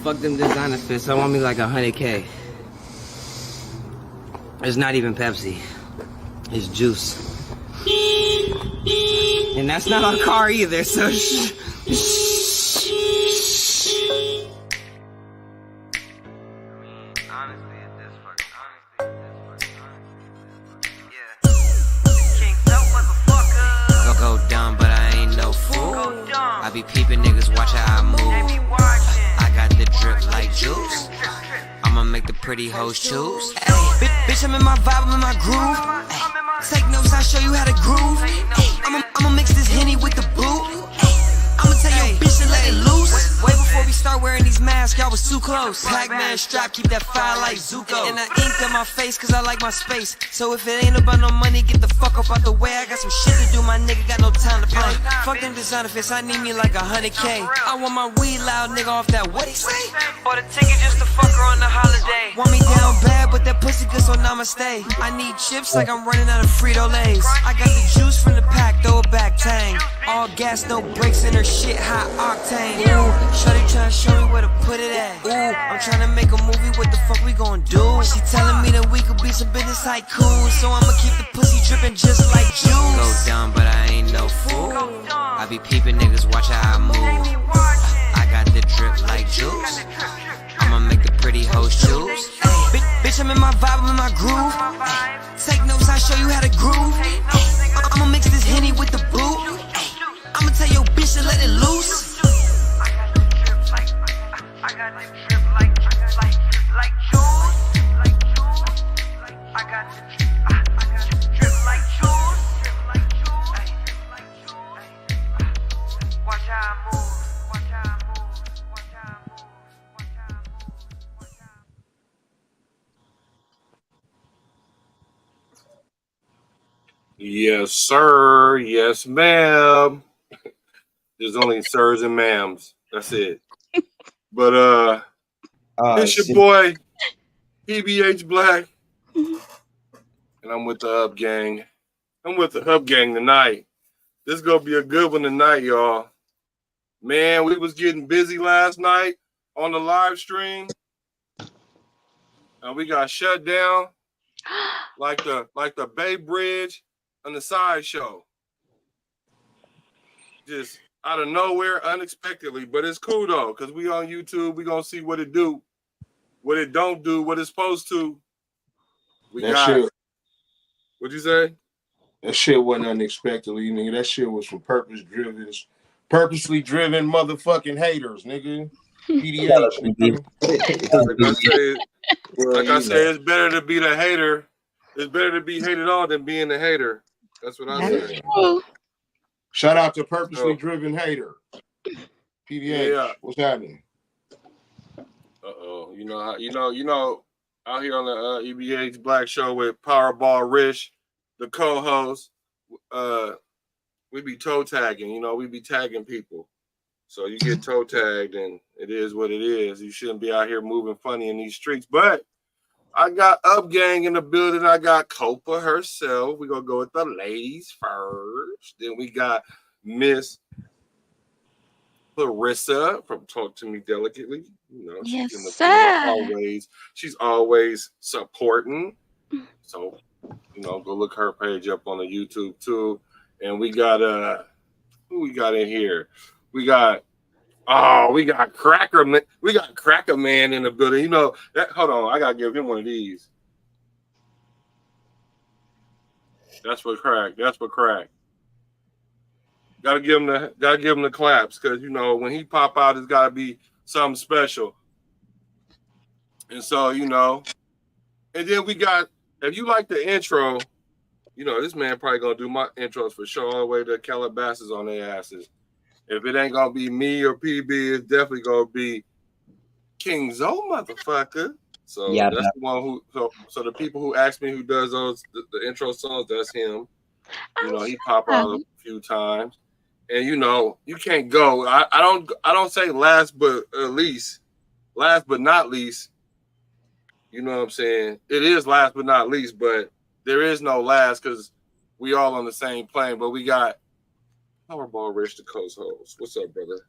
Fuck them designer fits. I want me like 100K. It's not even Pepsi. It's juice. And that's not our car either, so Go dumb, but I ain't no fool. I be peeping niggas, watch how I move. I got the drip like juice. I'ma make the pretty hoes choose. Ay, bitch, I'm in my vibe, I'm in my groove. Ay, take notes, I'll show you how to groove. Ay, I'ma mix this Henny with the blue. I'ma tell your bitch to let it loose. Way before we start wearing these masks, y'all was too close. Pac-Man strap, keep that fire like Zuko. And I inked on my face, cause I like my space. So if it ain't about no money, get the fuck up out the way. I got some shit to do, my nigga got no time to play. Fuck them designer fits, I need me like 100K. I want my weed loud nigga off that, what he say? Bought a ticket just to fuck her on the holiday. Want me down bad, but that pussy good, so namaste. I need chips like I'm running out of Frito-Lays. I got the juice from the pack, throw it back, tang. All gas, no brakes in her shit, high octane. Ooh, shorty tryna show me where to put it at. Ooh, I'm tryna make a movie, what the fuck we gon' do? She telling me that we could be some business tycoons, so I'ma keep the pussy dripping just like juice. Go dumb, but I ain't no fool. I be peeping niggas, watch how I move. I got the drip like juice. I'ma make the pretty hoes choose. Ay, bitch, I'm in my vibe, I'm in my groove. Ay, take notes, I'll show you how to groove. Ay, I'ma mix this Henny with the blue. Ay, I'ma tell your bitch to let it loose. I got the drip like juice. I got the drip like juice. Watch how I move. Watch how I move. Watch how I move. Watch how I move. Watch how I move. Yes, sir. Yes, ma'am. There's only sirs and ma'ams. That's it. But it's your boy E.B.H. Black, and I'm with the Up Gang. I'm with the Up Gang tonight. This is gonna be a good one tonight, y'all. Man, we was getting busy last night on the live stream, and we got shut down like the Bay Bridge on the sideshow. Just out of nowhere, unexpectedly, but it's cool though, because we on YouTube, we gonna see what it do, what it don't do, what it's supposed to. We that got shit. What'd you say? That shit wasn't unexpectedly, nigga. That shit was from purposely driven motherfucking haters, nigga. E.B.H, nigga. Like I say, it's better to be the hater. It's better to be hated on than being the hater. That's what I say. Shout out to purposely driven hater. E.B.H, yeah. What's happening? You know, out here on the E.B.H Black Show with Powerball Rich, the co-host, we be toe tagging. We be tagging people. So you get toe tagged, and it is what it is. You shouldn't be out here moving funny in these streets. But I got Up Gang in the building. I got Copa herself. We're going to go with the ladies first. Then we got Miss Clarissa from Talk to Me Delicately. Yes, she's in the sir. She's always supporting. So, go look her page up on the YouTube too. And we got who we got in here? We got Cracker Man. We got Cracker Man in the building. Hold on, I gotta give him one of these. That's for Crack. Gotta give him the claps, because when he pop out, it's gotta be something special. And so, and then we got, if you like the intro, this man probably gonna do my intros for sure all the way to Calabasas on their asses. If it ain't gonna be me or PB, it's definitely gonna be King Zo, motherfucker. So yeah, that's the one who. So the people who ask me who does the intro songs, that's him. He pop out a few times, and you can't go. I don't say last but not least. You know what I'm saying? It is last but not least, but there is no last because we all on the same plane. But we got Powerball Rich, the co-host. What's up, brother?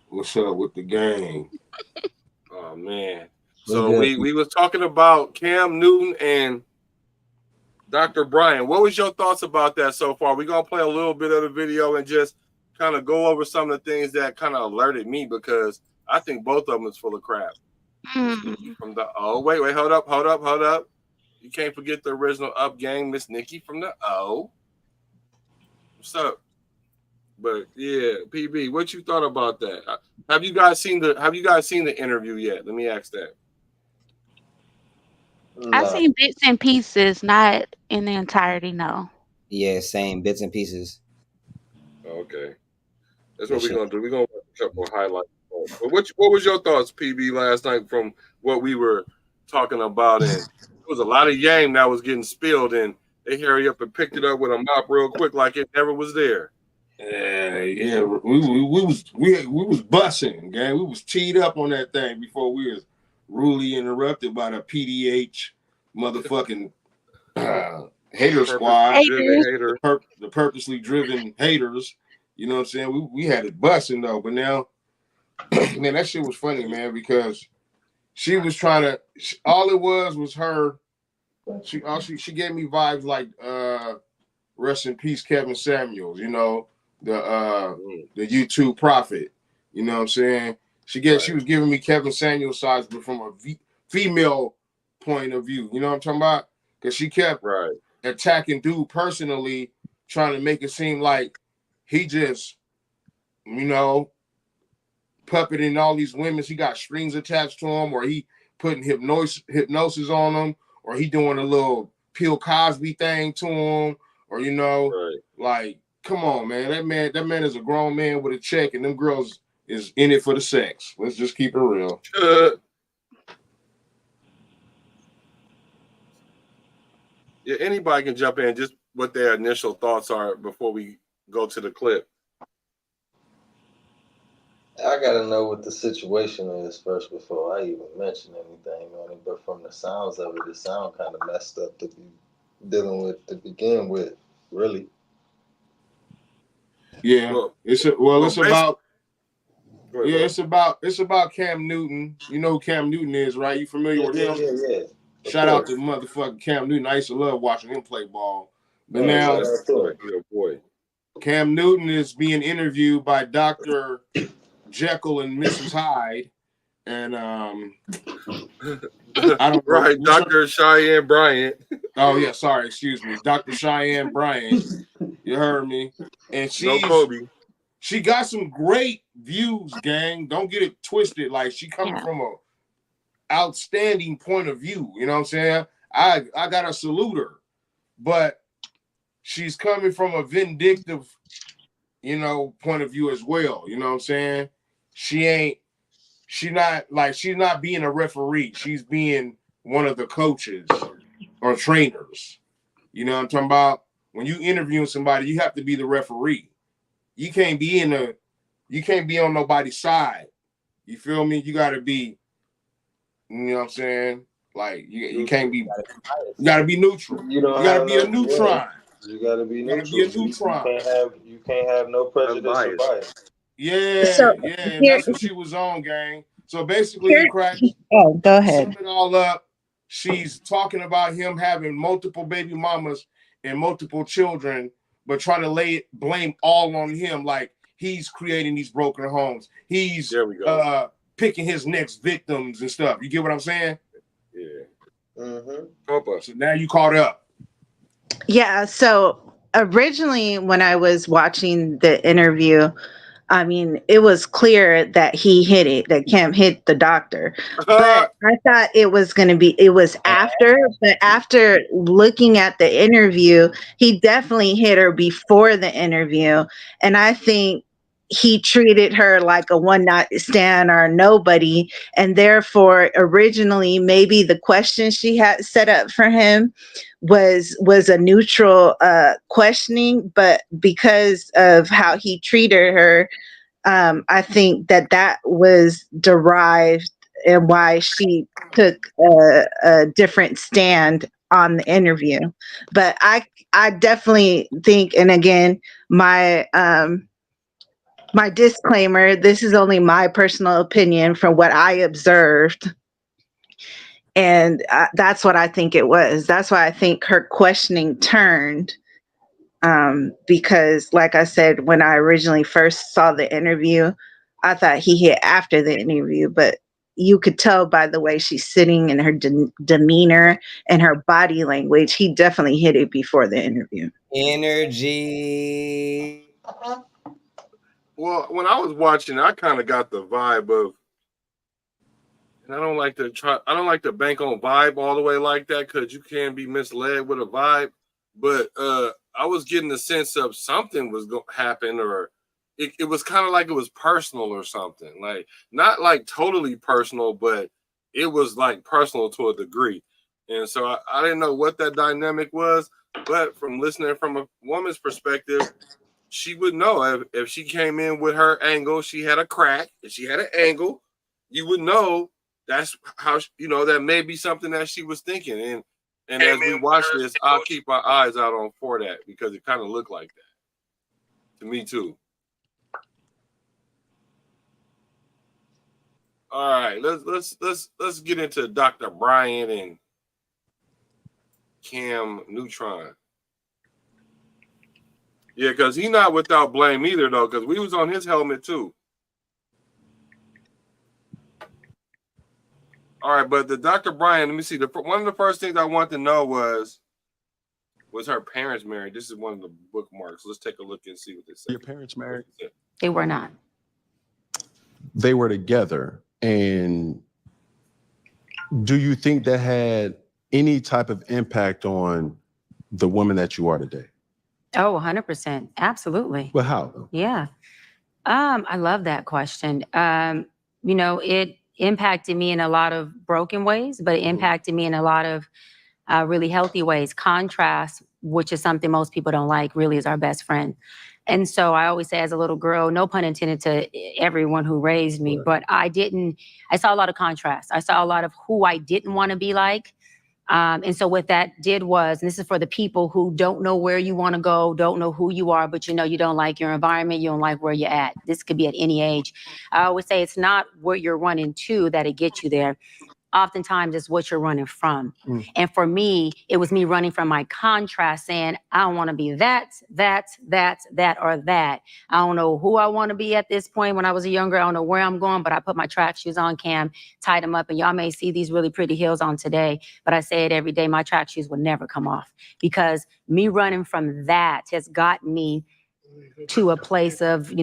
What's up with the gang? Oh man. What's So good? we was talking about Cam Newton and Dr. Bryant. What was your thoughts about that so far? We're gonna play a little bit of the video and just kind of go over some of the things that kind of alerted me because I think both of them is full of crap. Miss Nikki from the wait, hold up. You can't forget the original Up gang, Miss Nikki from the O. What's up? But yeah, PB, what you thought about that? Have you guys seen the interview yet? Let me ask that. I've Nah. seen bits and pieces, not in the entirety, no. Yeah, same bits and pieces Okay, that's for what we're sure. gonna do. We're gonna watch a couple of highlights. But what was your thoughts, PB, last night from what we were talking about? And there was a lot of game that was getting spilled, and they hurry up and picked it up with a mop real quick, like it never was there. Yeah, we was bussing, gang. We was teed up on that thing before we was rudely interrupted by the PDH motherfucking hater squad, Purpose-driven Haters. hater. the purposely driven haters. You know what I'm saying? We had it bussing though, but now, man, that shit was funny, man, because she was trying to. All it was her. She gave me vibes like rest in peace, Kevin Samuels. You know the YouTube prophet. You know what I'm saying? She was giving me Kevin Samuels sides, but from a female point of view. You know what I'm talking about? Because she kept Right. attacking dude personally, trying to make it seem like he just, you know, puppeting all these women. He got strings attached to him, or he putting hypnosis on them, or he doing a little Bill Cosby thing to him, or like, come on, man. That man is a grown man with a check, and them girls is in it for the sex. Let's just keep it real. Yeah, anybody can jump in. Just what their initial thoughts are before we go to the clip. I gotta know what the situation is first before I even mention anything on it. But from the sounds of it, it sounds kind of messed up to be dealing with to begin with. Really. Yeah, Well, it's basically, it's about Cam Newton. You know who Cam Newton is, right? You familiar with him? Yeah. Shout out to motherfucking Cam Newton. I used to love watching him play ball. But Yeah, now that's my hero boy. Cam Newton is being interviewed by Dr. Jekyll and Mrs. Hyde. And I don't know. Right, Dr. Cheyenne Bryant. Oh, yeah, sorry, excuse me. Dr. Cheyenne Bryant. You heard me. And No Kobe. she got some great views, gang. Don't get it twisted. Like, she coming from a outstanding point of view. You know what I'm saying? I gotta salute her. But she's coming from a vindictive, point of view as well. You know what I'm saying? She's not being a referee. She's being one of the coaches or trainers. You know what I'm talking about? When you interviewing somebody, you have to be the referee. You can't be on nobody's side. You feel me? You gotta be, you know what I'm saying? Like you can't be, you gotta be neutral. You gotta be a neutron. You gotta be neutral. Be a neutron. You can't have no prejudice or bias. Yeah, and that's what she was on, gang. So basically, Cracks. Oh, go ahead. Sum it all up. She's talking about him having multiple baby mamas and multiple children, but trying to blame all on him, like he's creating these broken homes. He's picking his next victims and stuff. You get what I'm saying? Yeah. Mm-hmm. So now you caught up. Yeah. So originally, when I was watching the interview, I mean, it was clear that that Cam hit the doctor. But I thought it was after. But after looking at the interview, he definitely hit her before the interview. And I think he treated her like a one night stand or a nobody. And therefore, originally, maybe the question she had set up for him was a neutral questioning, but because of how he treated her, I think that was derived and why she took a different stand on the interview. But I definitely think, and again, my My disclaimer, this is only my personal opinion from what I observed. And that's what I think it was. That's why I think her questioning turned. Because, like I said, when I originally first saw the interview, I thought he hit after the interview, but you could tell by the way she's sitting and her demeanor and her body language, he definitely hit it before the interview. Energy. Well, when I was watching, I kind of got the vibe of, and I don't like to bank on vibe all the way like that because you can be misled with a vibe. But I was getting the sense of something was going to happen, or it was kind of like it was personal or something. Like, not like totally personal, but it was like personal to a degree. And so I didn't know what that dynamic was. But from listening from a woman's perspective, she would know if she came in with her angle, she had a crack, if she had an angle, you would know that's how, that may be something that she was thinking. And as we watch this, I'll keep my eyes out on for that because it kind of looked like that to me too. All right, let's get into Dr. Bryant and Cam Neutron. Yeah, because he's not without blame either, though, because we was on his helmet too. All right, but the Dr. Bryant, let me see. One of the first things I wanted to know was her parents married? This is one of the bookmarks. Let's take a look and see what they say. Your parents married? They were not. They were together. And do you think that had any type of impact on the woman that you are today? Oh, 100%. Absolutely. Well, how? Yeah. I love that question. It impacted me in a lot of broken ways, but it impacted me in a lot of really healthy ways. Contrast, which is something most people don't like, really is our best friend. And so I always say as a little girl, no pun intended to everyone who raised me, but I saw a lot of contrast. I saw a lot of who I didn't want to be like. And so what that did was, and this is for the people who don't know where you want to go, don't know who you are, but you don't like your environment, you don't like where you're at. This could be at any age. I always say it's not where you're running to that it gets you there. Oftentimes it's what you're running from. And for me, it was me running from my contrast, saying, I don't want to be that, or that. I don't know who I want to be at this point. When I was younger, I don't know where I'm going, but I put my track shoes on, Cam, tied them up, and y'all may see these really pretty heels on today, but I say it every day, my track shoes will never come off, because me running from that has gotten me to a place of,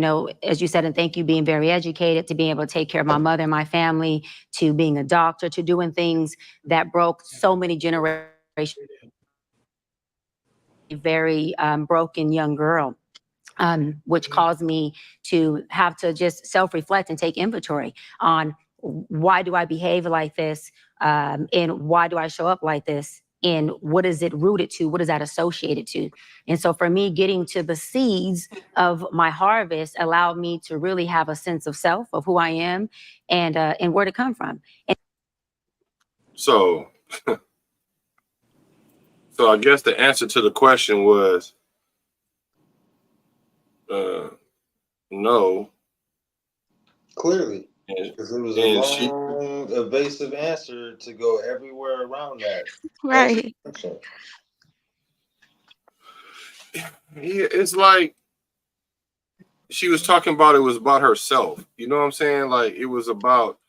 as you said, and thank you, being very educated, to being able to take care of my mother and my family, to being a doctor, to doing things that broke so many generations. Very broken young girl, which caused me to have to just self-reflect and take inventory on why do I behave like this, and why do I show up like this? And what is it rooted to? What is that associated to? And so for me, getting to the seeds of my harvest allowed me to really have a sense of self, of who I am, and where to come from. So I guess the answer to the question was no. Clearly. Because it was a long, evasive answer to go everywhere around that. Right. Yeah, it's like she was talking about, it was about herself. You know what I'm saying? Like, it was about,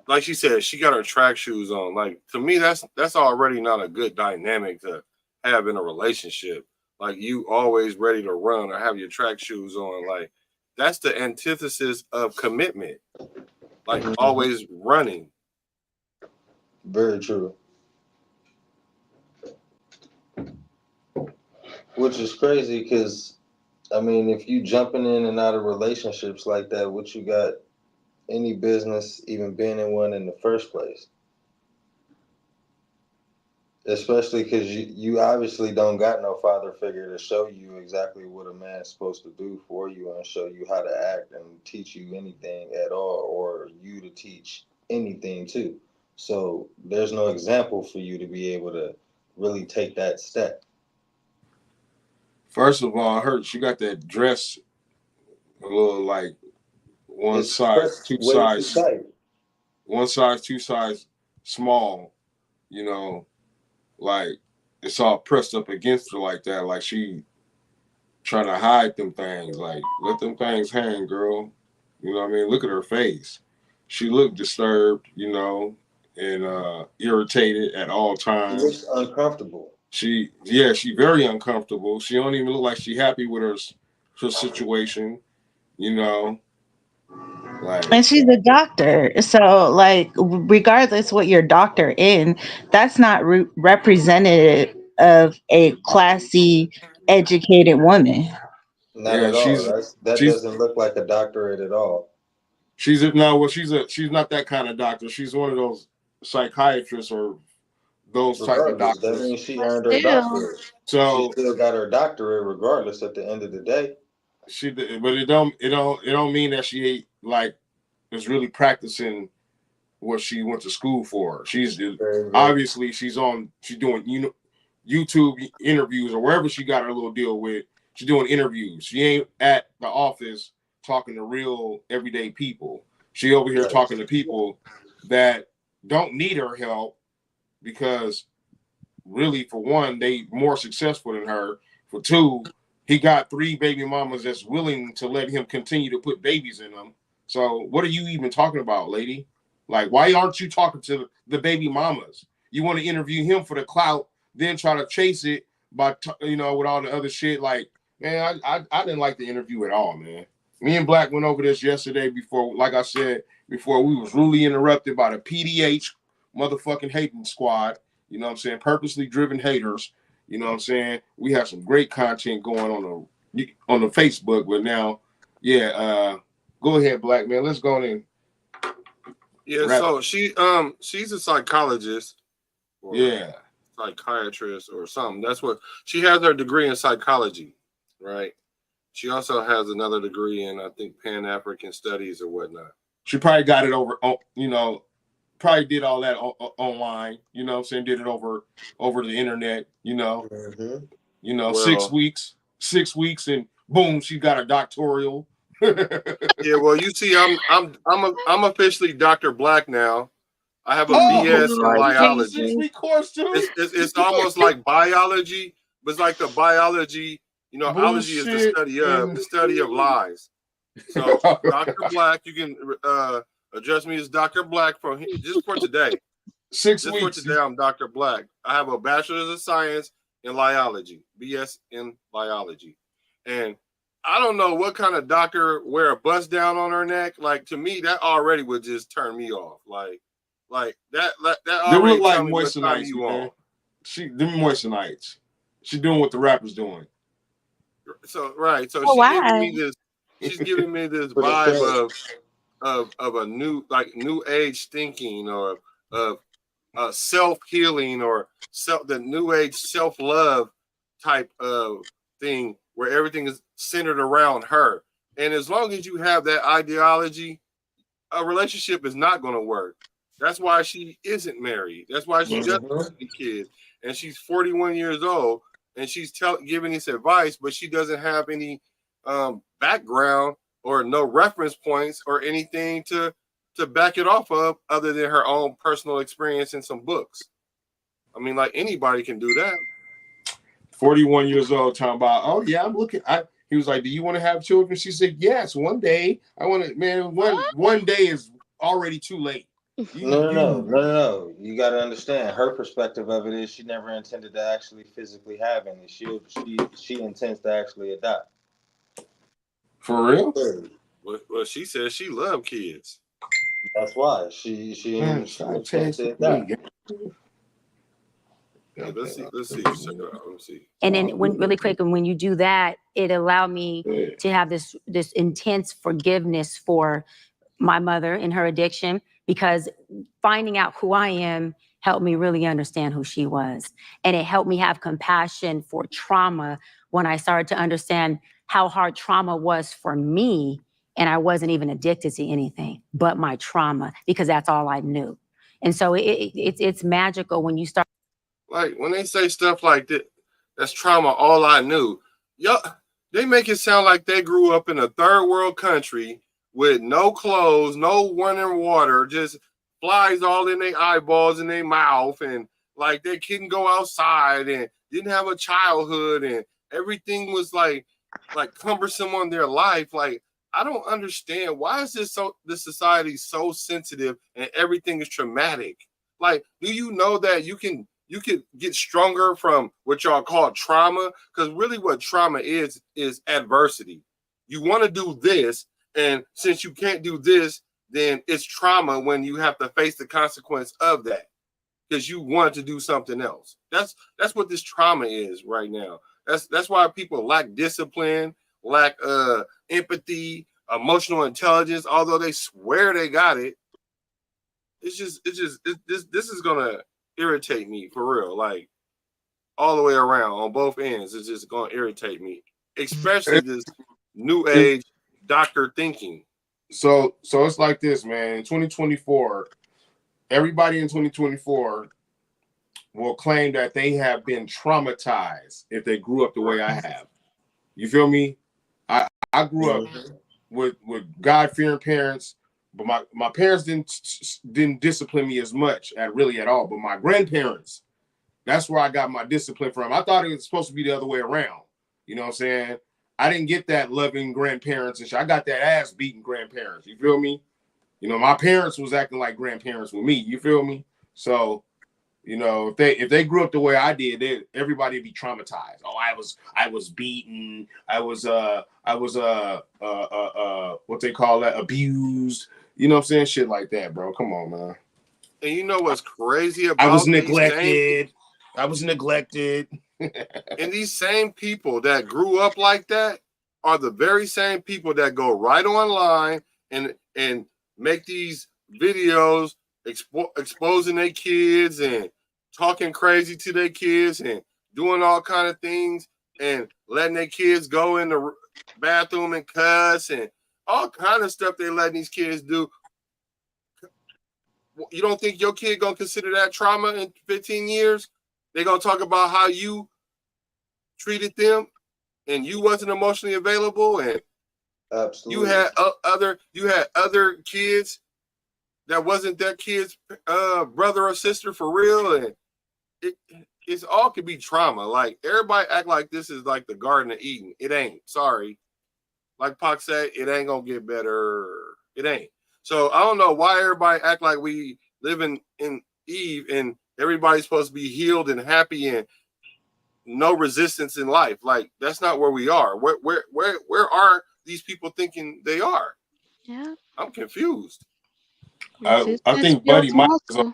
like she said, she got her track shoes on. Like, to me, that's already not a good dynamic to have in a relationship. Like, you always ready to run or have your track shoes on. Like, that's the antithesis of commitment. Like, always running. Very true. Which is crazy because, if you jumping in and out of relationships like that, what you got any business even being in one in the first place? Especially because you obviously don't got no father figure to show you exactly what a man's supposed to do for you and show you how to act and teach you anything at all, or you to teach anything too. So there's no example for you to be able to really take that step. First of all, I heard she got that dress. a little like one It's size, pressed two way too size, tight. one size, two size small, you know, like it's all pressed up against her like that, like she trying to hide them things. Like, let them things hang, girl. You know what I mean? Look at her face. She looked disturbed, you know, and irritated at all She times. looks uncomfortable. She very uncomfortable. She don't even look like she happy with her situation, you know. Like, And she's a doctor. So, like, regardless what your doctor in, that's not representative of a classy, educated woman. Not yeah, at all. That she's doesn't look like a doctorate at all. she's not that kind of doctor. She's one of those psychiatrists or those type of Regardless, that doctors. means she But earned her still, doctorate. She So still got her doctorate regardless at the end of the day. but it don't mean that she ain't like is really practicing what she went to school for. She's Very, very. obviously she's doing YouTube interviews or wherever she got her little deal with. She's doing interviews. She ain't at the office talking to real everyday people. She over here Right. talking to people that don't need her help because really, for one, they more successful than her. For two, he got 3 baby mamas that's willing to let him continue to put babies in them. So what are you even talking about, lady? Like, why aren't you talking to the baby mamas? You want to interview him for the clout, then try to chase it by with all the other shit. Like, man, I didn't like the interview at all, man. Me and Black went over this yesterday before, like I said before, we was rudely interrupted by the PDH motherfucking hating squad. You know what I'm saying? Purposely driven haters. You know what I'm saying? We have some great content going on the Facebook, but now, yeah, go ahead, Black man. Let's go in. Yeah, Wrap. so she's a psychologist or Yeah. psychiatrist or something. That's what she has her degree in psychology, right? She also has another degree in I think Pan-African studies or whatnot. She probably got it over, probably did all that online, you know what I'm saying? Did it over the internet, Mm-hmm. Well, 6 weeks, and boom, she got a doctoral. yeah, well, you see, I'm officially Dr. Black now. I have a BS in Lord biology. Jesus. Course too. It's almost like biology, but it's like the biology. Ology is Bullshit the study of lies. So, Dr. Black, you can address me as Dr. Black just for today. 6 Just weeks. for today, I'm Dr. Black. I have a bachelor's of science in biology, BS in biology, and I don't know what kind of doctor wear a bust down on her neck. Like, to me, that already would just turn me off. Like that They already look like tell me what time moistenites, you man. on. Them moistenites. She doing what the rapper's doing. So right, so Oh, why? she's giving me this For the vibe fans. of a new age thinking or of self healing or the new age self love type of thing where everything is centered around her. And as long as you have that ideology, a relationship is not going to work. That's why she isn't married. That's why she doesn't have any kids. And she's 41 years old and she's giving this advice, but she doesn't have any background or no reference points or anything to back it off of other than her own personal experience in some books. I mean, like anybody can do that. 41 years old, talking about, oh yeah, I'm looking. He was like, do you want to have children? She said, yes, one day. I want to, man, one day is already too late. No. You got to understand her perspective of it is she never intended to actually physically have any. She intends to actually adopt. For real? Well, she says she loves kids. That's why she intends to adopt. Yeah, let's see. And then really quick, and when you do that, it allowed me to have this intense forgiveness for my mother and her addiction, because finding out who I am helped me really understand who she was. And it helped me have compassion for trauma when I started to understand how hard trauma was for me. And I wasn't even addicted to anything but my trauma, because that's all I knew. And so it's magical when you start. Like when they say stuff like that, that's trauma. All I knew. They make it sound like they grew up in a third world country with no clothes, no running water, just flies all in their eyeballs and their mouth, and like they couldn't go outside and didn't have a childhood, and everything was like cumbersome on their life. Like, I don't understand, why is this society so sensitive and everything is traumatic? Like, do you know that you can get stronger from what y'all call trauma? Because really what trauma is adversity. You want to do this, and since you can't do this, then it's trauma when you have to face the consequence of that because you want to do something else. That's what this trauma is right now. That's why people lack discipline, lack empathy, emotional intelligence, although they swear they got it. This is gonna irritate me for real, like all the way around on both ends. It's just gonna irritate me, especially this new age doctor thinking. So it's like this, man. In 2024, everybody in 2024 will claim that they have been traumatized if they grew up the way I have. You feel me? I grew up with God-fearing parents, but my parents didn't discipline me as much at all. But my grandparents, that's where I got my discipline from. I thought it was supposed to be the other way around. You know what I'm saying? I didn't get that loving grandparents and shit. I got that ass beating grandparents. You feel me? You know, my parents was acting like grandparents with me. You feel me? So, you know, if they grew up the way I did, everybody would be traumatized. Oh, I was beaten. I was what they call that, abused. You know what I'm saying? Shit like that, bro. Come on, man. And you know what's crazy about I was neglected. And these same people that grew up like that are the very same people that go right online and make these videos exposing their kids and talking crazy to their kids and doing all kind of things and letting their kids go in the bathroom and cuss and all kind of stuff they letting these kids do. You don't think your kid gonna consider that trauma in 15 years? They're gonna talk about how you treated them and you wasn't emotionally available, and Absolutely. you had other kids that wasn't that kid's brother or sister for real, and it's all could be trauma. Like, everybody act like this is like the Garden of Eden. It ain't. Sorry. Like Pac said, it ain't gonna get better. It ain't. So I don't know why everybody act like we live in Eve and everybody's supposed to be healed and happy and no resistance in life. Like, that's not where we are. Where are these people thinking they are? Yeah. I'm confused. I think Buddy Mike is on,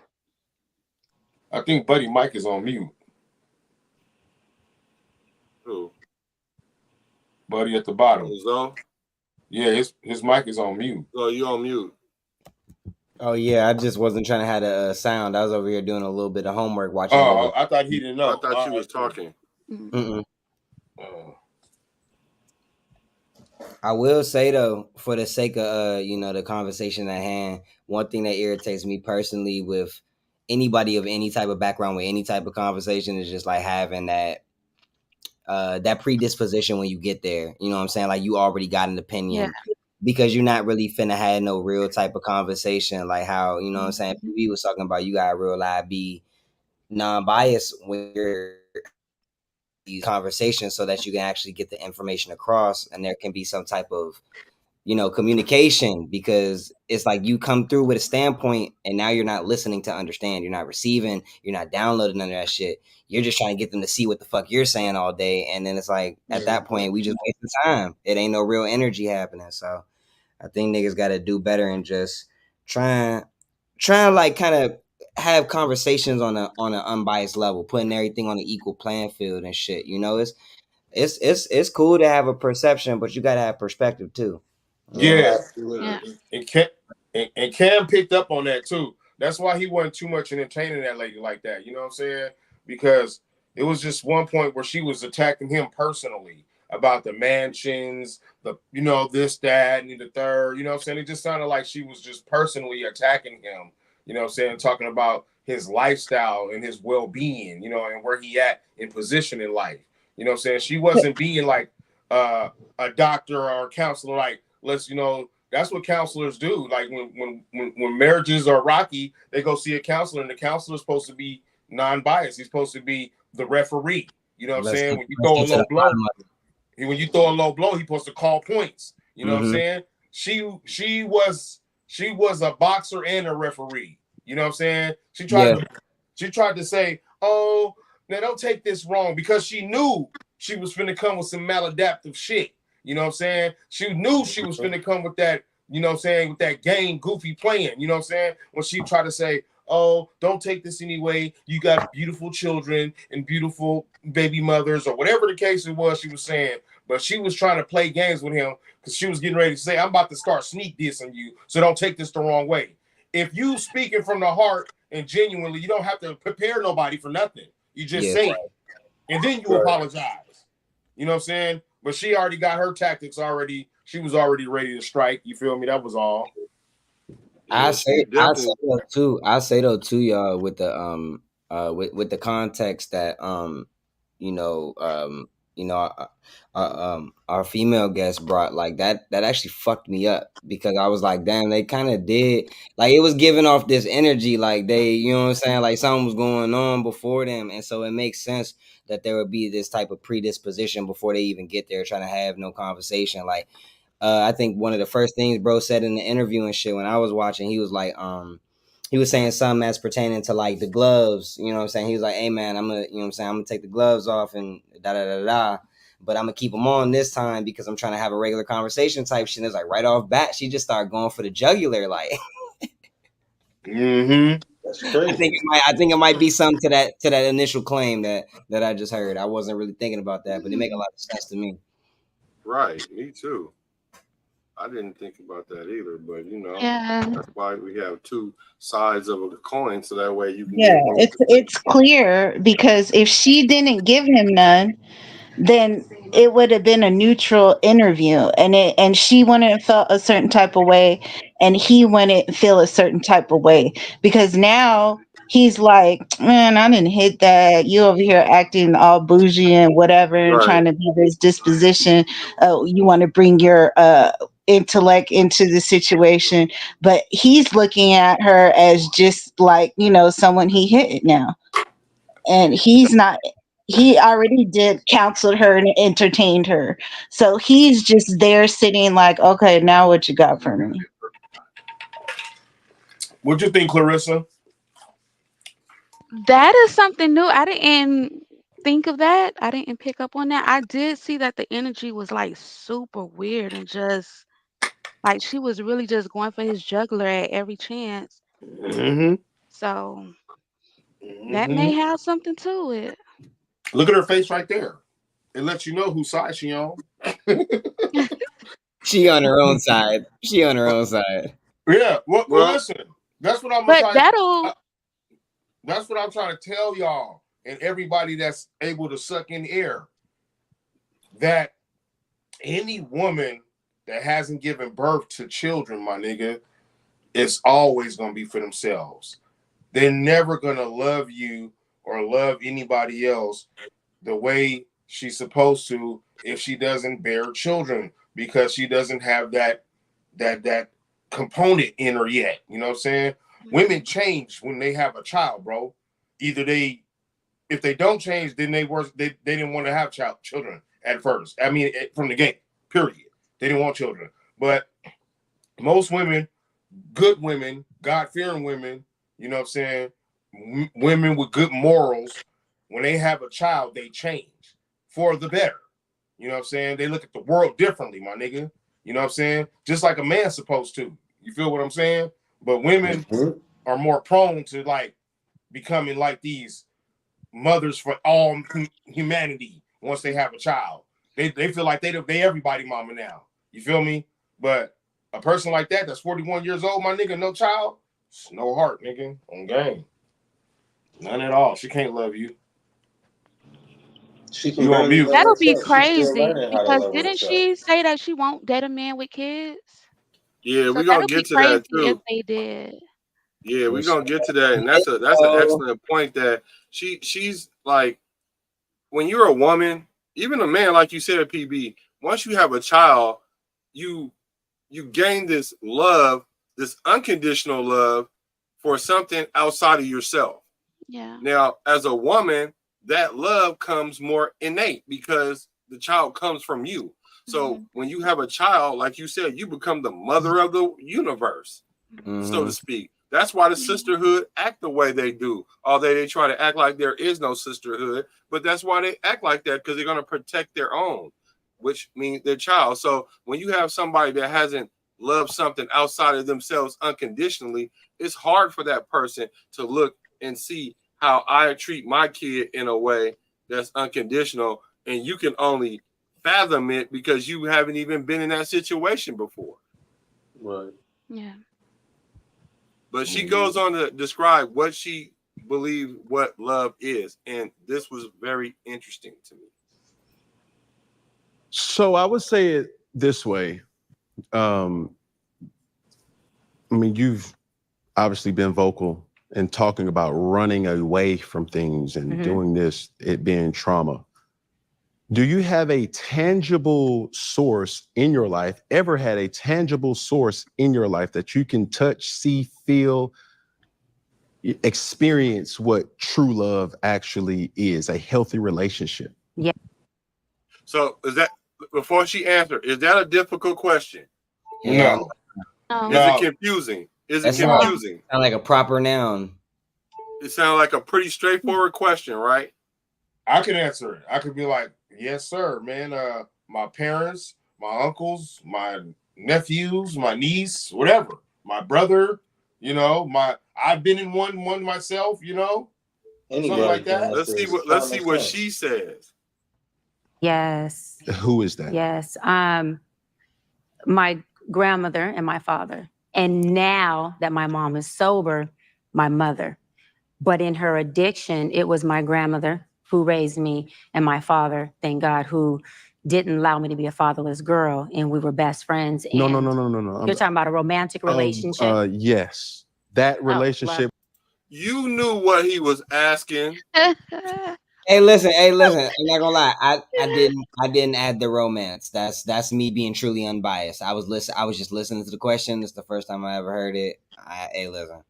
I think Buddy Mike is on mute. Who? Buddy at the bottom. Zo? Yeah, his mic is on mute. Oh, you on mute. Oh yeah, I just wasn't trying to have a sound. I was over here doing a little bit of homework, watching. Oh, I thought he didn't know. I thought you was talking. Mm-mm. I will say though, for the sake of the conversation at hand, one thing that irritates me personally with anybody of any type of background with any type of conversation is just like having that predisposition when you get there. You know what I'm saying? Like, you already got an opinion. Yeah. Because you're not really finna have no real type of conversation, like how, you know what I'm saying, we was talking about, you gotta real life be non-biased when you're these conversations so that you can actually get the information across and there can be some type of communication, because it's like you come through with a standpoint and now you're not listening to understand, you're not receiving, you're not downloading none of that shit, you're just trying to get them to see what the fuck you're saying all day, and then it's like at that point we just wasting time. It ain't no real energy happening. So I think niggas got to do better and just try like kind of have conversations on an unbiased level, putting everything on an equal playing field and shit. It's cool to have a perception, but you got to have perspective too. Yeah. Absolutely. And Cam picked up on that too. That's why he wasn't too much entertaining that lady like that. You know what I'm saying? Because it was just one point where she was attacking him personally about the mansions, this, that, and the third. You know what I'm saying? It just sounded like she was just personally attacking him. You know what I'm saying? Talking about his lifestyle and his well-being, and where he at in position in life. You know what I'm saying? She wasn't being like a doctor or a counselor. Like, let's, that's what counselors do. Like when marriages are rocky, they go see a counselor, and the counselor is supposed to be non-biased. He's supposed to be the referee. You know what I'm saying? When you throw a low blow, he's supposed to call points. You know what I'm saying? She was a boxer and a referee. You know what I'm saying? She tried to say, oh, now don't take this wrong, because she knew she was finna come with some maladaptive shit. You know what I'm saying? She knew she was finna come with that, you know what I'm saying, with that game goofy playing. You know what I'm saying? When she tried to say, oh, don't take this anyway. You got beautiful children and beautiful baby mothers, or whatever the case it was she was saying. But she was trying to play games with him because she was getting ready to say, I'm about to start sneak dissing you, so don't take this the wrong way. If you speaking from the heart and genuinely, you don't have to prepare nobody for nothing. You just say it. And then you apologize. You know what I'm saying? But she already got her tactics already. She was already ready to strike. You feel me? That was all. I say though too, y'all, with the with the context that our female guest brought, like that actually fucked me up, because I was like, damn, they kind of did, like, it was giving off this energy, like they, you know what I'm saying, like something was going on before them, and so it makes sense that there would be this type of predisposition before they even get there, trying to have no conversation. Like, I think one of the first things bro said in the interview and shit when I was watching, he was like, he was saying something that's pertaining to like the gloves, you know what I'm saying? He was like, hey man, I'm gonna take the gloves off and da da da da, but I'm gonna keep them on this time because I'm trying to have a regular conversation type shit. And it's like right off bat, she just started going for the jugular, like. That's crazy. I think it might be something to that initial claim that I just heard. I wasn't really thinking about that, but it make a lot of sense to me. Right, me too. I didn't think about that either, but that's why we have two sides of a coin, so that way you can get one. It's clear, because if she didn't give him none, then it would have been a neutral interview, and she wouldn't have felt a certain type of way, and he wouldn't feel a certain type of way, because now he's like, man, I didn't hit that. You over here acting all bougie and whatever, and Right. trying to be this disposition. You want to bring your intellect into the situation, but he's looking at her as just like, someone he hit now, and he's not. He already did counseled her and entertained her, so he's just there sitting like, okay, now what you got for me? What'd you think, Clarissa? That is something new. I didn't think of that. I didn't pick up on that. I did see that the energy was like super weird, and just like she was really just going for his jugular at every chance. So that may have something to it. Look at her face right there. It lets you know whose side she on. She on her own side. She on her own side. Yeah. Well, listen. That's what I'm But trying. That's what I'm trying to tell y'all and everybody that's able to suck in air. That any woman that hasn't given birth to children, my nigga, it's always gonna be for themselves. They're never gonna love you or love anybody else the way she's supposed to if she doesn't bear children, because she doesn't have that component in her yet. You know what I'm saying? Women change when they have a child, bro. Either if they don't change, then they didn't want to have children at first. I mean, from the gate, period. They didn't want children. But most women, good women, God-fearing women, you know what I'm saying, women with good morals, when they have a child, they change for the better. You know what I'm saying? They look at the world differently, my nigga. You know what I'm saying? Just like a man's supposed to. You feel what I'm saying? But women are more prone to like becoming like these mothers for all humanity once they have a child. They feel like they everybody mama now. You feel me? But a person like that's 41 years old, my nigga, no child, it's no heart, nigga, on game. None at all. She can't love you. She can barely love That'll be herself. She's still crazy, learning how to because love didn't herself. she say that she won't date a man with kids? Yeah, So we're gonna that'll be get to crazy that if too. they did. Yeah, we're gonna get to that, and that's an excellent point. That she's like, when you're a woman, even a man, like you said, PB, once you have a child, you gain this love, this unconditional love for something outside of yourself. Yeah. Now, as a woman, that love comes more innate because the child comes from you. So when you have a child, like you said, you become the mother of the universe, so to speak. That's why the sisterhood act the way they do. Although they try to act like there is no sisterhood, but that's why they act like that, because they're going to protect their own, which means their child. So when you have somebody that hasn't loved something outside of themselves unconditionally, it's hard for that person to look and see how I treat my kid in a way that's unconditional, and you can only fathom it because you haven't even been in that situation before. Right. Yeah. But she goes on to describe what she believes what love is, and this was very interesting to me. So I would say it this way. I mean, you've obviously been vocal and talking about running away from things and doing this, it being trauma. Do you have a tangible source in your life, ever had a tangible source in your life that you can touch, see, feel, experience what true love actually is, a healthy relationship? Yeah. So is that, before she answered, is that a difficult question? No. No. Is it confusing? Is it That confusing? sound like a proper noun. It sounds like a pretty straightforward question, right? I could answer it. I could be like, yes, sir, man. My parents, my uncles, my nephews, my niece, whatever, my brother, you know, I've been in one myself, you know, something like that. Let's see what she says. Yes. Who is that? Yes. My grandmother and my father. And now that my mom is sober, my mother. But in her addiction, it was my grandmother who raised me and my father, thank God, who didn't allow me to be a fatherless girl. And we were best friends. No. You're talking about a romantic relationship? Yes. That relationship. You knew what he was asking. Hey, listen. I'm not gonna lie. I didn't add the romance. That's me being truly unbiased. I was just listening to the question. It's the first time I ever heard it. Hey, listen.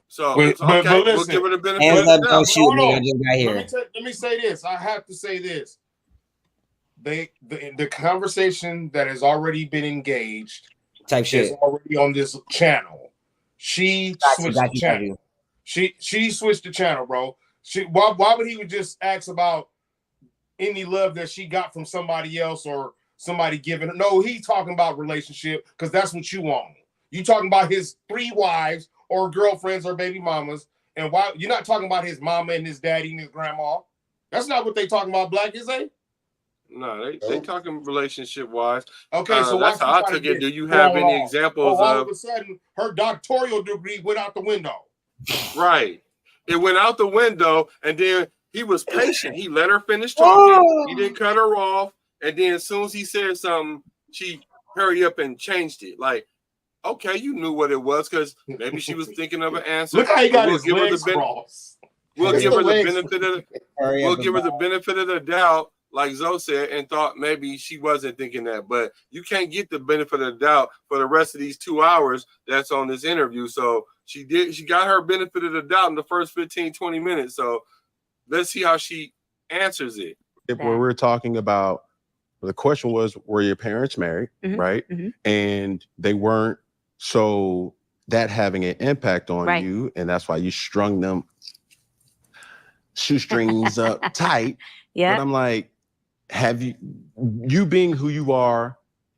So but it's okay. listen, we'll give her the benefit Hands of the up, doubt. don't shoot, nigga. I just got here. Let me say this. I have to say this. The conversation that has already been engaged Type shit is already on this channel. She switched the channel. She switched the channel, bro. Why would he just ask about any love that she got from somebody else or somebody giving her? No, he's talking about relationship because that's what you want. You talking about his 3 wives or girlfriends or baby mamas, and why you're not talking about his mama and his daddy and his grandma? That's not what they talking about, Black, is they? No, they talking relationship wise. Okay, so that's how I took it. Do you have any examples all of a sudden her doctoral degree went out the window? Right. It went out the window, and then he was patient. He let her finish talking. He didn't cut her off. And then as soon as he said something, she hurried up and changed it. Like, okay, you knew what it was because maybe she was thinking of an answer. Look how he got his legs crossed. We'll give her the benefit of the doubt, like Zoe said, and thought maybe she wasn't thinking that. But you can't get the benefit of the doubt for the rest of these 2 hours that's on this interview. So she got her benefit of the doubt in the first 15, 20 minutes. So let's see how she answers it. Where we're talking about, the question was, were your parents married, right? And they weren't, so that having an impact on you, and that's why you strung them shoestrings up tight. Yeah. But I'm like, have you being who you are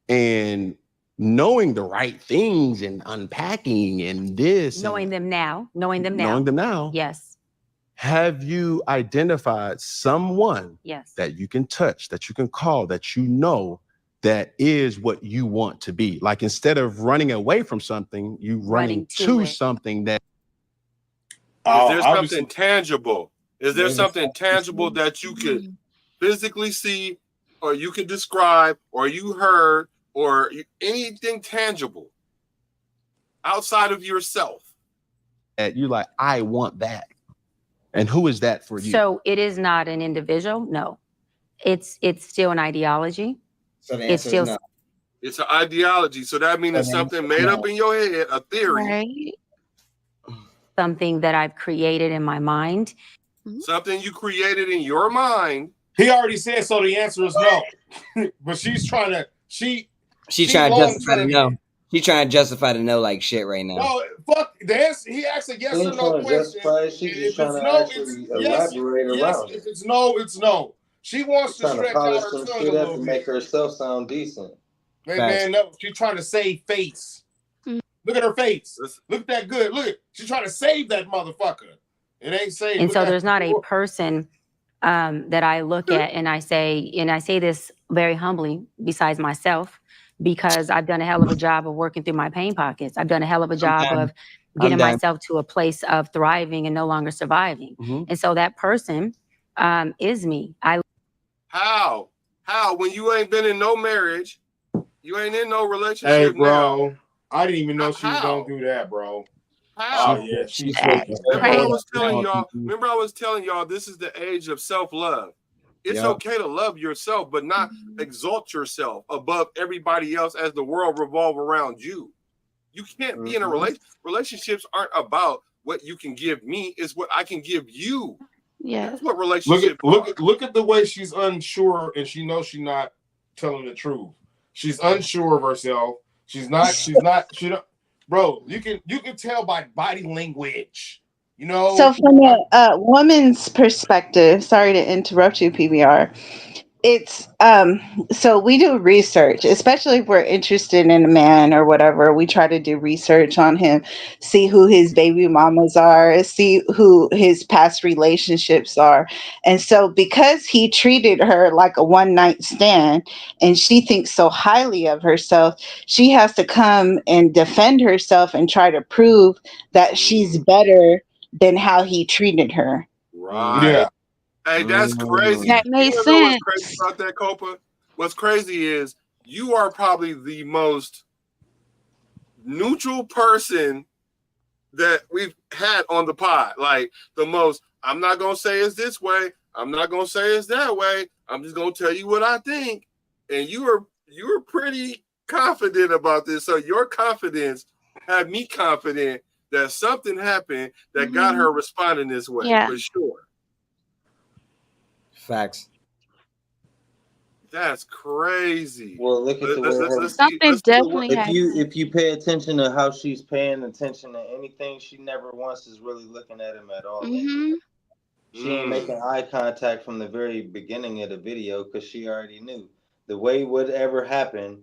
and knowing the right things and unpacking and this, knowing them now. Yes. Have you identified someone that you can touch, that you can call, that you know that is what you want to be? Like, instead of running away from something, you running to something that. Is there something tangible? Is there something tangible that you could physically see, or you could describe, or you heard, or anything tangible outside of yourself? And you're like, I want that. And who is that for you? So it is not an individual. No, it's still an ideology. So the It's answer is still no. It's an ideology. So that means So it's the answer something is made no. up in your head, a theory, Right. something that I've created in my mind. something you created in your mind. He already said so. The answer is no. But she's trying to. She's trying to long justify the term. no. She trying to justify the no like shit right now. No, fuck. The answer, he asked a yes She or ain't no trying to question. justify it. She's just If trying it's to no, it's actually yes. elaborate Yes. around it. If it's no, it's no. She wants She's to trying to stretch out polish her some tongue a shit up little to bit. make herself sound decent. Hey, Facts. man, no, she's trying to save face. Look at her face. Look that good. Look, she's trying to save that motherfucker. It ain't saved. And Look so at there's not a person that I look at and I say this very humbly, besides myself, because I've done a hell of a job of working through my pain pockets. I've done a hell of a job done. of getting I'm done. myself to a place of thriving and no longer surviving. And so that person is me. How? When you ain't been in no marriage, you ain't in no Hey, relationship bro. now. I didn't even know she was How? gonna do that, bro. How? Oh yeah, she's That's tweaking. Remember I crazy. was telling y'all this is the age of self-love. It's Yep. okay to love yourself, but not exalt yourself above everybody else as the world revolve around you. You can't be in a relationship. Relationships aren't about what you can give me, it's what I can give you. Yes. That's what relationships Look at the way she's unsure, and she knows she's not telling the truth. She's unsure of herself. She don't. Bro, you can tell by body language. You know. So, from a woman's perspective, sorry to interrupt you, PBR. It's so we do research, especially if we're interested in a man or whatever. We try to do research on him, see who his baby mamas are, see who his past relationships are. And so because he treated her like a one night stand and she thinks so highly of herself, she has to come and defend herself and try to prove that she's better than how he treated her. right. Yeah. Hey, that's crazy. That You makes wanna know what's crazy sense. about that, Copa? What's crazy is you are probably the most neutral person that we've had on the pod. Like the most, I'm not gonna say it's this way, I'm not gonna say it's that way. I'm just gonna tell you what I think. And you were pretty confident about this. So your confidence had me confident that something happened that got her responding this way Yeah. for sure. Facts. That's crazy. Well, look at the way Let's see. Something Let's see the definitely happened. if you pay attention to how she's paying attention to anything, she never once is really looking at him at all. Anyway. She ain't making eye contact from the very beginning of the video because she already knew the way whatever happened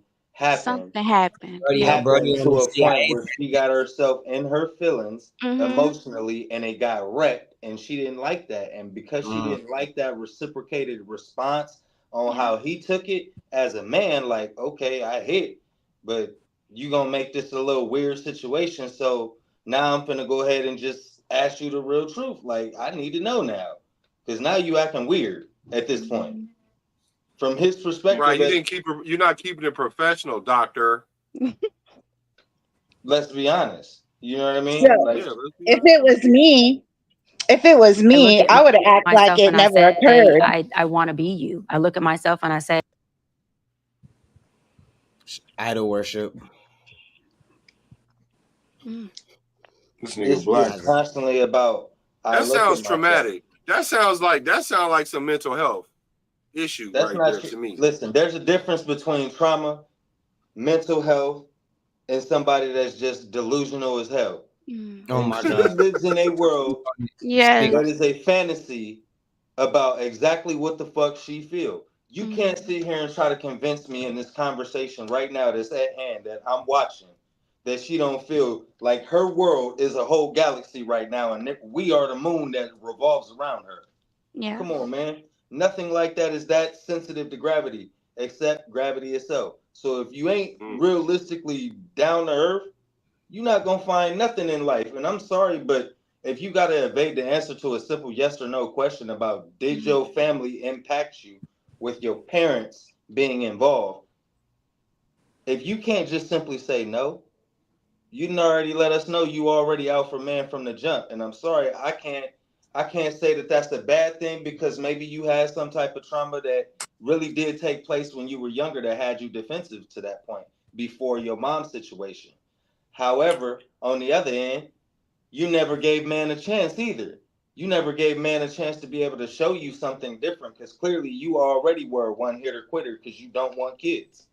Something happened. Brody, Yeah. happened on to the a point CIA. where she got herself in her feelings emotionally and it got wrecked and she didn't like that. And because she didn't like that reciprocated response on how he took it as a man, like, okay, I hit, but you gonna make this a little weird situation. So now I'm gonna go ahead and just ask you the real truth. Like, I need to know now. Because now you acting weird at this point. From his perspective, right. You're not keeping it professional, doctor. let's be honest. You know what I So mean? Like, Yeah, let's be if it was honest. me, I look at I would act like myself it and I never say, occurred. I want to be you. I look at myself and I say, Idol worship. This nigga black. it's constantly about I That look at sounds myself. traumatic. That sounds like some mental health issue That's right not there true. to me. Listen, there's a difference between trauma, mental health, and somebody that's just delusional as hell. Oh And my she God. lives in a world Yes. that is a fantasy about exactly what the fuck she feel. You can't sit here and try to convince me in this conversation right now that's at hand that I'm watching that she don't feel like her world is a whole galaxy right now and we are the moon that revolves around her. Yeah. Come on, man. Nothing like that is that sensitive to gravity except gravity itself. So if you ain't realistically down to earth, you're not gonna find nothing in life. And I'm sorry, but if you gotta evade the answer to a simple yes or no question about did your family impact you with your parents being involved, if you can't just simply say no, you didn't already let us know you already alpha man from the jump. And I'm sorry, I can't say that that's a bad thing because maybe you had some type of trauma that really did take place when you were younger that had you defensive to that point before your mom's situation. However, on the other end, you never gave man a chance either. You never gave man a chance to be able to show you something different because clearly you already were a one hitter quitter because you don't want kids.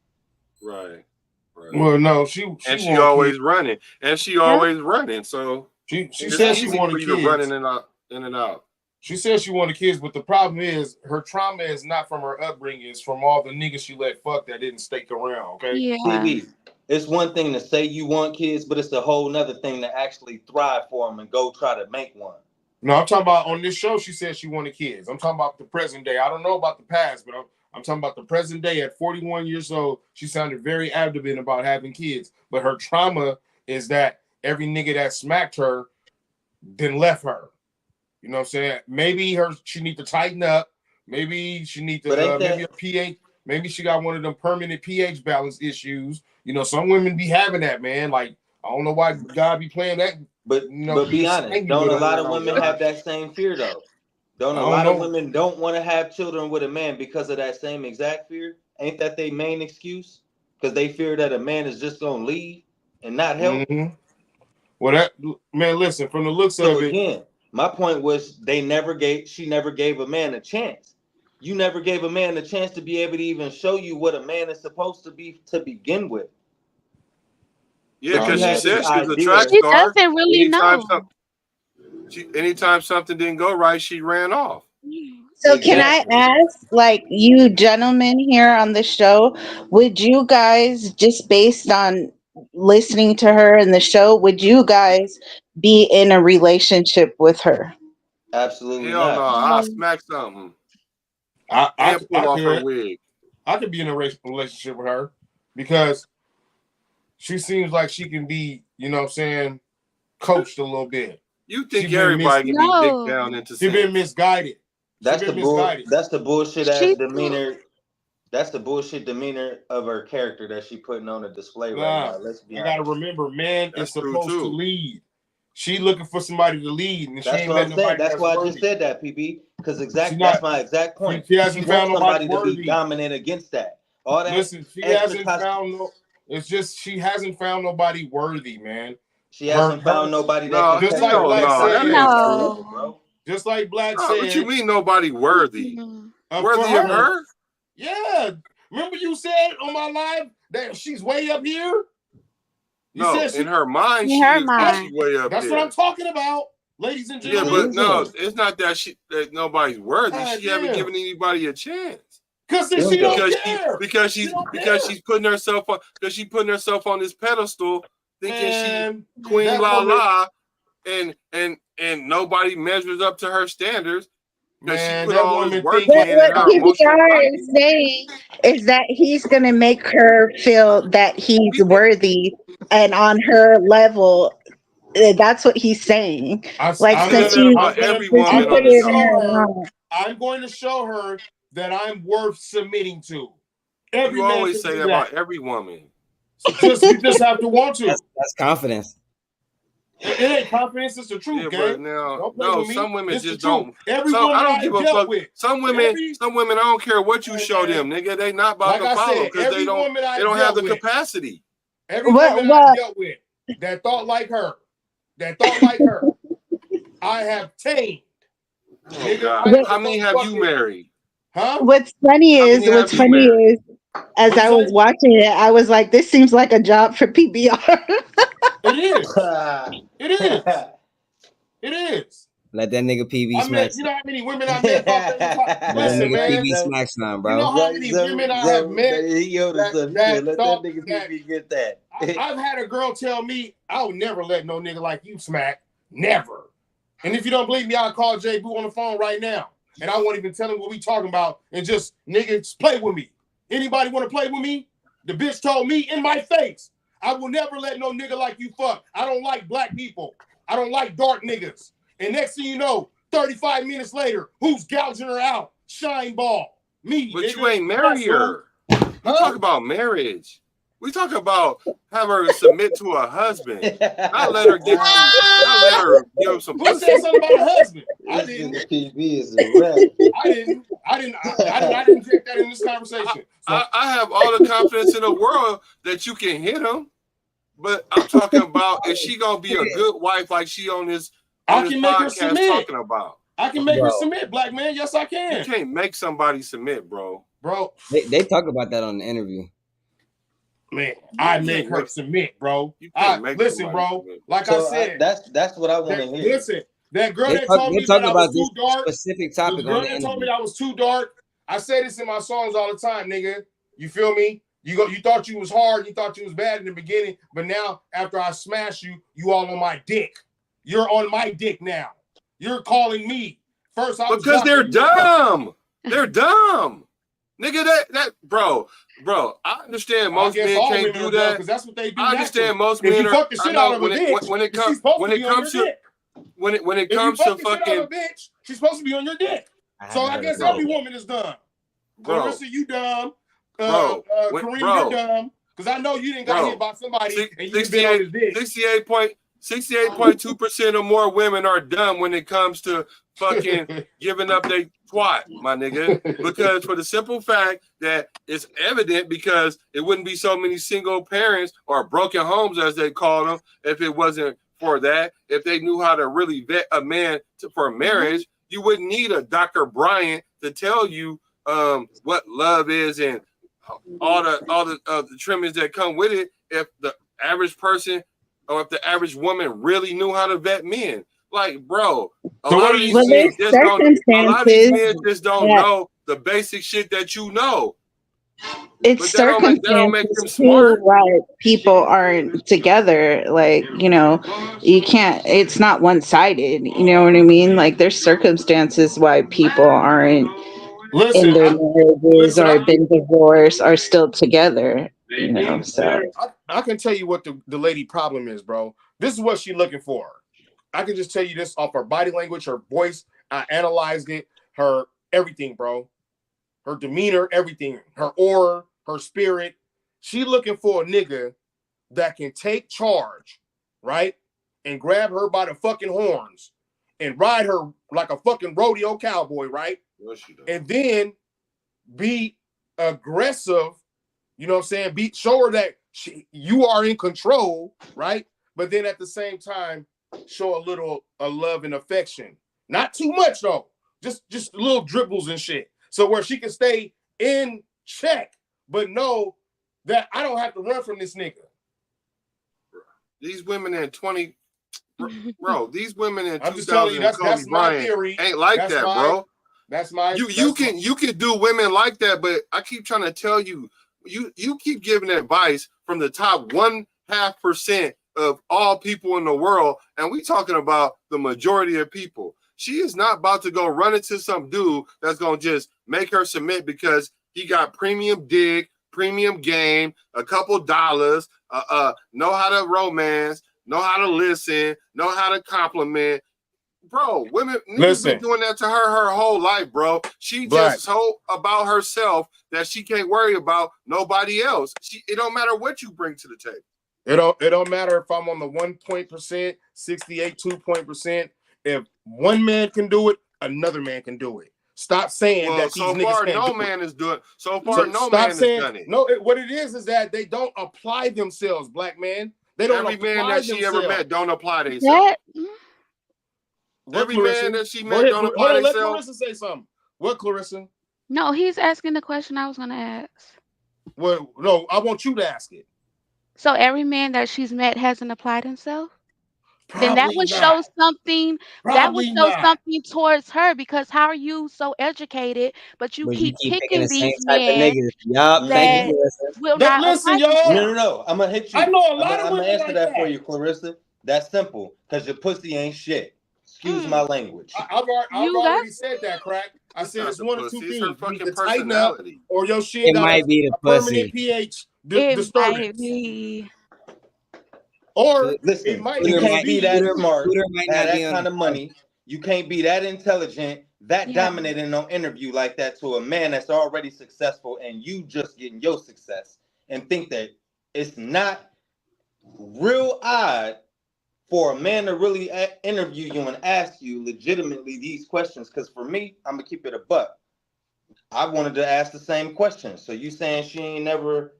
Right. Well, no, she she want always kids. running, and she Yeah. always running. So She it's said she easy wanted for you to kids. run in and out. She said she wanted kids, but the problem is her trauma is not from her upbringing; it's from all the niggas she let fuck that didn't stick around. Okay, Yeah. PB, it's one thing to say you want kids, but it's a whole nother thing to actually thrive for them and go try to make one. no, I'm talking about on this show. She said she wanted kids. I'm talking about the present day. I don't know about the past, but I'm talking about the present day. At 41 years old, she sounded very adamant about having kids. But her trauma is that every nigga that smacked her then left her. You know what I'm saying? Maybe she need to tighten up. Maybe she need to maybe a pH. Maybe she got one of them permanent pH balance issues. You know, some women be having that, man. Like, I don't know why God be playing that. But be honest, don't a lot of women have that same fear though? Don't a lot of women don't want to have children with a man because of that same exact fear? Ain't that their main excuse? Because they fear that a man is just gonna leave and not help. Mm-hmm. Well, that man, listen, from the looks of it. Again, my point was she never gave a man a chance. You never gave a man a chance to be able to even show you what a man is supposed to be to begin with. Yeah, because she said she was a track She star. doesn't really know. Anytime something didn't go right, she ran off. So can I ask, like, you gentlemen here on the show, would you guys, just based on listening to her in the show, would you guys be in a relationship with her? Absolutely Hell not. no, I'll smack something. I pull off her wig. I could be in a relationship with her because she seems like she can be, you know what I'm saying, coached a little bit. You think everybody can be dick down into She's been misguided. That's the bullshit ass demeanor. That's the bullshit demeanor of her character that she putting on a display right now. Let's be honest. You gotta remember, man is supposed to lead. She looking for somebody to lead, and that's what I'm saying. That's why I just said that, PB, because that's my exact point. She hasn't found somebody nobody to be dominant against that. All that. Listen, she hasn't found no. It's just she hasn't found nobody worthy, man. She hasn't found nobody that just like Black said. No. Just like Black said. What you mean nobody worthy? Worthy of her? Yeah. Remember you said on my live that she's way up here? In her mind, she's way up there. That's what I'm talking about, ladies and gentlemen. Yeah, but no, it's not that nobody's worthy. She haven't given anybody a chance. Because she don't care. Because she's putting herself on this pedestal, thinking she's Queen La La, and nobody measures up to her standards. Man, she put all this work in. What PBR is saying is that he's going to make her feel that he's worthy and on her level. That's what he's saying. I'm going to show her that I'm worth submitting to. You always say that about every woman. You just have to want to. That's confidence. It ain't confidence, it's the truth, yeah, gang. No, some women it's just don't. Every woman I give a fuck with. Some women, I don't care what you show them, nigga. They not about to follow because they don't have the capacity. Every woman I dealt with that thought like her, I have tamed. Oh, God. How many have you married? Huh? What's funny is, as I was watching it, I was like, this seems like a job for PBR. It is. It is. It is. Let that nigga PB smack. You know how many women I met? Listen, man. PB smack some, bro. You know how many women I have met? Let that nigga PB get that. I've had a girl tell me, I would never let no nigga like you smack. Never. And if you don't believe me, I'll call J Boo on the phone right now. And I won't even tell him what we talking about. And just, niggas, play with me. Anybody want to play with me? The bitch told me in my face, I will never let no nigga like you fuck. I don't like black people. I don't like dark niggas. And next thing you know, 35 minutes later, who's gouging her out? Shine ball. Me. But nigga. You ain't married her. You talk about marriage. We talk about have her submit to a husband. Not let her give you. Not let her give him some Who pussy. said something about a husband? I This didn't. nigga PB is a rap. I didn't take that in this conversation. So I have all the confidence in the world that you can hit him, but I'm talking about is she gonna be a good wife like she on this I can make her podcast submit. talking about? I can make her submit, black man. Yes, I can. You can't make somebody submit, bro. Bro, They talk about that on the interview. man, I make her submit, bro. You can't make listen, bro. submit. Like So I said, that's what I want to hear. listen, that girl They that talk, told they me talk that I about was this too dark, specific the topic on girl the that told me interview. that I was too dark. I say this in my songs all the time, nigga. You feel me? You thought you was hard, you thought you was bad in the beginning, but now after I smash you, you all on my dick. You're on my dick now. You're calling me. First, I was because they're dumb. They're dumb. Nigga, that bro, I understand most men can't do that. Because that's what they do. I understand most if men you are. fuck the shit out of a bitch, when it she's comes supposed when to it be on comes your to dick. when it If you comes fuck to the shit out of a fucking bitch, she's supposed to be on your dick. So I guess every woman is dumb. Clarissa, you dumb. Bro, Kareem, you're dumb. Because I know you didn't got hit by somebody and you been on his dick. 68.2% or more women are dumb when it comes to fucking giving up their twat, my nigga. Because for the simple fact that it's evident, because it wouldn't be so many single parents or broken homes, as they call them, if it wasn't for that. If they knew how to really vet a man for marriage, you wouldn't need a Dr. Bryant to tell you what love is and all the trimmings that come with it. If the average person or if the average woman really knew how to vet men, like, bro, a lot of these men just don't know the basic shit that you know. It's circumstances make them too smart. why people aren't together. Like, you can't. It's not one-sided. You know what I mean? Like, there's circumstances why people aren't in their marriages or been divorced are still together. So I can tell you what the lady problem is, bro. This is what she's looking for. I can just tell you this off her body language, her voice. I analyzed it, her everything, bro. Her demeanor, everything, her aura, her spirit. She looking for a nigga that can take charge, right? And grab her by the fucking horns and ride her like a fucking rodeo cowboy, right? And then be aggressive, you know what I'm saying? Show her that you are in control, right? But then at the same time, show a little love and affection. Not too much though. Just little dribbles and shit. So where she can stay in check, but know that I don't have to run from this nigga. These women in 20, bro. These women in 2000, that's my theory. Ain't like that, bro. That's my. You can do women like that, but I keep trying to tell you, you keep giving advice from the top 0.5% of all people in the world, and we talking about the majority of people. She is not about to go run into some dude that's gonna just make her submit because he got premium dick, premium game, a couple dollars, know how to romance, know how to listen, know how to compliment. Bro, niggas been doing that to her whole life, bro. She just so about herself that she can't worry about nobody else. It don't matter what you bring to the table. It don't matter if I'm on the 1%, 68, 2%. If one man can do it, another man can do it. Stop saying that these niggas can't do it. So far, no man has done it. No, what it is that they don't apply themselves, black man. They don't Every man that she ever met don't apply themselves. Every man that she met don't apply themselves. Let Clarissa say something. What, Clarissa? No, he's asking the question I was going to ask. Well, no, I want you to ask it. So every man that she's met hasn't applied himself? Probably then that would show something. That would show something towards her, because how are you so educated, but you keep picking the these same type of men niggas? Yup, thank you, will not listen, apply y'all. No. I'm gonna hit you. I know a lot of I'm women gonna answer like that for you, Clarissa. That's simple, because your pussy ain't shit. Excuse my language. I've already said that, crack. I said it's one of two things. You need to tighten up, or your shit got a permanent pH disturbance. Or listen, it might you can't be that smart, have that kind of money. You can't be that intelligent, that dominating on interview like that to a man that's already successful, and you just getting your success and think that it's not real odd for a man to really interview you and ask you legitimately these questions. Because for me, I'm gonna keep it a buck. I wanted to ask the same question. So you saying she ain't never,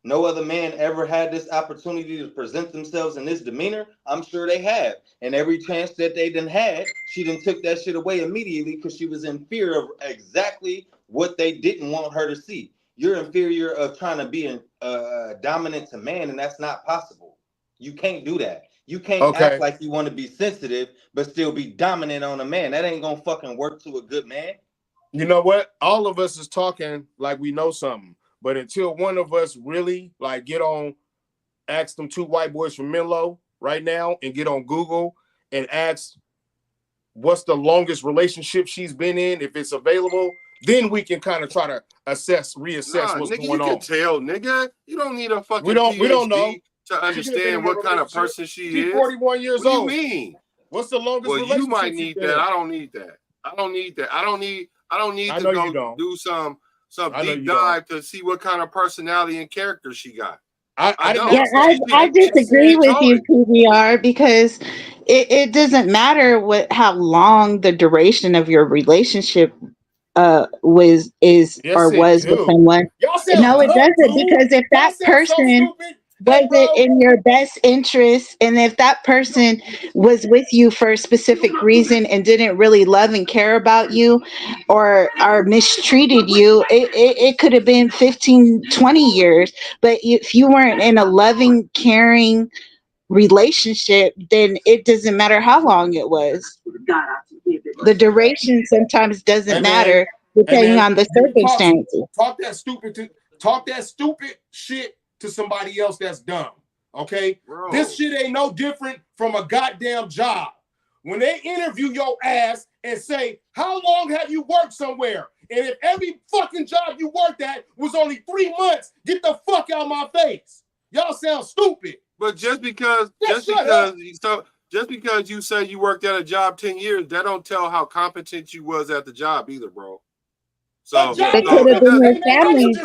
no other man ever had this opportunity to present themselves in this demeanor? I'm sure they have. And every chance that they done had, she done took that shit away immediately because she was in fear of exactly what they didn't want her to see. You're in fear of trying to be dominant to man, and that's not possible. You can't do that. You can't act like you want to be sensitive, but still be dominant on a man. That ain't gonna fucking work to a good man. You know what? All of us is talking like we know something. But until one of us really like get on, ask them two white boys from Menlo right now and get on Google and ask what's the longest relationship she's been in, if it's available, then we can kind of try to reassess what's nigga, going on. You can tell, nigga. You don't need a fucking we don't know to understand what kind of person she is. 41 years old. What do you mean? What's the longest relationship? You might need that. I don't need that. I don't need to go do some deep dive to see what kind of personality and character she got. I disagree with you, PBR, because it doesn't matter how long the duration of your relationship was with someone. No, it doesn't, because if that person wasn't in your best interest, and if that person was with you for a specific reason and didn't really love and care about you, or mistreated you, it could have been 15-20 years. But if you weren't in a loving, caring relationship, then it doesn't matter how long it was. The duration sometimes doesn't matter depending on the circumstances. Talk that stupid shit to somebody else that's dumb. Okay? Bro. This shit ain't no different from a goddamn job. When they interview your ass and say, how long have you worked somewhere? And if every fucking job you worked at was only 3 months, get the fuck out of my face. Y'all sound stupid. But just because you say you worked at a job 10 years, that don't tell how competent you was at the job either, bro. So it could have been your family's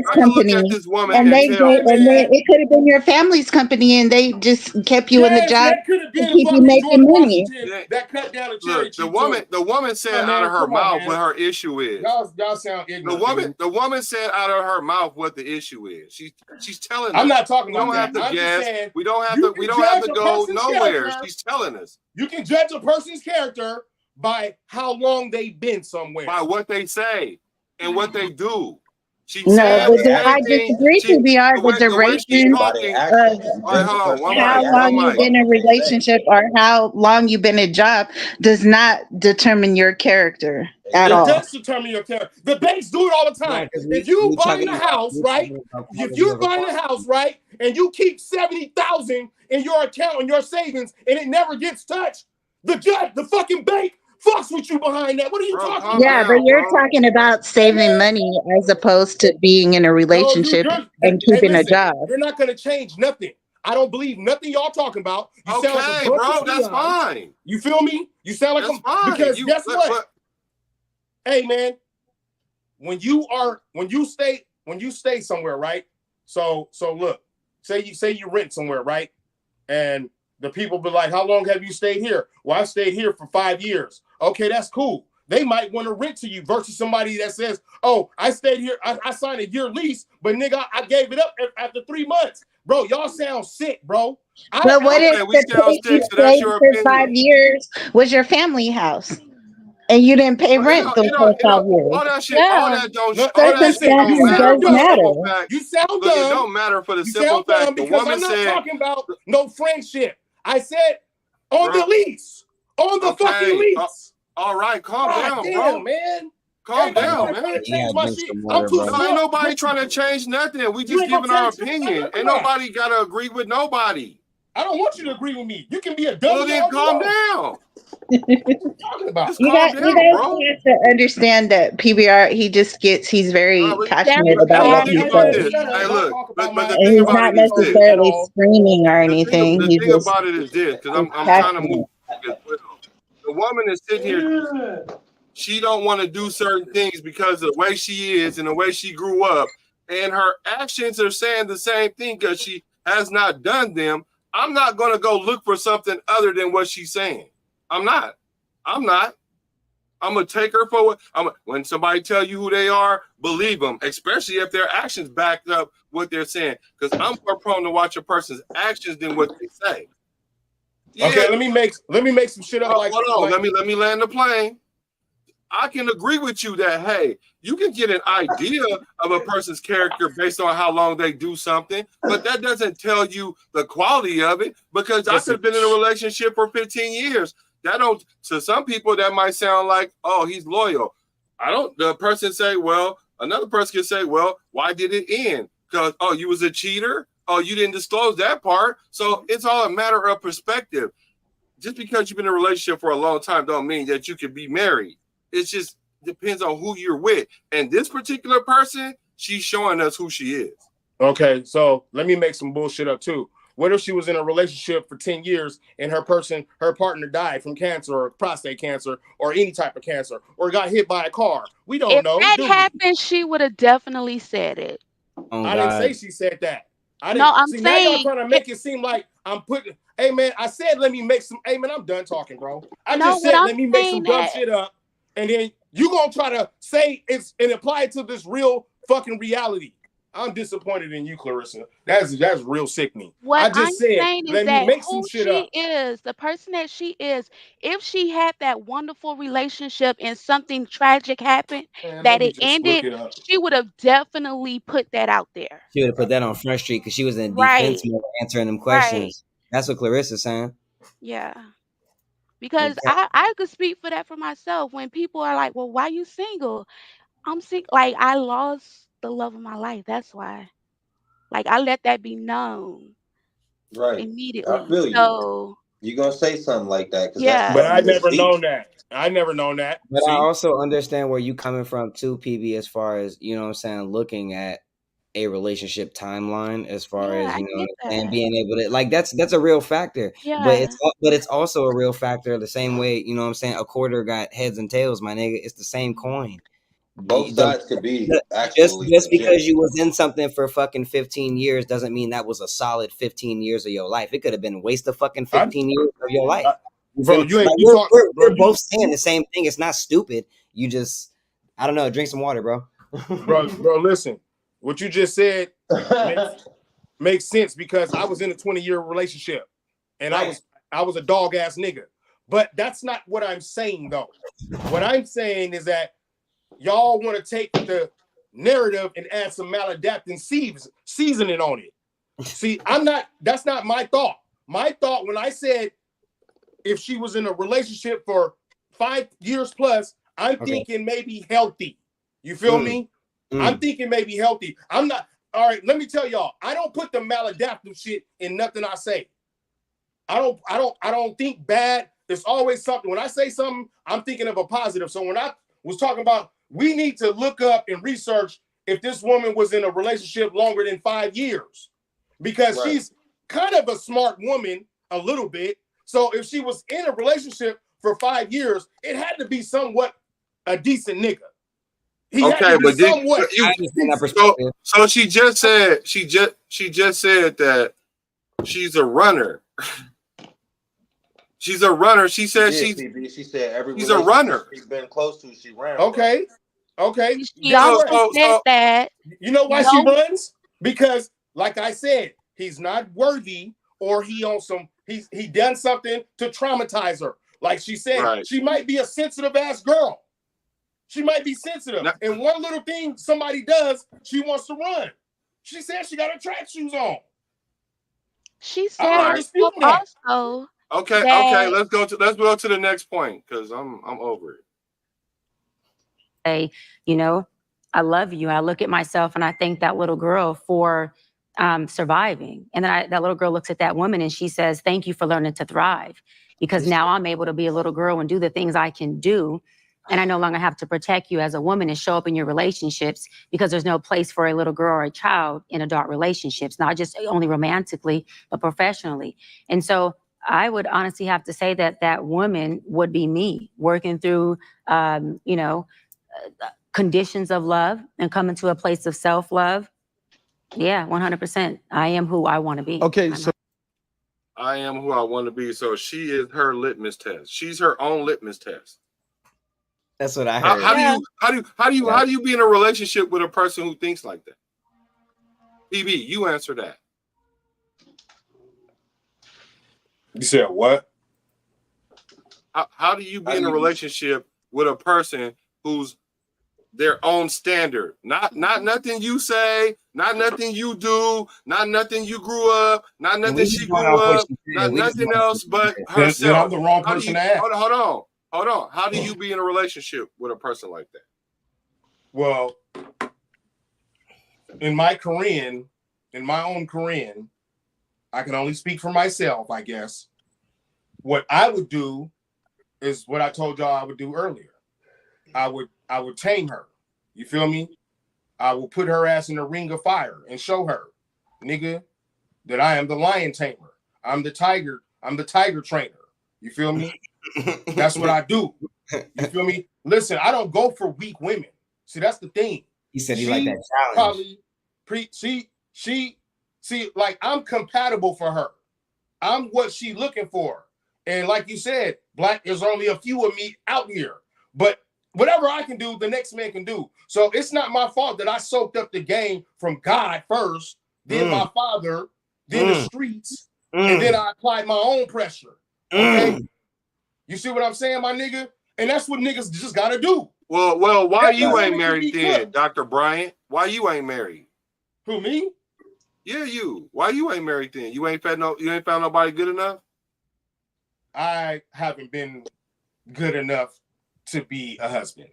company, and it could have been your family's company, and they just kept you in the job to keep you making money. That cut down a cherry. The woman said out of her mouth what her issue is. Y'all sound ignorant. The woman said out of her mouth what the issue is. She's telling us. I'm not talking about that. We don't have to guess. We don't have to go nowhere. She's telling us. You can judge a person's character by how long they've been somewhere. By what they say and what they do. I disagree, PBR. The duration of how long you've been in a relationship or how long you've been in a job does not determine your character at all. It does determine your character. The banks do it all the time. If you buying a house, right? If you're buying a house, right, and you keep $70,000 in your account and your savings and it never gets touched, the fucking bank fucks with you behind that. What are you talking about? Yeah, but you're talking about saving money as opposed to being in a relationship and keeping a job. You're not going to change nothing. I don't believe nothing y'all talking about. You sound like a bro, that's fine. You feel me? You sound like that's fine. Because guess what? Hey man, when you stay somewhere, right? So look, say you rent somewhere, right? And the people be like, how long have you stayed here? Well, I stayed here for 5 years. Okay, that's cool. They might want to rent to you versus somebody that says, oh, I stayed here. I signed a year lease, but nigga, I gave it up after 3 months. Bro, y'all sound sick, bro. But what if the place you stayed for 5 years was your family house? And you didn't pay rent those 5 years. All that shit, all that don't matter. You sound dumb. It don't matter for the simple fact the woman I'm not talking about no friendship. I said on the lease. On the fucking lease. All right, calm down, bro. Man. Calm down, man. Change my shit. I'm too ain't nobody trying to change nothing. We just giving our opinion. Ain't nobody got to agree with nobody. I don't want you to agree with me. You can be a dumb. Well, then calm down. You guys have to understand that PBR, he's very passionate about what he says. Hey, look, but the thing about it is not necessarily screaming or anything. The thing about it is this, because I'm trying to move. The woman is sitting here. She don't want to do certain things because of the way she is and the way she grew up. and her actions are saying the same thing because she has not done them, I'm not going to go look for something other than what she's saying. I'm not. I'm going to take her for what. When somebody tell you who they are, believe them, especially if their actions back up what they're saying. Because I'm more prone to watch a person's actions than what they say. Yeah. Okay, let me make some shit up. Hold on, let me land the plane. I can agree with you that, hey, you can get an idea of a person's character based on how long they do something, but that doesn't tell you the quality of it, because I could have been in a relationship for 15 years. That don't, to some people, that might sound like, oh, he's loyal. The person say, well, another person can say, well, why did it end? Because, oh, you was a cheater? Oh, you didn't disclose that part. So it's all a matter of perspective. Just because you've been in a relationship for a long time don't mean that you can be married. It just depends on who you're with. And this particular person, she's showing us who she is. Okay, so let me make some bullshit up too. What if she was in a relationship for 10 years and her partner died from cancer or prostate cancer or any type of cancer or got hit by a car? We don't know. If that happened, she would have definitely said it. Oh, I didn't say she said that. No, I'm see, saying now y'all trying to make it seem like I'm putting, hey man, I said let me make some, hey man, I'm done talking, bro. I just said let me make some dumb shit up, and then you gonna try to say it's and apply it to this real fucking reality. I'm disappointed in you, Clarissa. That's real sickening. What I just said let me make some shit up. The person that she is, if she had that wonderful relationship and something tragic happened, that it ended, she would have definitely put that out there. She would have put that on Front Street because she was in defense mode answering them questions. That's what Clarissa's saying. Yeah. Because I could speak for that for myself. When people are like, well, why you single? I'm single. Like, I lost the love of my life. That's why. Like, I let that be known. Right. Immediately. I feel you. So you're going to say something like that because yeah. that's But I never known that. But see? I also understand where you coming from too, PB, as far as, you know what I'm saying, looking at a relationship timeline, as far as, you know, and being able to, like, that's a real factor. Yeah. But it's also a real factor the same way, you know what I'm saying, a quarter got heads and tails, my nigga. It's the same coin. Both sides could be just because you was in something for fucking 15 years doesn't mean that was a solid 15 years of your life. It could have been a waste of fucking 15 years of your life. Bro, we're both saying the same thing. It's not stupid. You just, I don't know, drink some water, bro. bro, listen. What you just said makes sense because I was in a 20-year relationship and I was a dog ass nigga. But that's not what I'm saying though. What I'm saying is that y'all want to take the narrative and add some maladaptive seasoning on it. See, that's not my thought. My thought when I said if she was in a relationship for 5 years plus, I'm thinking maybe healthy. You feel me? I'm thinking maybe healthy. I'm not. All right, let me tell y'all. I don't put the maladaptive shit in nothing I say. I don't think bad. There's always something. When I say something, I'm thinking of a positive. So when I was talking about we need to look up and research if this woman was in a relationship longer than 5 years, because she's kind of a smart woman a little bit. So if she was in a relationship for 5 years, it had to be somewhat a decent nigga. Okay, but so she just said that she's a runner. She's a runner. She said she said every she's a runner. She's been close to. She ran. Okay. She also said that. You know why she runs? Because, like I said, he's not worthy, or he done something to traumatize her. Like she said, she might be a sensitive ass girl. She might be sensitive. And one little thing somebody does, she wants to run. She said she got her track shoes on. She said also. Okay. Let's go to the next point because I'm over it. Say, you know, I love you. I look at myself and I thank that little girl for surviving. And then that little girl looks at that woman and she says, thank you for learning to thrive, because now I'm able to be a little girl and do the things I can do. And I no longer have to protect you as a woman and show up in your relationships, because there's no place for a little girl or a child in adult relationships, not just only romantically, but professionally. And so I would honestly have to say that that woman would be me, working through, conditions of love and coming to a place of self-love Yeah, 100%. I am who I want to be. Okay, so I am who I want to be. So she is her litmus test. She's her own litmus test. That's what I How, heard. how do you be in a relationship with a person who thinks like that? E.B., you answer that. You said what? How do you be in a relationship with a person who's their own standard? Not nothing you say, not nothing you do, not nothing you grew up, not nothing she grew up, not nothing else but herself. Then I'm the wrong person to ask. Hold on. How do you be in a relationship with a person like that? Well, in my own Korean, I can only speak for myself, I guess. What I would do is what I told y'all I would do earlier. I would tame her. You feel me? I will put her ass in the ring of fire and show her, nigga, that I am the lion tamer. I'm the tiger trainer. You feel me? That's what I do. You feel me? Listen, I don't go for weak women. See, that's the thing. He said he liked that challenge. See, like I'm compatible for her. I'm what she looking for. And like you said, Black, there's only a few of me out here. But whatever I can do, the next man can do. So it's not my fault that I soaked up the game from God first, then my father, then the streets, and then I applied my own pressure. Okay? You see what I'm saying, my nigga? And that's what niggas just gotta do. Well, why you ain't married then, Dr. Bryant? Why you ain't married? Who, me? Yeah, you. Why you ain't married then? You ain't found nobody good enough? I haven't been good enough to be a husband.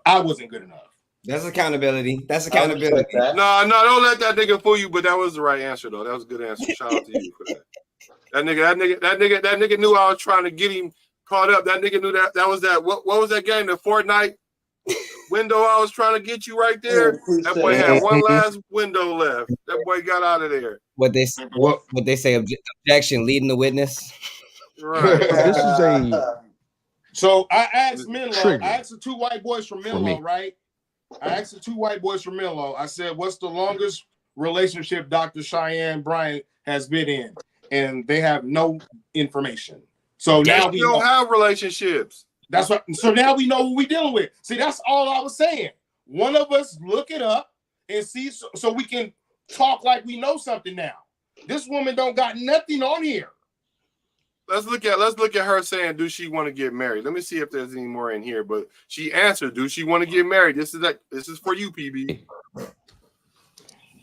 I wasn't good enough. That's accountability. No, don't let that nigga fool you, but that was the right answer though. That was a good answer. Shout out to you for that. That nigga knew I was trying to get him caught up. That nigga knew that was that. What was that game? The Fortnite window I was trying to get you right there. That boy had one last window left. That boy got out of there. What they say? Objection, leading the witness. Right. This is a. So I asked Menlo. I asked the two white boys from Menlo, right? I asked the two white boys from Menlo. I said, "What's the longest relationship Dr. Cheyenne Bryant has been in?" And they have no information. So now we don't have relationships. That's what. So now we know what we're dealing with. See, that's all I was saying. One of us look it up and see, so we can talk like we know something now. This woman don't got nothing on here. Let's look at her saying, "Do she want to get married?" Let me see if there's any more in here. But she answered, "Do she want to get married?" This is for you, PB.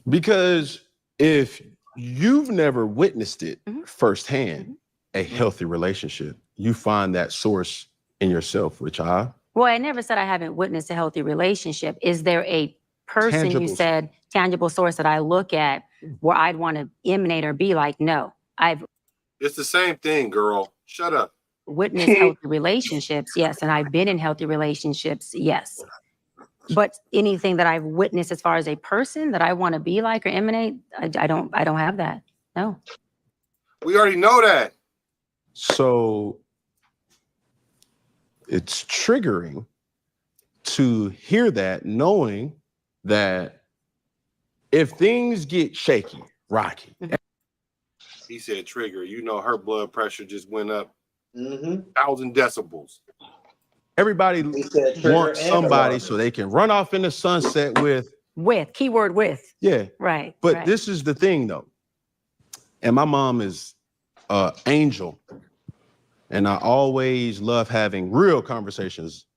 Because if you've never witnessed it firsthand, a healthy relationship, you find that source in yourself, which Well, I never said I haven't witnessed a healthy relationship. Is there a person you said tangible source that I look at where I'd want to emanate or be like? No, It's the same thing, girl. Shut up. Witnessed healthy relationships, yes, and I've been in healthy relationships, yes. But anything that I've witnessed as far as a person that I want to be like or emanate, I don't have that. No. We already know that. So it's triggering to hear that, knowing that if things get shaky, rocky. He said trigger. You know her blood pressure just went up 1,000 decibels. Everybody wants somebody so they can run off in the sunset with. Keyword with. Yeah. Right. But this is the thing though. And my mom is angel. And I always love having real conversations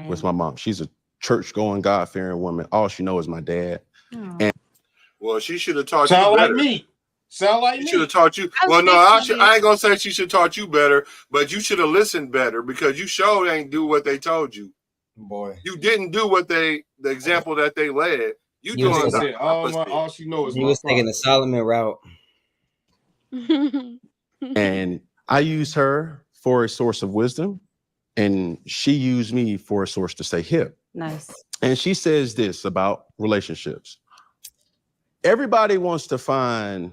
with my mom. She's a church-going, God-fearing woman. All she knows is my dad. And well, she should have taught you better. Sound like me. She should have taught you. Well, no, I ain't gonna say she should have taught you better, but you should have listened better because you sure ain't do what they told you. Boy, you didn't do what the example that they led. You doing the opposite. All she knows is he was taking the Solomon route. And I use her for a source of wisdom, and she used me for a source to stay hip. Nice. And she says this about relationships. Everybody wants to find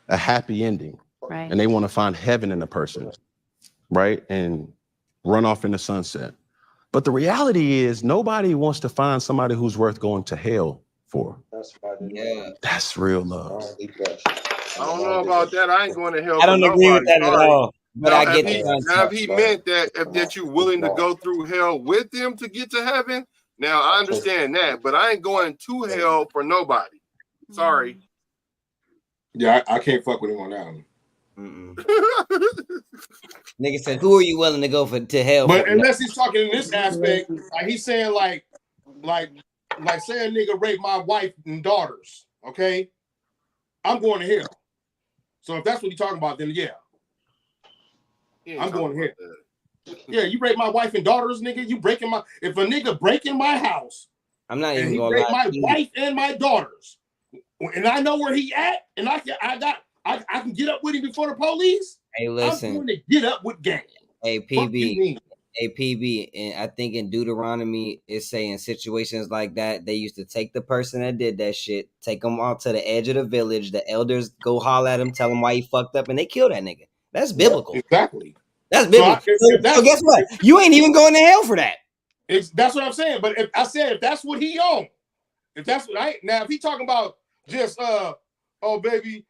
a happy ending, right? And they want to find heaven in a person, right? And run off in the sunset. But the reality is nobody wants to find somebody who's worth going to hell for. That's why I didn't Yeah. That's real I love. don't leak that shit. I don't know about that. I ain't going to hell I for don't agree with nobody. that at Sorry. all. But Now, I get the if concept. he meant that you're willing to go through hell with him to get to heaven, now I understand that. But I ain't going to hell for nobody. Sorry. Yeah, I can't fuck with him on that one. Nigga said, "Who are you willing to go to hell But for?" unless he's talking in this aspect, like he's saying like say a nigga raped my wife and daughters, okay? I'm going to hell. So if that's what you're talking about, then yeah. I'm going to hell. Yeah, you rape my wife and daughters, nigga. You breaking my if a nigga breaking my house, I'm not even and he gonna raped lie. my wife and my daughters, and I know where he at, and I can get up with him before the police. Hey, listen. I'm going to get up with gang. Hey, Fuck you PB. mean? Hey, PB. And I think in Deuteronomy, it's saying situations like that, they used to take the person that did that shit, take them out to the edge of the village. The elders go holler at him, tell him why he fucked up, and they kill that nigga. That's biblical. Yeah, exactly. That's biblical. So guess what? You ain't even going to hell for that. That's what I'm saying. But if that's what he on, if that's what if he talking about just oh baby,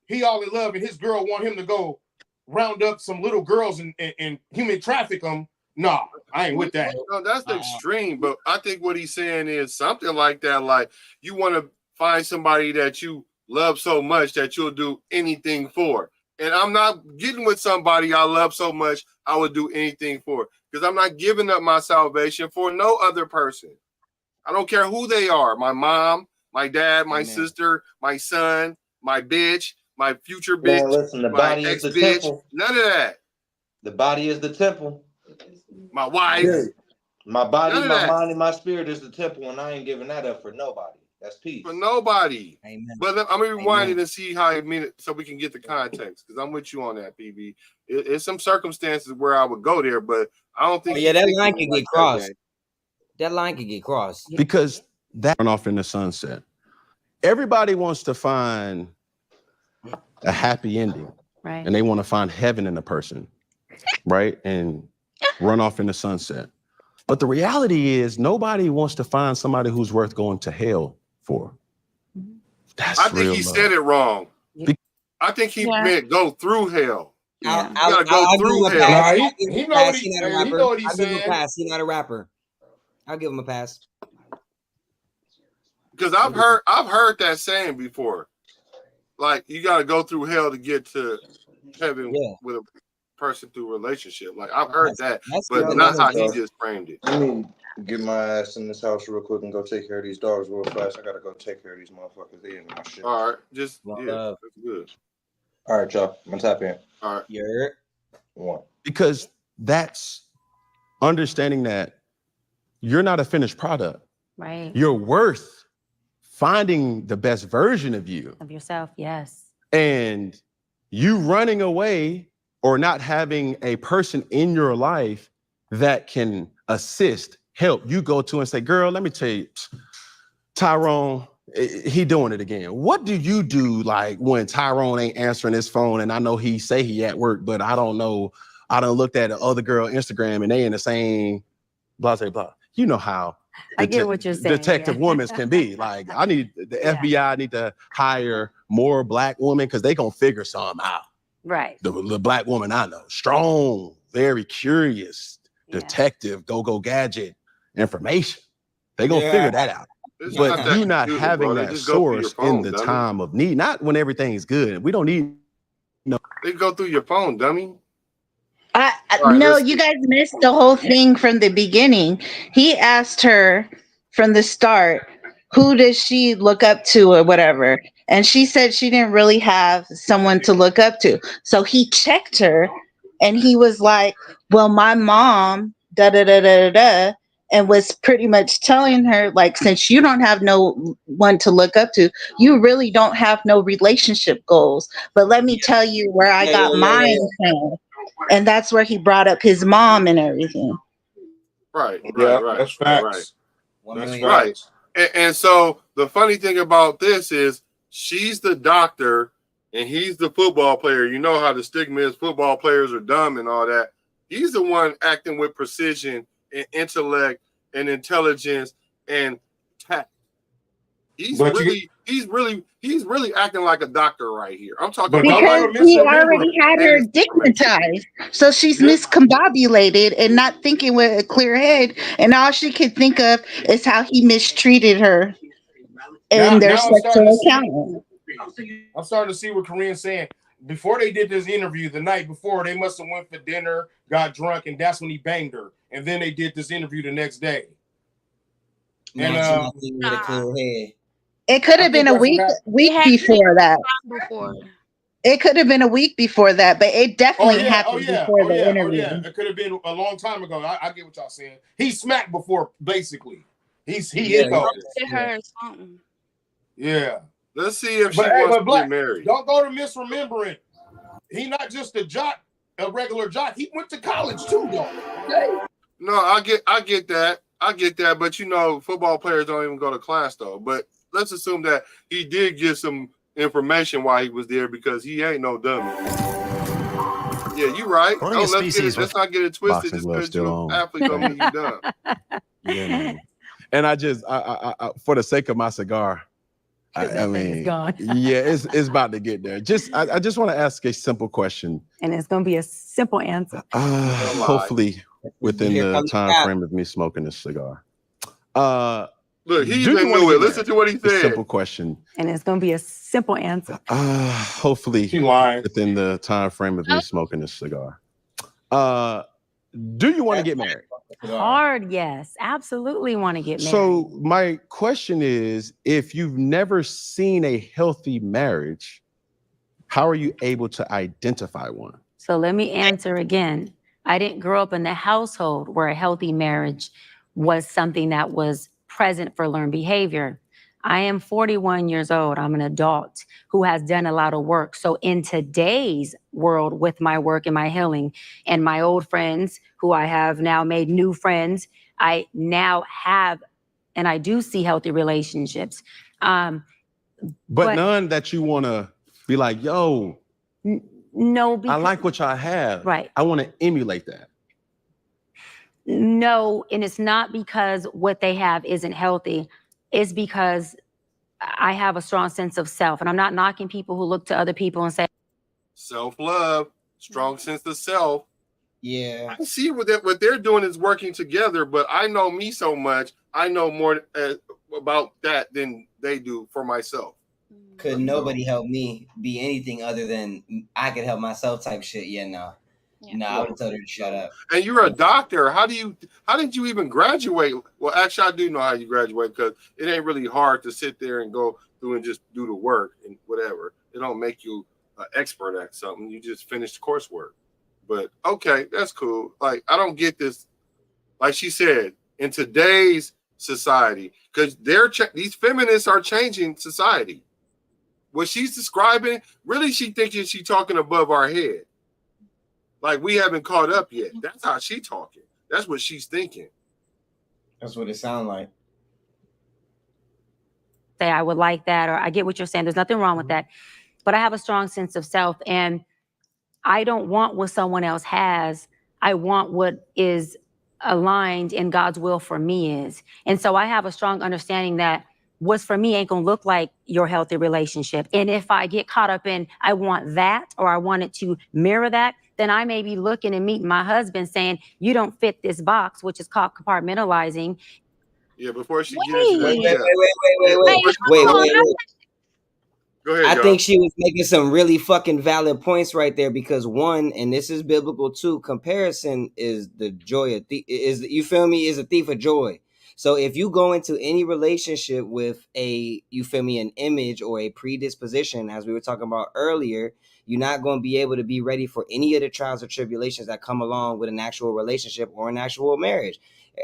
he all in love and his girl want him to go round up some little girls and human traffic them. Nah, I ain't with that. No, that's the extreme. But I think what he's saying is something like that. Like you want to find somebody that you love so much that you'll do anything for. And I'm not getting with somebody I love so much I would do anything for. Because I'm not giving up my salvation for no other person. I don't care who they are. My mom, my dad, my sister, my son, my bitch, my future bitch, Man, listen, the my body is the ex-bitch. temple. None of that. The body is the temple. My wife. My body, None of my that. mind, and my spirit is the temple, and I ain't giving that up for nobody. That's peace. For nobody. Amen. But I'm going to rewind it and see how he meant it so we can get the context. Because I'm with you on that, PB. It's some circumstances where I would go there, but I don't think. Oh, yeah, that line could get crossed. That line could get crossed. Because that run off in the sunset. Everybody wants to find a happy ending. Right. And they want to find heaven in a person. Right? And run off in the sunset. But the reality is nobody wants to find somebody who's worth going to hell for. That's I think real he love. said it wrong. I think he meant go through hell. Yeah. You gotta go through hell. Nah, he know what he saying. I'll give him a pass. He's not a rapper. I'll give him a pass. Because I've heard that saying before. Like you gotta go through hell to get to heaven with a person through relationship. Like I've heard that, but not how he just framed it. Let me get my ass in this house real quick and go take care of these dogs real fast. I gotta go take care of these motherfuckers. They in my shit. All right, just that's good. All right, y'all. I'm gonna tap in. All right. Yeah. One. Because that's understanding that you're not a finished product. Right. You're worth finding the best version of you. Of yourself, yes. And you running away or not having a person in your life that can assist, help, you go to and say, girl, let me tell you, Tyrone, he doing it again. What do you do like when Tyrone ain't answering his phone and I know he say he at work, but I don't know, I done looked at the other girl Instagram and they in the same blah, blah, blah. You know how I get what you're saying. detective women can be. Like, I need the FBI need to hire more black women because they gonna figure something out. Right. The black woman I know, strong, very curious, detective, go gadget information. They gonna figure that out. It's But not you not computer, having bro. They that just go through your source phone, in the dummy. time of need, not when everything's good. We don't need They go through your phone, dummy. No, you guys missed the whole thing from the beginning. He asked her from the start, who does she look up to or whatever? And she said she didn't really have someone to look up to. So he checked her and he was like, well, my mom, da da da da da, and was pretty much telling her, like, since you don't have no one to look up to, you really don't have no relationship goals. But let me tell you where I got mine from. And that's where he brought up his mom and everything. Right. That's facts. That's right. And so the funny thing about this is she's the doctor and he's the football player. You know how the stigma is football players are dumb and all that. He's the one acting with precision and intellect and intelligence and tact. But you, he's really acting like a doctor right here. I'm talking but about don't let like Because her he misremember already it. had in her the situation. dignitized. So she's Yeah. miscombobulated and not thinking with a clear head. And all she could think of is how he mistreated her in their Now I'm starting to sexual see. encounter. I'm starting to see what Korean's saying. Before they did this interview the night before, they must have went for dinner, got drunk, and that's when he banged her. And then they did this interview the next day. And Man, she not thinking with a Nah, clear head. It could I have think been a that's what week happened. it week had been before that. time before. It could have been a week before that, but it Oh definitely yeah, oh happened yeah, before oh the yeah, oh yeah. interview. It could have been a long time ago. I get what y'all saying. He smacked before, basically. He Yeah, hit he those. just Hit yeah. her or something. Yeah. Let's see if But she hey, wants but to get Black, married. don't go to misremembering. He not just a jock, a regular jock. He went to college too, though. Okay. No, I get that. I get that, but you know, football players don't even go to class though. But let's assume that he did get some information while he was there because he ain't no dummy. Yeah, you right. Growing a Don't species with let's not get it twisted. boxing Just gloves because still you're an on. athlete don't mean you dumb. Yeah, man. And I just, for the sake of my cigar, Because I that thing is mean, gone. yeah, it's about to get there. I just want to ask a simple question. And it's going to be a simple answer. Don't lie. Hopefully, within Here the comes the time cop. frame of me smoking this cigar. Uh, Look, he do you even want to knew it. get Listen married? to what he A said. simple question. And it's going to be a simple answer. Hopefully, She lying. within the time frame of me No, smoking this cigar. Uh, do you want to get married? Hard, yes. Absolutely want to get married. So my question is, if you've never seen a healthy marriage, how are you able to identify one? So let me answer again. I didn't grow up in a household where a healthy marriage was something that was present for learned behavior. I am 41 years old. I'm an adult who has done a lot of work. So in today's world with my work and my healing and my old friends who I have now made new friends, I now have and I do see healthy relationships. Um, But but none that you want to be like, yo, no, I because like what y'all have. right. I want to emulate that. No, and it's not because what they have isn't healthy. It's because I have a strong sense of self. And I'm not knocking people who look to other people and say, Self-love, strong sense of self. Yeah. I see what they're doing is working together, but I know me so much. I know more about that than they do for myself. Could nobody help me be anything other than I could help myself type shit? Yeah, no. yeah. No, I would have told her to shut up. And you're a doctor. How did you even graduate? Well, actually, I do know how you graduate because it ain't really hard to sit there and go through and just do the work and whatever. It don't make you an expert at something. You just finish the coursework. But okay, that's cool. Like I don't get this. Like she said, in today's society, because these feminists are changing society. What she's describing, really, she thinking she talking above our head. Like we haven't caught up yet. That's how she talking. That's what she's thinking. That's what it sounds like. say, I would like that, or I get what you're saying. There's nothing wrong with that. But I have a strong sense of self, and I don't want what someone else has. I want what is aligned in God's will for me is. And so I have a strong understanding that what's for me ain't gonna look like your healthy relationship. And if I get caught up in I want that or I want it to mirror that, then I may be looking and meeting my husband saying, you don't fit this box, which is called compartmentalizing. Yeah, before she get into Wait, that, wait, Wait, wait, yeah. wait, Yeah, wait, wait, wait, before wait, she wait, hold on. wait, wait. go ahead, I y'all. think she was making some really fucking valid points right there because one, and this is biblical too. Comparison is the joy of is you feel me? Is a thief of joy. So if you go into any relationship with a you feel me an image or a predisposition, as we were talking about earlier, you're not going to be able to be ready for any of the trials or tribulations that come along with an actual relationship or an actual marriage.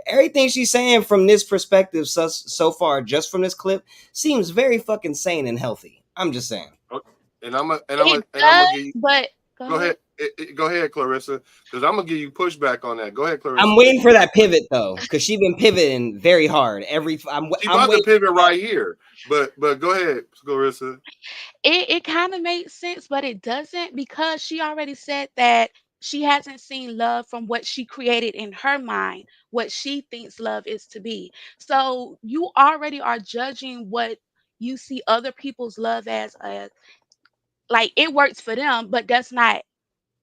Everything she's saying from this perspective so far, just from this clip, seems very fucking sane and healthy. I'm just saying. Oh, and I'm It gonna does, give you. but go Go ahead. ahead, go ahead, Clarissa, because I'm gonna give you pushback on that. Go ahead, I'm Clarissa. waiting for that pivot though, because she been pivoting very hard. She I'm about to waiting pivot for that. right here, but go ahead, Clarissa. It kind of makes sense, but it doesn't because she already said that she hasn't seen love from what she created in her mind, what she thinks love is to be. So you already are judging what you see other people's love as like it works for them, but that's not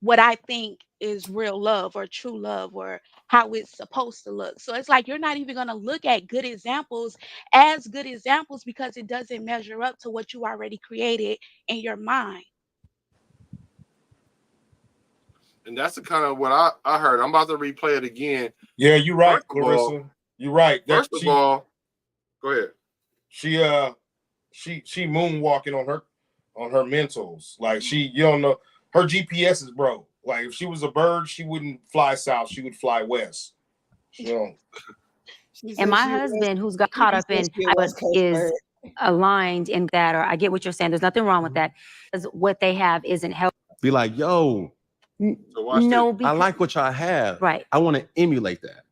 what I think is real love or true love or how it's supposed to look. So it's like you're not even going to look at good examples as good examples because it doesn't measure up to what you already created in your mind. And that's the kind of what I heard. I'm about to replay it again. Yeah, you're right, First of all, Clarissa. You're right. First of all, go ahead. She moonwalking on her mentals. Like you don't know, her GPS is broke. Like if she was a bird, she wouldn't fly south. She would fly west. So, And my husband, who's got caught up in what is aligned in that, or I get what you're saying. There's nothing wrong with that. Because what they have isn't healthy. Be like, yo, No, I like what y'all have. Right. I want to emulate that.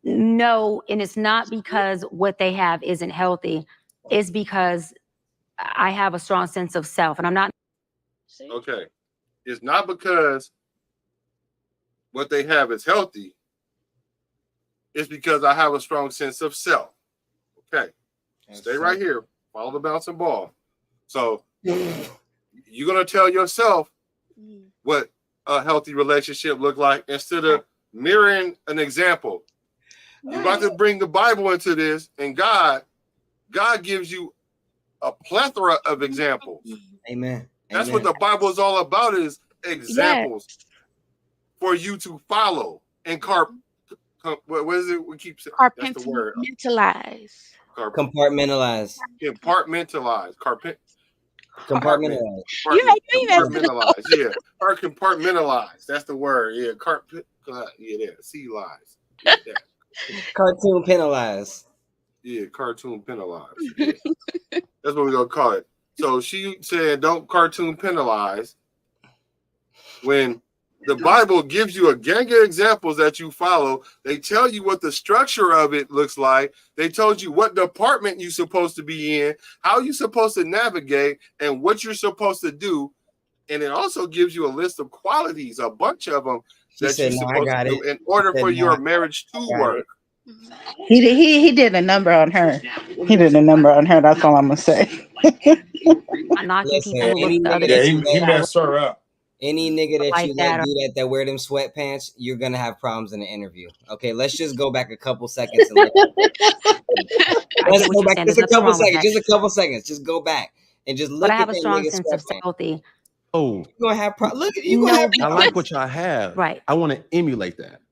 No, and it's not because what they have isn't healthy. It's because I have a strong sense of self, and I'm not. Okay. It's not because what they have is healthy. It's because I have a strong sense of self. Okay. Stay right here. Follow the bouncing ball. So you're going to tell yourself what a healthy relationship look like instead of mirroring an example. You're about to bring the Bible into this, and God gives you a plethora of examples. Amen. That's what the Bible is all about, is examples for you to follow and what is it? We keep saying that's the word. Compartmentalize. Compartmentalize. Compartmentalize. Compartmentalize. Compartmentalize. Yeah. Or compartmentalize. That's the word. Yeah. Yeah. See lies. Yeah. Cartoon penalize. Yeah. Cartoon penalize. Yeah. That's what we're gonna call it. So she said, "Don't cartoon penalize." When the Bible gives you a gang of examples that you follow, they tell you what the structure of it looks like. They told you what department you're supposed to be in, how you're supposed to navigate, and what you're supposed to do. And it also gives you a list of qualities, a bunch of them that you're supposed to do in order for your marriage to work. He did a number on her. He did a number on her. That's all I'm gonna say. I'm knocking people who look he messed her up. Any nigga that like you that let do that wear them sweatpants, you're gonna have problems in the interview. Okay, let's just go back a couple seconds. And let's go back just a couple seconds. Just a couple seconds. Just go back and just look. But I at have a that strong nigga sense of sweatpants. healthy. Oh, you're gonna have look at you. Gonna have I like what y'all have. Right. I want to emulate that.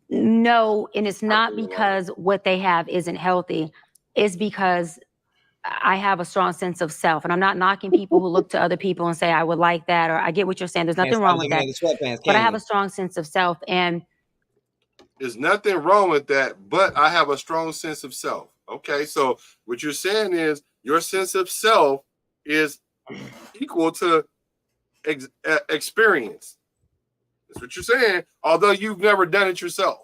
No, and it's not because what they have isn't healthy. It's because I have a strong sense of self, and I'm not knocking people who look to other people and say I would like that, or I get what you're saying. There's nothing wrong with that. But I have a strong sense of self, and there's nothing wrong with that. But I have a strong sense of self. Okay, so what you're saying is your sense of self is equal to experience. That's what you're saying, although you've never done it yourself.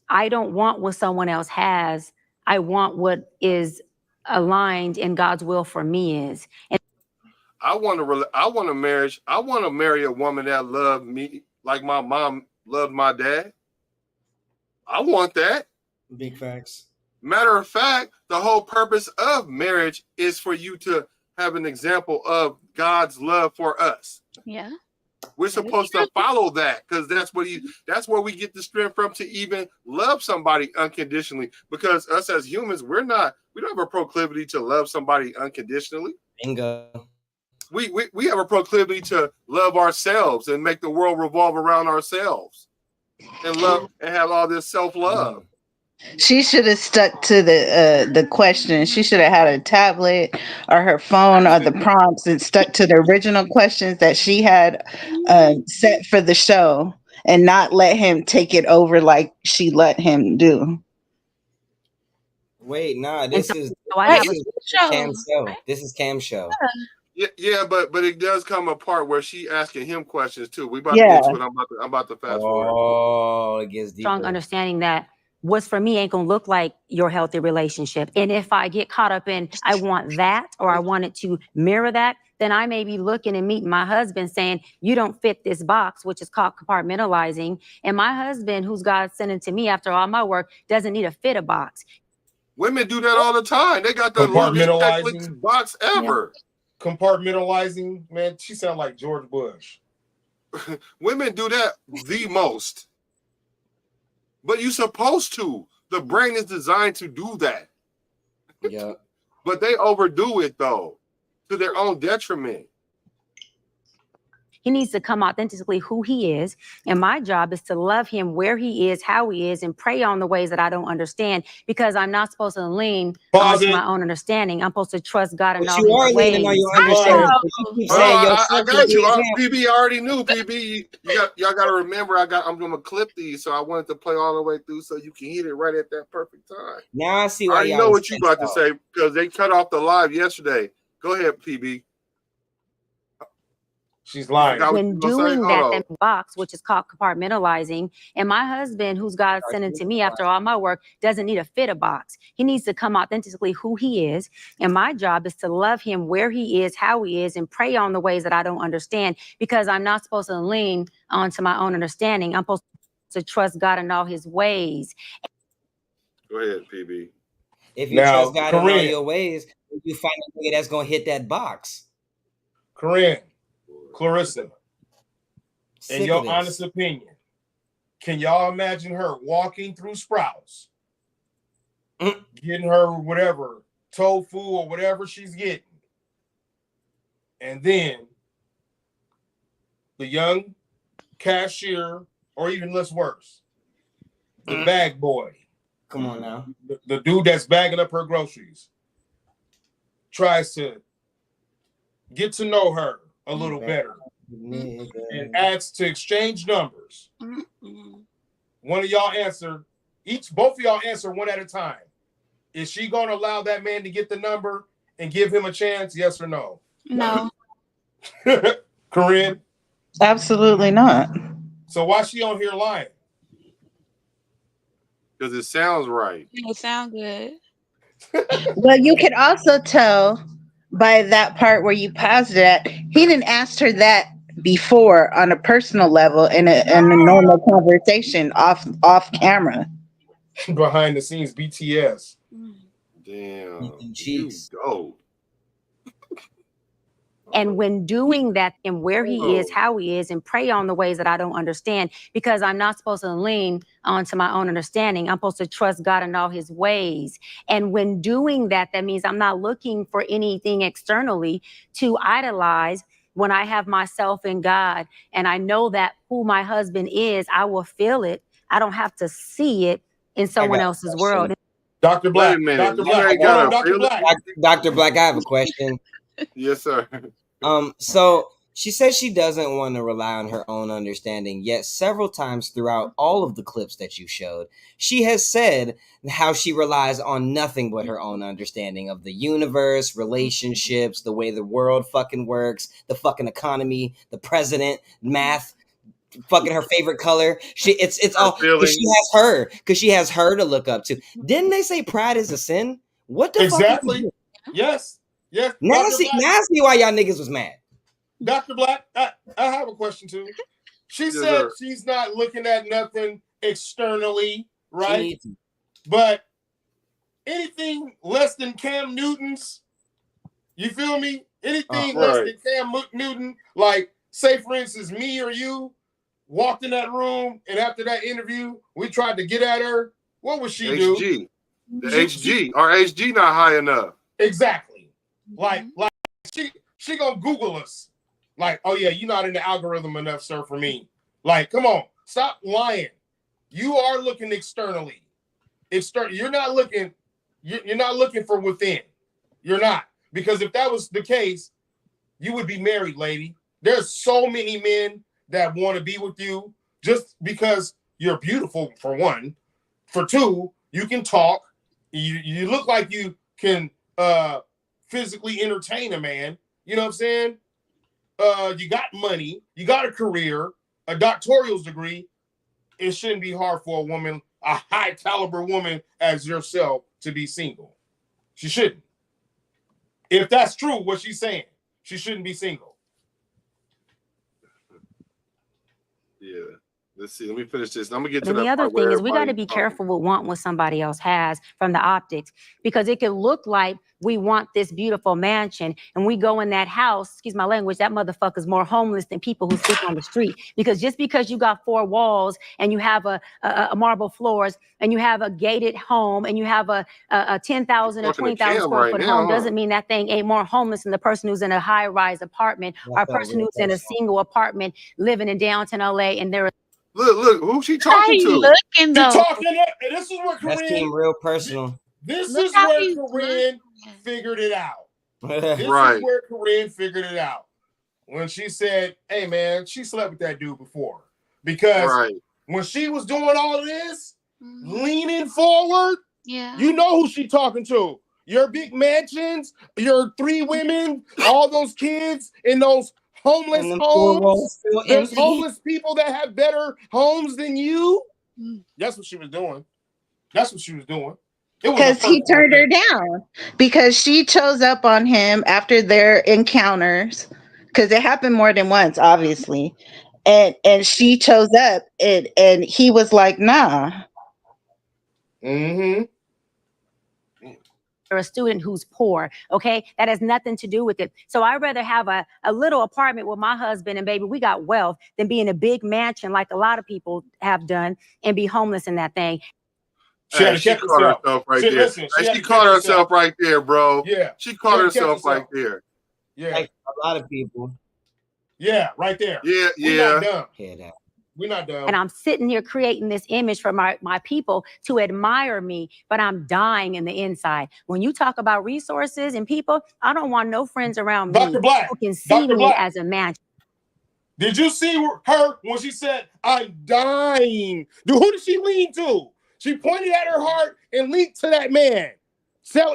I don't want what someone else has. I want what is aligned in God's will for me is. And I want a marriage. I want to marry a woman that loved me like my mom loved my dad. I want that. Big facts. Matter of fact, the whole purpose of marriage is for you to have an example of God's love for us. Yeah. We're supposed to follow that because that's where we get the strength from to even love somebody unconditionally. Because us as humans, we don't have a proclivity to love somebody unconditionally. Bingo. We have a proclivity to love ourselves and make the world revolve around ourselves and love and have all this self-love. She should have stuck to the question. She should have had a tablet or her phone or the prompts and stuck to the original questions that she had set for the show and not let him take it over like she let him do. Wait, nah, this is Cam's show. This is Cam's show. Yeah, but it does come a part where she asking him questions too. We about to get to it. I'm about to fast forward. Oh, it gets deeper. Strong understanding that what's for me ain't gonna look like your healthy relationship. And if I get caught up in I want that or I want it to mirror that, then I may be looking and meeting my husband saying, you don't fit this box, which is called compartmentalizing. And my husband, who's God sending to me after all my work, doesn't need to fit a box. Women do that all the time. They got the longest checklist box ever. Compartmentalizing, man. She sound like George Bush. Women do that the most. But you're supposed to. The brain is designed to do that. Yeah. But they overdo it, though, to their own detriment. He needs to come authentically who he is. And my job is to love him where he is, how he is, and pray on the ways that I don't understand, because I'm not supposed to lean onto my own understanding. I'm supposed to trust God and all his ways. You are leaning on your understanding. You keep saying I got you. PB already knew. PB, y'all got to remember. I'm going to clip these, so I wanted to play all the way through so you can hit it right at that perfect time. Now I see why I already know what you about to say because they cut off the live yesterday. Go ahead, PB. She's lying. When doing that box, which is called compartmentalizing, and my husband, who's God sent it to me after all my work, doesn't need to fit a box. He needs to come authentically who he is. And my job is to love him where he is, how he is, and pray on the ways that I don't understand, because I'm not supposed to lean onto my own understanding. I'm supposed to trust God in all his ways. Go ahead, PB. If you trust God in all your ways, you find a nigga that's going to hit that box. Corinne. Clarissa, in your honest opinion, can y'all imagine her walking through Sprouts, getting her whatever, tofu or whatever she's getting, and then the young cashier, or even less worse, the bag boy, come on now, the dude that's bagging up her groceries, tries to get to know her a little better and asks to exchange numbers. One of y'all answer, both of y'all answer one at a time. Is she going to allow that man to get the number and give him a chance? Yes or no? No. Corinne? Absolutely not. So why is she on here lying? Because it sounds right. It sounds good. Well, you could also tell by that part where you paused it at, he didn't ask her that before on a personal level in a normal conversation off camera. Behind the scenes, BTS. Damn. You dope. And when doing that, and where he is, how he is, and pray on the ways that I don't understand, because I'm not supposed to lean onto my own understanding. I'm supposed to trust God in all his ways. And when doing that, that means I'm not looking for anything externally to idolize. When I have myself in God and I know that who my husband is, I will feel it. I don't have to see it in someone else's world. Dr. Black. Wait a minute. Dr. Black. Dr. Black. Dr. Black, I have a question. Yes, sir. So she says she doesn't want to rely on her own understanding, yet several times throughout all of the clips that you showed, she has said how she relies on nothing but her own understanding of the universe, relationships, the way the world fucking works, the fucking economy, the president, math, fucking her favorite color. It's all because she has her to look up to. Didn't they say pride is a sin? What the exactly? Fuck yes. Now I see why y'all niggas was mad. Dr. Black, I have a question too. She said she's not looking at nothing externally, right? But anything less than Cam Newton's, you feel me? Anything less than Cam Newton, like say for instance, me or you walked in that room and after that interview, we tried to get at her. What would she do? The HG. Our HG not high enough. Exactly. Like she gonna Google us. Like, oh yeah, you're not in the algorithm enough, sir, for me. Like, come on, stop lying. You are looking externally. You're not looking for within. You're not. Because if that was the case, you would be married, lady. There's so many men that want to be with you just because you're beautiful, for one. For two, you can talk. You look like you can physically entertain a man. You know what I'm saying? You got money, you got a career, a doctoral degree. It shouldn't be hard for a woman, a high caliber woman as yourself, to be single. She shouldn't. If that's true, what she's saying, she shouldn't be single. Yeah, Let's see. Let me finish this. I'm gonna get to And that the other part where thing is we got to everybody be talking. careful with wanting what somebody else has from the optics, because it could look like we want this beautiful mansion and we go in that house, excuse my language, that motherfucker's more homeless than people who sleep on the street. Because just because you got 4 walls and you have a marble floors and you have a gated home and you have a 10,000 or Talking to 20,000 Cam square right foot now, home huh? doesn't mean that thing ain't more homeless than the person who's in a high-rise apartment or a person who's in a single apartment living in downtown LA and they're Look, who's she How talking he to? looking She though? talking up, and this is where That Corinne. seemed real personal. This Look is how where he's Corinne looking. figured it out. This Right. is where Corinne figured it out when she said, "Hey, man, she slept with that dude before." Because Right. when she was doing all of this, leaning forward, Yeah. you know who she talking to. Your big mansions, your 3 women, all those kids in those homeless And the 4 homes. walls still There's empty. homeless people that have better homes than you. Mm. That's what she was doing. That's what she was doing. It was Because he turned her down because she chose up on him after their encounters, because it happened more than once, obviously, and she chose up and he was like, nah. Mm-hmm. or a student who's poor, okay? That has nothing to do with it. So I'd rather have a little apartment with my husband and baby, we got wealth, than be in a big mansion like a lot of people have done and be homeless in that thing. She had Hey, to she catch caught herself. herself right She- there. listen, she Hey, had she to caught catch herself herself. right there, bro. Yeah. She She caught had to catch herself right herself. there. Yeah. Like a lot of people. Yeah, right there. Yeah, We're yeah. not dumb. Hear that. We're not dumb. And I'm sitting here creating this image for my people to admire me, but I'm dying in the inside. When you talk about resources and people, I don't want no friends around Dr. me Black, who can see Dr. me Black. as a man. Did you see her when she said, "I'm dying"? Who did she lean to? She pointed at her heart and leaned to that man.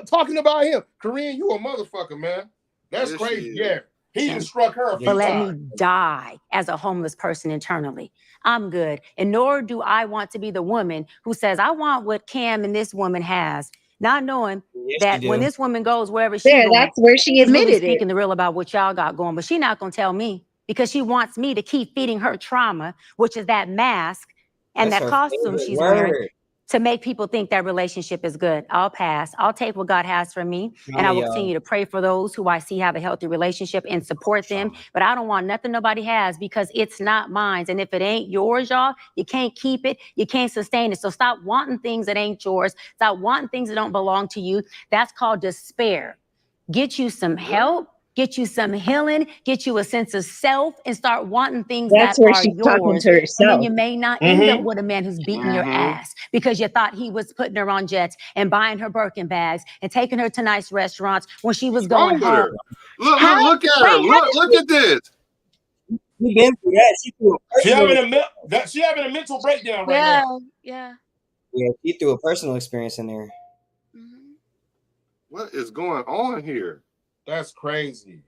Talking about him. Korean, you a motherfucker, man. That's Yes, crazy. she is. Yeah. He even struck her a few But let times. me die as a homeless person internally. I'm good. And nor do I want to be the woman who says, I want what Cam and this woman has, not knowing Yes, that you when do. this woman goes wherever she There, going, that's where she she's really admitted it. speaking the real about what y'all got going. But she's not going to tell me because she wants me to keep feeding her trauma, which is that mask and That's that her costume favorite she's wearing, word. to make people think that relationship is good. I'll pass. I'll take what God has for me. And I Trauma, will y'all. continue to pray for those who I see have a healthy relationship and support them. But I don't want nothing nobody has because it's not mine. And if it ain't yours, y'all, you can't keep it. You can't sustain it. So stop wanting things that ain't yours. Stop wanting things that don't belong to you. That's called despair. Get you some help. Get you some healing, get you a sense of self, and start wanting things That's that where are she's talking yours. to And then herself. you may not end up with a man who's beating your ass because you thought he was putting her on jets and buying her Birkin bags and taking her to nice restaurants when she was What's wrong going with home. her? Look at her. Look at this. You been through that. She threw a She personal. having a mental breakdown right Yeah. now. Yeah. Yeah, she threw a personal experience in there. Mhm. What is going on here? That's crazy.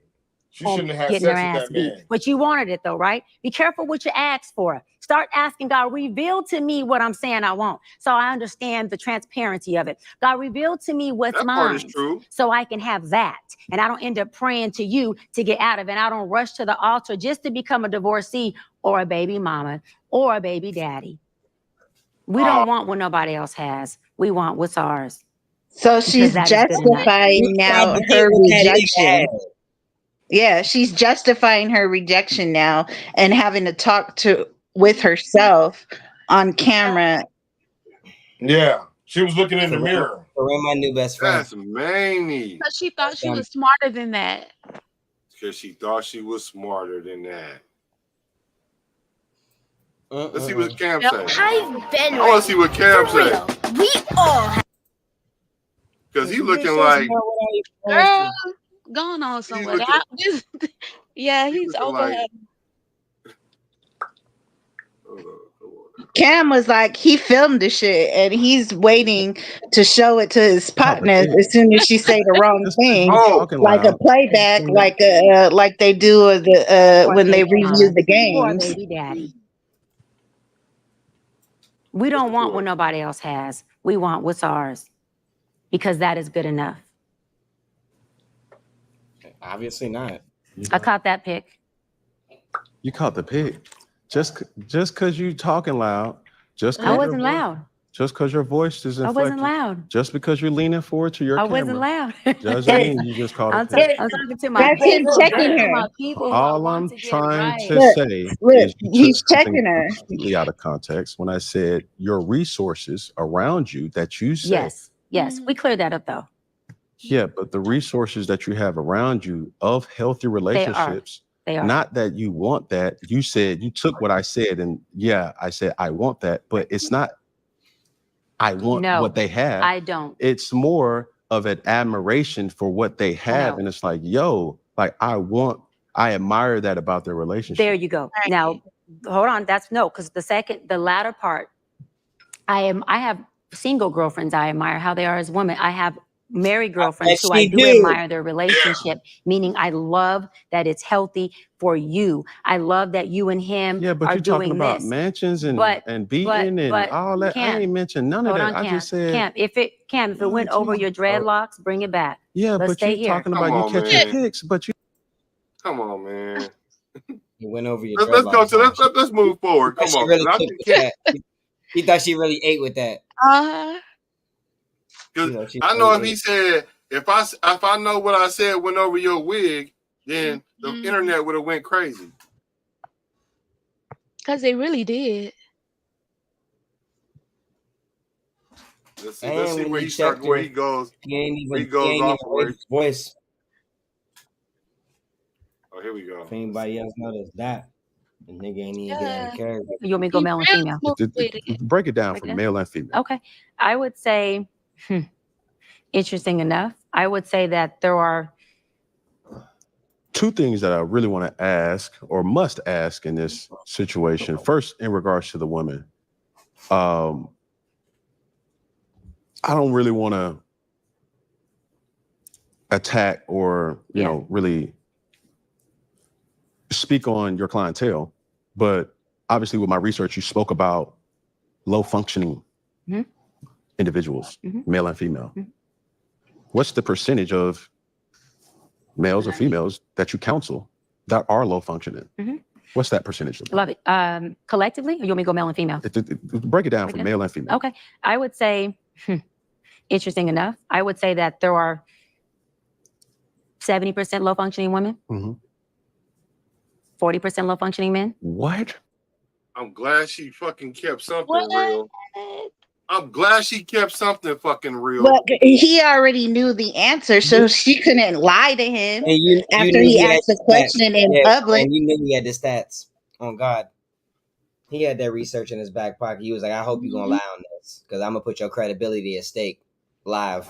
She Home shouldn't have had getting her sex with ass that beat. man. But you wanted it though, right? Be careful what you ask for. Start asking God, reveal to me what I'm saying I want. So I understand the transparency of it. God, reveal to me what's That part is mine true. so I can have that. And I don't end up praying to you to get out of it. And I don't rush to the altar just to become a divorcee or a baby mama or a baby daddy. We don't want what nobody else has. We want what's ours. So she's that is good enough. justifying now tried to her get what that nigga rejection. had. Yeah, she's justifying her rejection now and having to talk with herself on camera. Yeah. She was looking in the Kareem, mirror. Kareem, my new best friend. That's Manny. Because she thought she was smarter than that. Because she thought she was smarter than that. Let's see what Cam Yep. says. I've been I want to see what Cam for says. real. We all have. Because he looking like Girl, going on somewhere. looking- Yeah, he's looking over like- her. Cam was like, he filmed the shit and he's waiting to show it to his partners as soon as she say the wrong thing, like a playback, like they do when they review the Poor games. baby daddy. We don't want what nobody else has. We want what's ours because that is good enough. Obviously not. I caught that pic. You caught the pic. just because you talking loud, just I because wasn't loud. just because your voice is I inflected, wasn't loud. just because you're leaning forward to your I camera, wasn't loud. doesn't mean you just called a I'm text. talking to my That's him people. checking To her. my people who I All want I'm to get trying right. to say Look, is you took he's something checking her. completely out of context when I said your resources around you that you said. Yes. We cleared that up though. Yeah, but the resources that you have around you of healthy relationships, They are. not that you want that. You said, you took what I said, and yeah, I said, I want that, but it's not, I want No, what they have. I don't. It's more of an admiration for what they have. No. And it's like, yo, like I admire that about their relationship. There you go. Now, hold on. That's no, because the latter part, I have single girlfriends I admire how they are as women. I have married girlfriends who I do admire their relationship, meaning I love that it's healthy for you. I love that you and him Yeah, but are you're talking doing about this. mansions and beating and but all that. I Cam, ain't mentioned none of hold that. on, I Cam. just said, Cam, if it went over your dreadlocks, bring it back. yeah, Let's but stay you're here. talking Come about you on, catching man. pics, but you. Come on, man. He went over your Let's go dreadlocks. to let's move forward. Come She on. really I took think with that. He thought she really ate with that. because I know if he said if I know what I said went over your wig, then the internet would have went crazy. Because they really did. Let's see where he starts, where he goes. He goes off of where his voice. Oh, here we go. If anybody else noticed that, the nigga ain't even get out of character. You want me to go male and female? Break it down from male and female. Okay. I would say, interesting enough, I would say that there are two things that I really want to ask or must ask in this situation. First, in regards to the women, I don't really want to attack or, you know, really speak on your clientele, but obviously with my research, you spoke about low functioning individuals, male and female. What's the percentage of males or females that you counsel that are low functioning? What's that percentage? Love it. Collectively, or you want me to go male and female? Break it down from male and female. Okay. I would say, interesting enough, I would say that there are 70% low functioning women, 40% low functioning men. What? I'm glad she fucking kept something real. I'm glad she kept something fucking real. But he already knew the answer, so she couldn't lie to him after he asked the question in public. And you knew he had the stats. On God. He had that research in his back pocket. He was like, I hope you're going to lie on this because I'm going to put your credibility at stake live.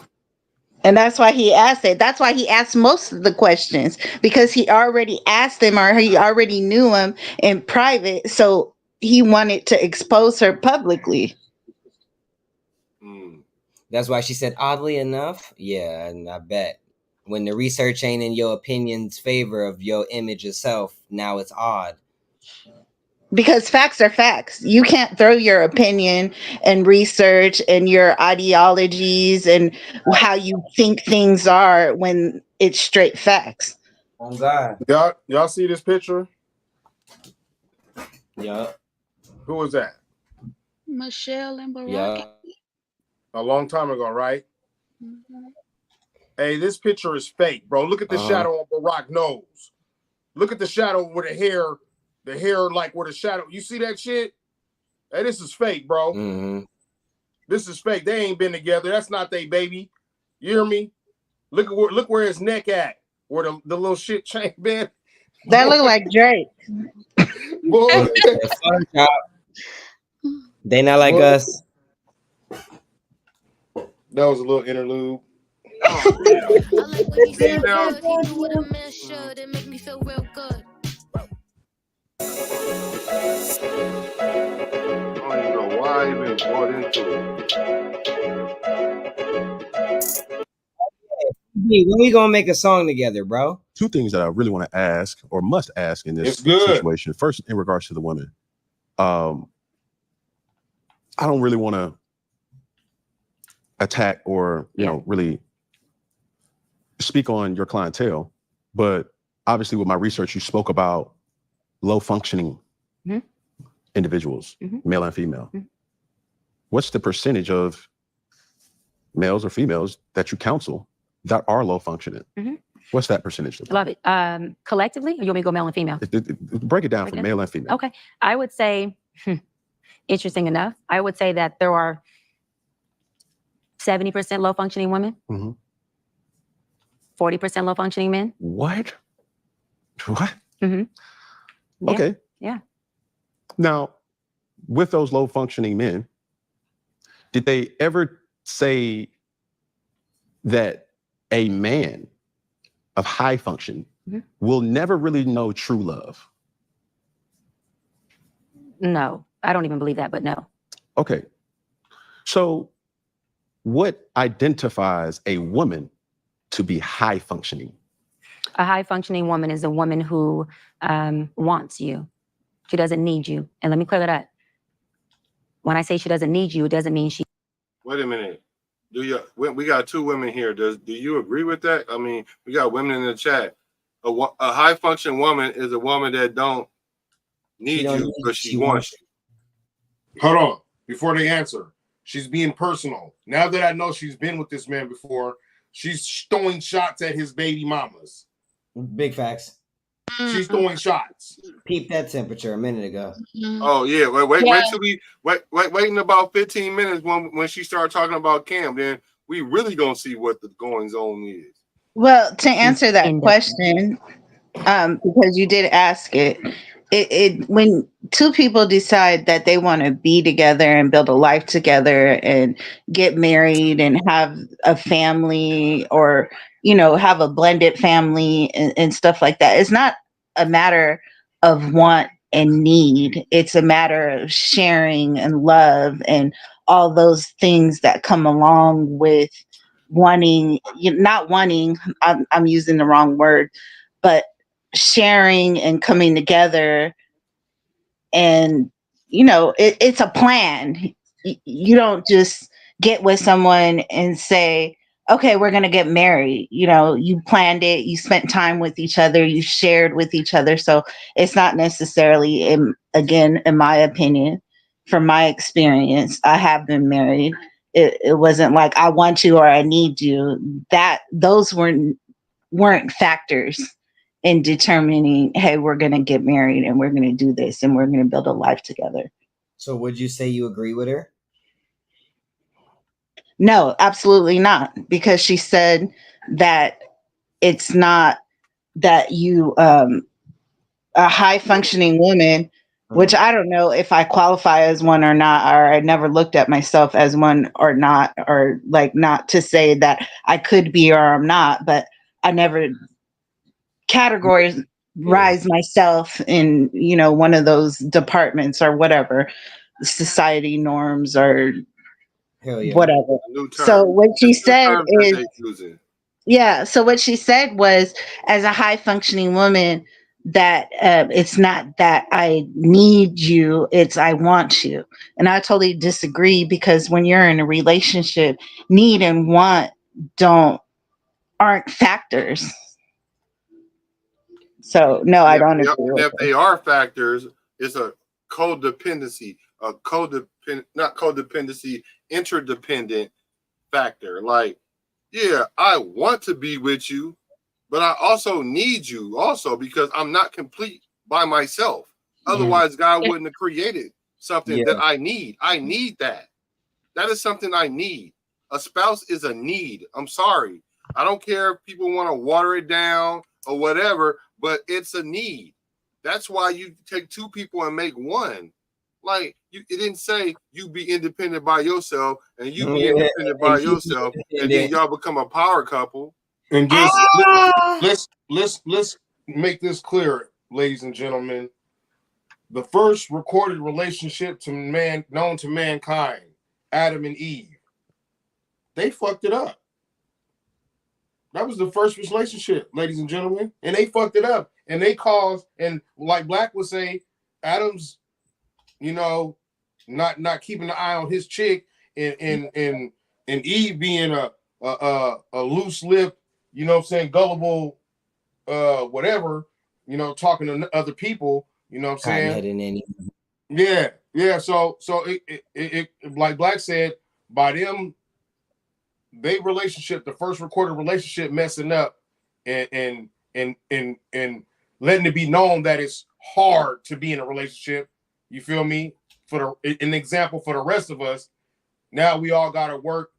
And that's why he asked it. That's why he asked most of the questions, because he already asked them or he already knew him in private. So he wanted to expose her publicly. That's why she said, oddly enough. Yeah, and I bet when the research ain't in your opinion's favor of your image itself, now it's odd. Because facts are facts. You can't throw your opinion and research and your ideologies and how you think things are when it's straight facts. Oh God. Y'all see this picture? Yeah. Who was that? Michelle and Barack. Yeah. A long time ago, right? Hey, this picture is fake, bro. Look at the shadow on Barack's nose. Look at the shadow with the hair like with a shadow. You see that shit? Hey, this is fake, bro. This is fake. They ain't been together. That's not they baby. You hear me? Look where his neck at. Where the little shit chain been. That look like Drake. Boy. They not like us. That was a little interlude. Oh, I like when he said good. He do what a man should. It make me feel real good. I don't even know why I even bought into it. When we gonna make a song together, bro? Two things that I really want to ask or must ask in this situation. First, in regards to the women, I don't really want to attack or you know really speak on your clientele, but obviously with my research, you spoke about low functioning individuals, male and female. What's the percentage of males or females that you counsel that are low functioning? What's that percentage? Love it. Collectively, or you want me to go male and female? Break it down from male and female. Okay. I would say, interesting enough, I would say that there are 70% low functioning women, 40% low functioning men. What? What? Yeah. Okay. Yeah. Now, with those low functioning men, did they ever say that a man of high function will never really know true love? No, I don't even believe that, but no. Okay. So what identifies a woman to be high functioning? A high functioning woman is a woman who wants you. She doesn't need you. And let me clear that up. When I say she doesn't need you, it doesn't mean she. Wait a minute. We got two women here. Do you agree with that? I mean, we got women in the chat. A high functioning woman is a woman that don't need you, but she wants you. Hold on. Before they answer, she's being personal. Now that I know she's been with this man before, she's throwing shots at his baby mamas. Big facts. She's throwing shots. Peep that temperature a minute ago. Oh yeah, wait till we waiting about 15 minutes when she started talking about Cam. Then we really gonna see what the goings on is. Well, to answer that question, because you did ask it, when two people decide that they want to be together and build a life together and get married and have a family, or have a blended family and stuff like that, it's not a matter of want and need. It's a matter of sharing and love and all those things that come along with wanting, not wanting, I'm using the wrong word, but sharing and coming together. And it's a plan. You don't just get with someone and say, okay, we're going to get married. You planned it, you spent time with each other, you shared with each other. So it's not necessarily, in my opinion, from my experience, I have been married. It wasn't like I want you or I need you. Those weren't factors in determining, hey, we're going to get married and we're going to do this and we're going to build a life together. So would you say you agree with her? No, absolutely not. Because she said that it's not that you, a high functioning woman, which I don't know if I qualify as one or not, or I never looked at myself as one or not, or like not to say that I could be or I'm not, but I never categorize myself in one of those departments or whatever, society norms or whatever. So what she said is, so what she said was, as a high functioning woman, that it's not that I need you, it's I want you. And I totally disagree, because when you're in a relationship, need and want aren't factors. So no, I don't agree with if they are factors, it's a codependency, not codependency, interdependent factor. Like, yeah, I want to be with you, but I also need you also, because I'm not complete by myself. Otherwise, God wouldn't have created something that I need. I need that. That is something I need. A spouse is a need. I'm sorry. I don't care if people want to water it down or whatever, but it's a need. That's why you take two people and make one. Like, it didn't say you be independent by yourself and you be independent by yourself, and then y'all become a power couple. And just let's make this clear, ladies and gentlemen. The first recorded relationship known to mankind, Adam and Eve, they fucked it up. That was the first relationship, ladies and gentlemen, and they fucked it up. And they caused, and like Black would say, Adam's, not keeping an eye on his chick, and Eve being a loose lip, gullible, whatever, talking to other people, Yeah. So it like Black said, by them, they relationship, the first recorded relationship messing up and letting it be known that it's hard to be in a relationship. You feel me? For an example for the rest of us, now we all got to work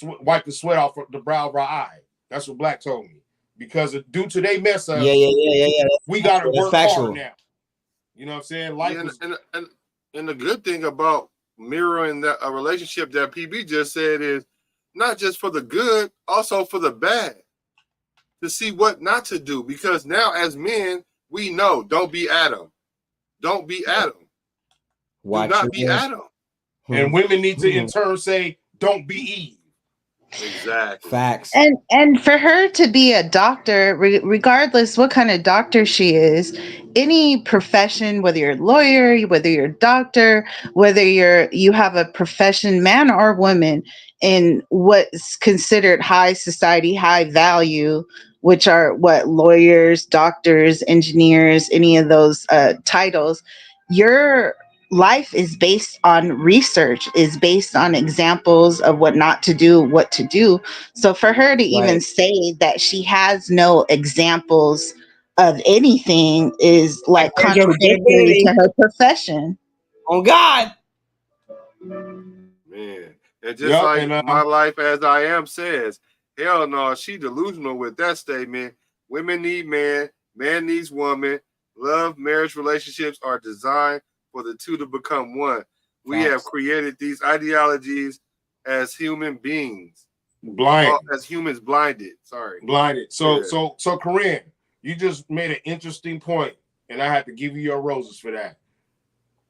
wipe the sweat off the brow of our eye. That's what Black told me. Because due to they mess up, Yeah. we got to work factual. hard now. You know what I'm saying? Life is. And the good thing about mirroring that a relationship that PB just said is not just for the good, also for the bad. To see what not to do, because now as men we know, don't be Adam, don't be Adam, do not be Adam. And women need to in turn say, don't be Eve. Exactly. Facts. And for her to be a doctor, regardless what kind of doctor she is, any profession, whether you're a lawyer, whether you're a doctor, whether you have a profession, man or woman, in what's considered high society, high value, which are what lawyers, doctors, engineers, any of those titles, your life is based on research, is based on examples of what not to do, what to do. So for her to even say that she has no examples of anything is like contradictory to her profession. Oh God. Man. And just like My Life As I Am says, hell no, she delusional with that statement. Women need man, man needs woman. Love, marriage, relationships are designed for the two to become one. We have created these ideologies as human beings. As humans blinded. Sorry. Blinded. So Corinne, you just made an interesting point, and I have to give you your roses for that.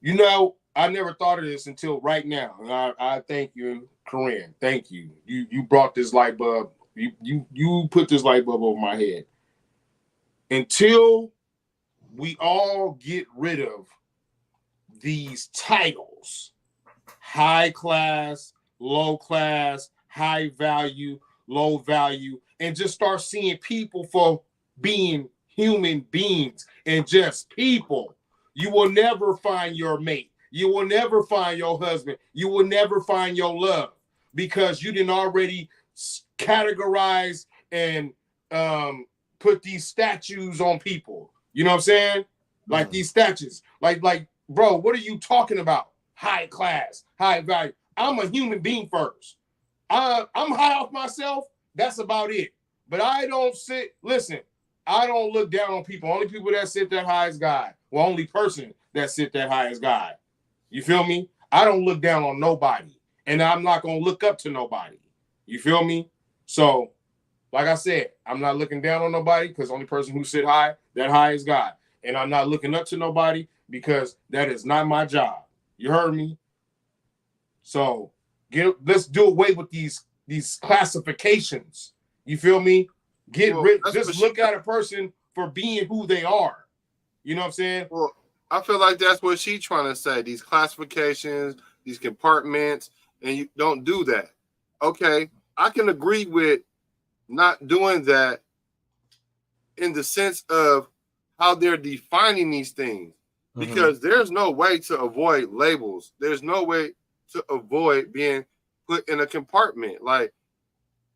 You know, I never thought of this until right now. And I thank you, Corinne. Thank you. You brought this light bulb. You put this light bulb over my head. Until we all get rid of these titles, high class, low class, high value, low value, and just start seeing people for being human beings and just people, you will never find your mate. You will never find your husband. You will never find your love, because you didn't already categorize and put these statues on people. You know what I'm saying? Like these statues. Like, bro, what are you talking about? High class, high value. I'm a human being first. I'm high off myself. That's about it. But I don't listen, I don't look down on people. Only people that sit that high is God. Well, only person that sit that high is God. You feel me? I don't look down on nobody. And I'm not going to look up to nobody. You feel me? So, like I said, I'm not looking down on nobody, because the only person who sit high, that high is God. And I'm not looking up to nobody, because that is not my job. You heard me? So let's do away with these classifications. You feel me? Just look at a person for being who they are. You know what I'm saying? Well, I feel like that's what she's trying to say. These classifications, these compartments, and you don't do that. Okay, I can agree with not doing that in the sense of how they're defining these things, because there's no way to avoid labels. There's no way to avoid being put in a compartment. Like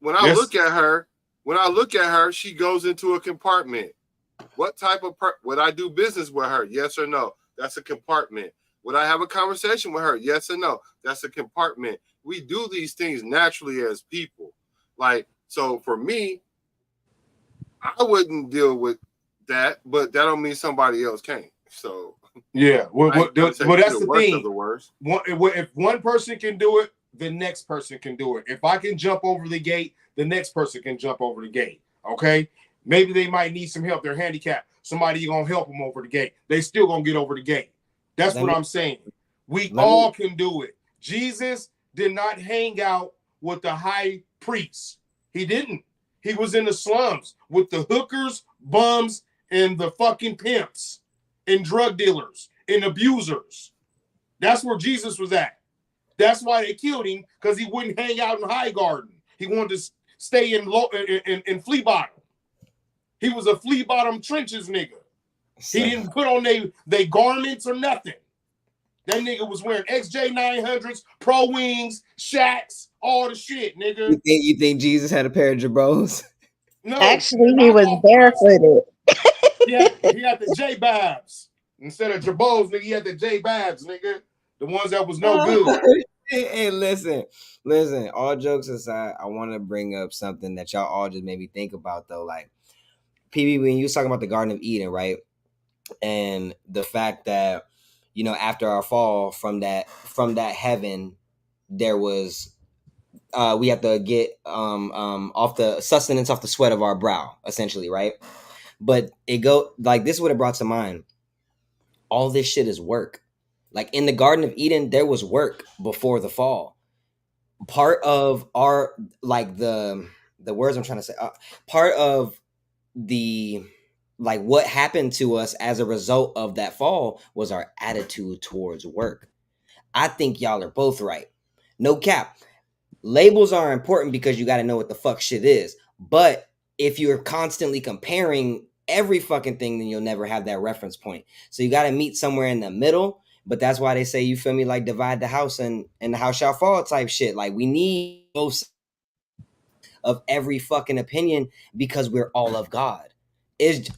when I look at her, she goes into a compartment. What type of would I do business with her? Yes or no? That's a compartment. Would I have a conversation with her? Yes or no? That's a compartment. We do these things naturally as people. Like, so for me, I wouldn't deal with that, but that don't mean somebody else can't. So yeah, well that's the thing. If one person can do it, the next person can do it. If I can jump over the gate, the next person can jump over the gate. Okay, maybe they might need some help. They're handicapped. Somebody gonna help them over the gate. They still gonna get over the gate. That's what I'm saying. We all can do it. Jesus did not hang out with the high priests. He didn't. He was in the slums with the hookers, bums, and the fucking pimps and drug dealers and abusers. That's where Jesus was at. That's why they killed him, because he wouldn't hang out in High Garden. He wanted to stay in Flea Bottom. He was a Flea Bottom trenches nigga. He didn't put on they garments or nothing. That nigga was wearing XJ900s, Pro Wings, Shacks, all the shit, nigga. You think Jesus had a pair of Jabros? No, Actually, he was knockoff barefooted. he had the J Babs. Instead of Jabos, nigga, he had the J Babs, nigga. The ones that was no good. Hey, listen. All jokes aside, I want to bring up something that y'all all just made me think about, though. Like, PB, when you was talking about the Garden of Eden, right? And the fact that, you know, after our fall from that heaven, there was we have to get off the sustenance off the sweat of our brow, essentially, right? But it go like this is what it brought to mind. All this shit is work. Like in the Garden of Eden, there was work before the fall. Part of our like the words I'm trying to say, part of the like what happened to us as a result of that fall was our attitude towards work. I think y'all are both right. No cap. Labels are important because you got to know what the fuck shit is. But if you're constantly comparing every fucking thing, then you'll never have that reference point. So you got to meet somewhere in the middle. But that's why they say, you feel me, like divide the house and the house shall fall type shit. Like we need both of every fucking opinion because we're all of God. It's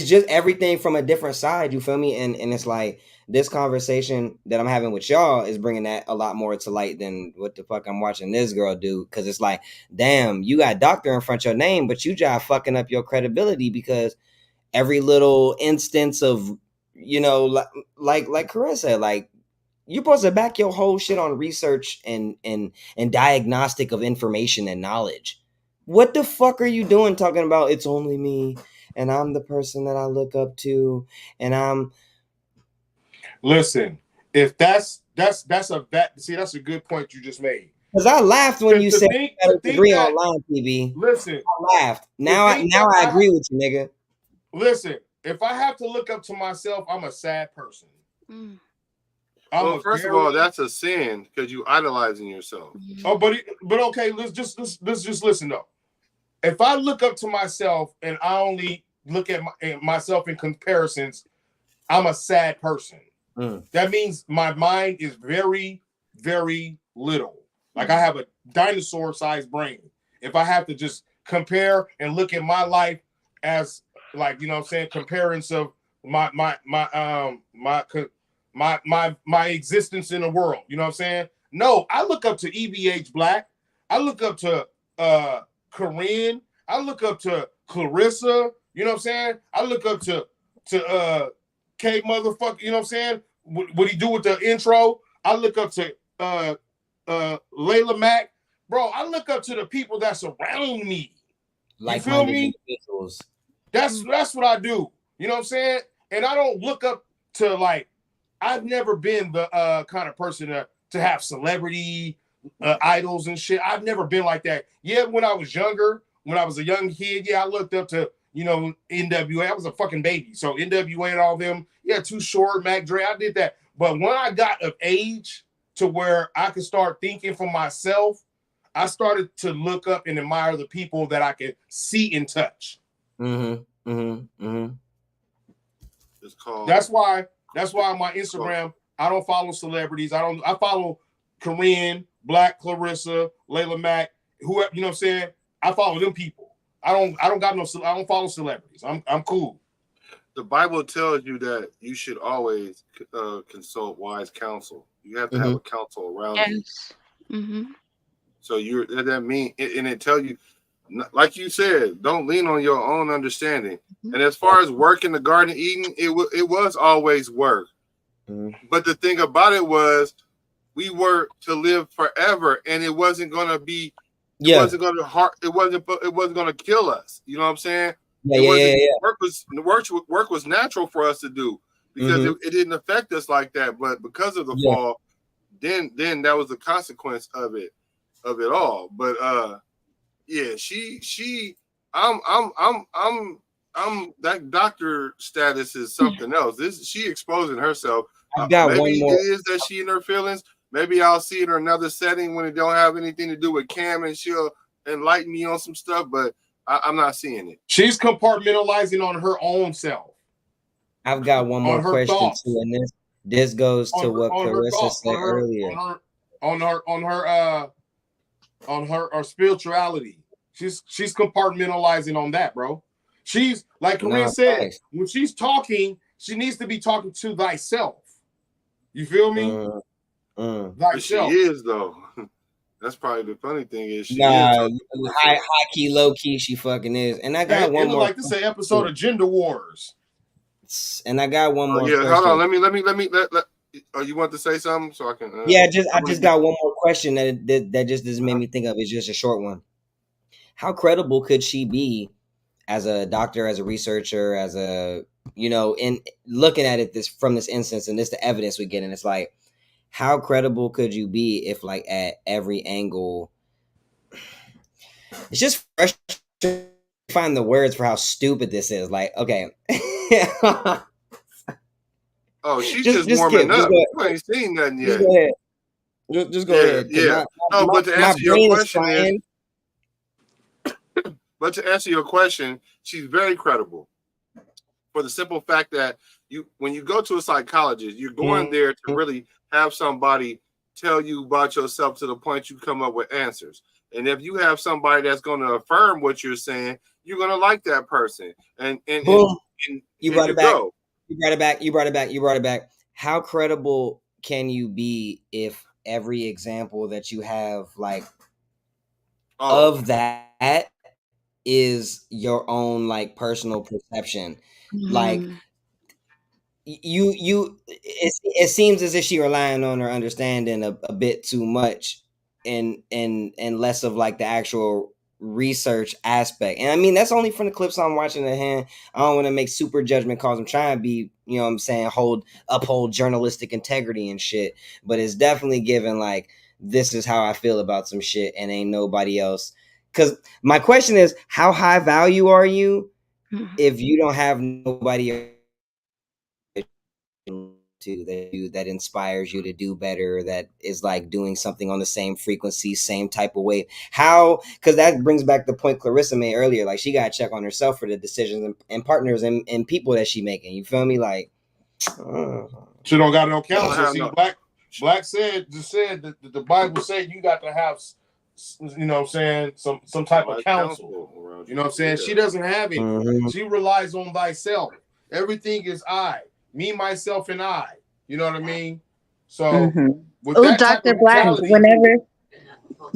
just everything from a different side, you feel me? And it's like this conversation that I'm having with y'all is bringing that a lot more to light than what the fuck I'm watching this girl do. Because it's like, damn, you got doctor in front of your name, but you just fucking up your credibility because every little instance of, you know, like Corinne said, like, you're supposed to back your whole shit on research and diagnostic of information and knowledge. What the fuck are you doing talking about it's only me and I'm the person that I look up to and I'm Listen, if that's a good point you just made. Because I laughed when you said you got a degree that, online, PB. Listen, I laughed. Now I agree with you, nigga. Listen, if I have to look up to myself, I'm a sad person. Mm. Well, first of all, that's a sin because you idolizing yourself. Oh, but okay, let's just listen though. If I look up to myself and I only look at myself in comparisons, I'm a sad person. That means my mind is very, very little. Like I have a dinosaur-sized brain. If I have to just compare and look at my life as like, you know what I'm saying, comparison of my existence in the world. You know what I'm saying? No, I look up to E.B.H. Black. I look up to Corinne. I look up to Clarissa. You know what I'm saying? I look up to K motherfucker. You know what I'm saying? What he do with the intro? I look up to Layla Mack. Bro, I look up to the people that surround me. You feel me? Individuals. That's what I do. You know what I'm saying? And I don't look up to like, I've never been the kind of person to have celebrity idols and shit. I've never been like that. Yeah, when I was younger, when I was a young kid, yeah, I looked up to, you know, NWA. I was a fucking baby. So NWA and all them, yeah, Too Short, Mac Dre, I did that. But when I got of age to where I could start thinking for myself, I started to look up and admire the people that I could see and touch. It's called. That's why on my Instagram, I don't follow celebrities. I follow Corinne, Black, Clarissa, Layla Mack, whoever, you know what I'm saying? I follow them people. I don't follow celebrities. I'm cool. The Bible tells you that you should always consult wise counsel. You have to have a counsel around you. Mm-hmm. So that mean, and it tell you, like you said, don't lean on your own understanding. And as far as work in the Garden of Eden, it was always work. But the thing about it was, we were to live forever, and it wasn't going to be. It wasn't going to It wasn't going to kill us. You know what I'm saying? Work was natural for us to do because it didn't affect us like that. But because of the fall, then that was the consequence of it all. But I'm that doctor status is something else. She exposing herself. Maybe it is that she in her feelings. Maybe I'll see in another setting when it don't have anything to do with Cam and she'll enlighten me on some stuff, but I'm not seeing it. She's compartmentalizing on her own self. I've got one more question too in this. This goes to on what on her Clarissa thought, said earlier. On her spirituality. She's compartmentalizing on that, bro. She's like Corinne No, said, thanks. when she's talking, she needs to be talking to thyself. You feel me? But she Thyself. is though. That's probably the funny thing is she is Nah, talking to high herself. key, low key, she fucking is. And I got It one look more. like this is an episode of Gender Wars. And I got one Oh more yeah, question. hold on. Let me. Oh, you want to say something so I can? Yeah, I just got one more question that just made me think of. It's just a short one. How credible could she be as a doctor, as a researcher, as a, you know, in looking at it from this instance, and this the evidence we get, and it's like, how credible could you be if like at every angle, it's just frustrating to find the words for how stupid this is. Like, okay. Oh, she's just warming up. You ain't seen nothing yet. Just go ahead. Just go ahead. Yeah. No, but to answer your question is, but to answer your question, she's very credible. For the simple fact that when you go to a psychologist, you're going there to really have somebody tell you about yourself to the point you come up with answers. And if you have somebody that's going to affirm what you're saying, you're going to like that person. And you brought it back. You brought it back. How credible can you be if every example that you have, like, of that is your own, like, personal perception? Like, it seems as if she relying on her understanding a bit too much and less of like the actual research aspect. And I mean, that's only from the clips I'm watching at hand. I don't want to make super judgment calls. I'm trying to be, you know what I'm saying, uphold journalistic integrity and shit. But it's definitely given like, this is how I feel about some shit and ain't nobody else. Because my question is, how high value are you if you don't have nobody that inspires you to do better, that is like doing something on the same frequency, same type of way? How? Because that brings back the point Clarissa made earlier. Like, she got to check on herself for the decisions and partners and people that she making. You feel me? Like, she don't got no counsel. See, Black said that the Bible said you got to have, you know what I'm saying, some type of counsel. You know what I'm saying? She doesn't have it. She relies on thyself. Everything is I. Me, myself, and I. You know what I mean? So, with that type of Black, mentality, whenever.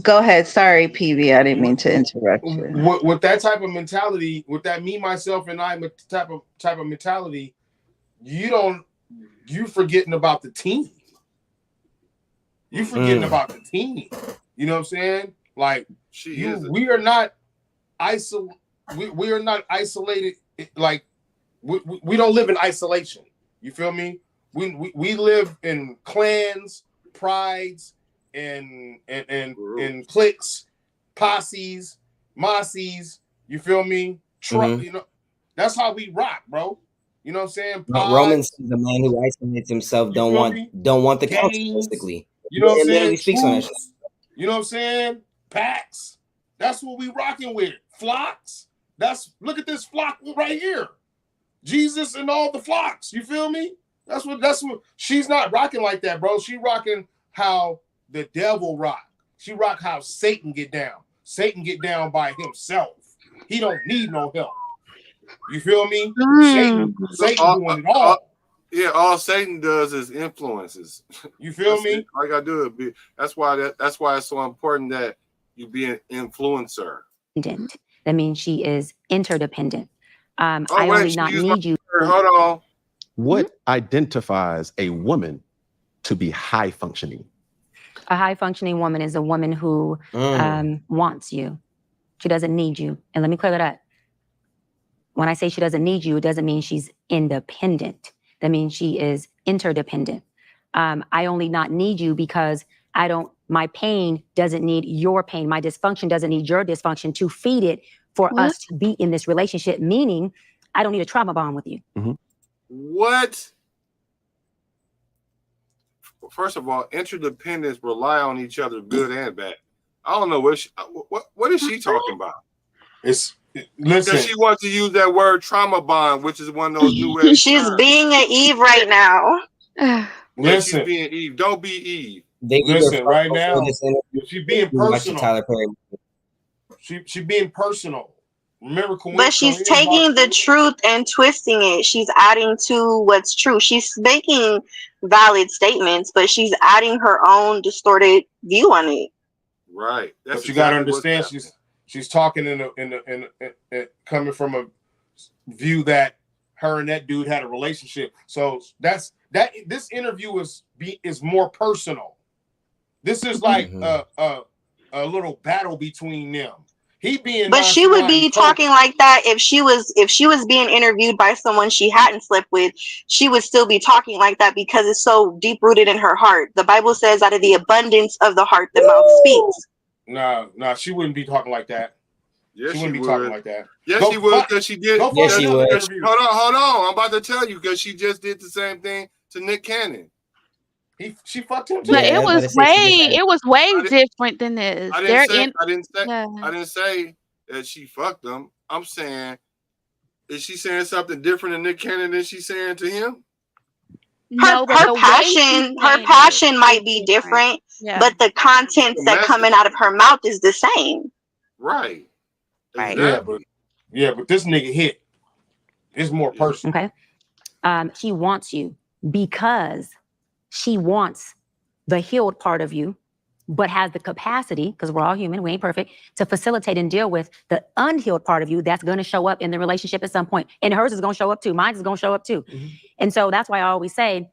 Go ahead. Sorry, PV. I didn't mean to interrupt you. With that type of mentality, with that me, myself, and I type of mentality, you forgetting about the team. You forgetting about the team. You know what I'm saying? Like, we are not we are not isolated. Like, we don't live in isolation. You feel me? We live in clans, prides, and cliques, posses, mosses. You feel me? You know, that's how we rock, bro. You know what I'm saying? Roman says the man who isolates himself don't want the counsel, basically. You know what I'm saying? Speaks on that shit. You know what I'm saying? Packs. That's what we rocking with. Flocks. Look at this flock right here. Jesus and all the flocks. You feel me? That's what she's not rocking like that, bro. She rocking how the devil rock. She rock how Satan get down. Satan get down by himself. He don't need no help. You feel me? Satan doing it all. Yeah, all Satan does is influences. You feel me? All you gotta do it. That's why it's so important that you be an influencer. That means she is interdependent. I only not need you. Hold on. What identifies a woman to be high functioning? A high functioning woman is a woman who wants you. She doesn't need you. And let me clear that up. When I say she doesn't need you, it doesn't mean she's independent. That means she is interdependent. I only not need you because my pain doesn't need your pain. My dysfunction doesn't need your dysfunction to feed it for us to be in this relationship, meaning I don't need a trauma bond with you. What? First of all, interdependents rely on each other, good and bad. I don't know what is she talking about? Listen, because she wants to use that word trauma bond, which is one of those new age She's terms. being an Eve right now. Yeah, she's Listen, being Eve. Don't be Eve. They either listen. fuck Right before now, this interview. she being You watch the personal. Tyler Perry. She being personal. Remember, But she's taking the truth and twisting it. She's adding to what's true. She's making valid statements, but she's adding her own distorted view on it. Right. That's But you got to exactly understand, she's talking in coming from a view that her and that dude had a relationship. So this interview is more personal. This is like a little battle between them. He being, but she would be talking like that if she was being interviewed by someone she hadn't slept with. She would still be talking like that because it's so deep rooted in her heart. The Bible says, out of the abundance of the heart, the mouth speaks. No, she wouldn't be talking like that. Yes, she wouldn't be talking like that. Yes, she would, because she did. Yes, she would. Hold on. I'm about to tell you, because she just did the same thing to Nick Cannon. She fucked him too. But it was way different than this. I didn't say that she fucked him. I'm saying, is she saying something different to Nick Cannon than she's saying to him? Her passion might be different, but the contents that coming out of her mouth is the same. Right. Exactly. Yeah, but this nigga hit. It's more personal. Okay. She wants you because she wants the healed part of you, but has the capacity, because we're all human, we ain't perfect, to facilitate and deal with the unhealed part of you that's going to show up in the relationship at some point. And hers is going to show up too. Mine is going to show up too. And so that's why I always say,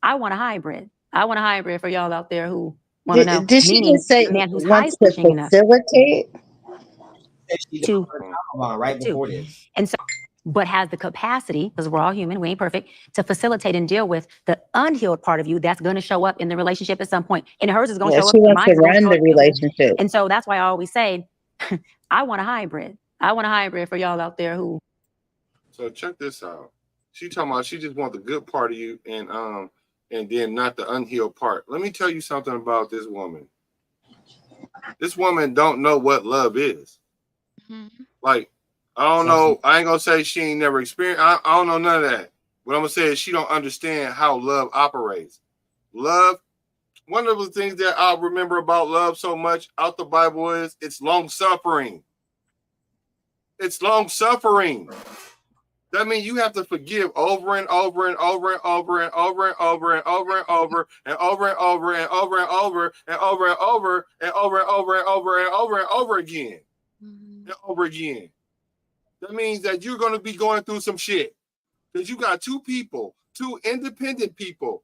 I want a hybrid. I want a hybrid for y'all out there who want to know. Did she just say man who's wants to facilitate? Right before this. And so, but has the capacity, because we're all human, we ain't perfect, to facilitate and deal with the unhealed part of you that's going to show up in the relationship at some point. And hers is going to show up. She wants to run the relationship. And so that's why I always say, I want a hybrid. I want a hybrid for y'all out there who. So check this out. She talking about she just want the good part of you and then not the unhealed part. Let me tell you something about this woman. This woman don't know what love is. Like, I don't know. I ain't gonna say she ain't never experienced. I don't know none of that. What I'm gonna say is she don't understand how love operates. Love, one of the things that I remember about love so much out the Bible is it's long suffering. It's long suffering. That means you have to forgive over and over and over and over and over and over and over and over and over and over and over and over and over and over and over and over and over and over and over again. And over again. That means that you're going to be going through some shit. Because you got two independent people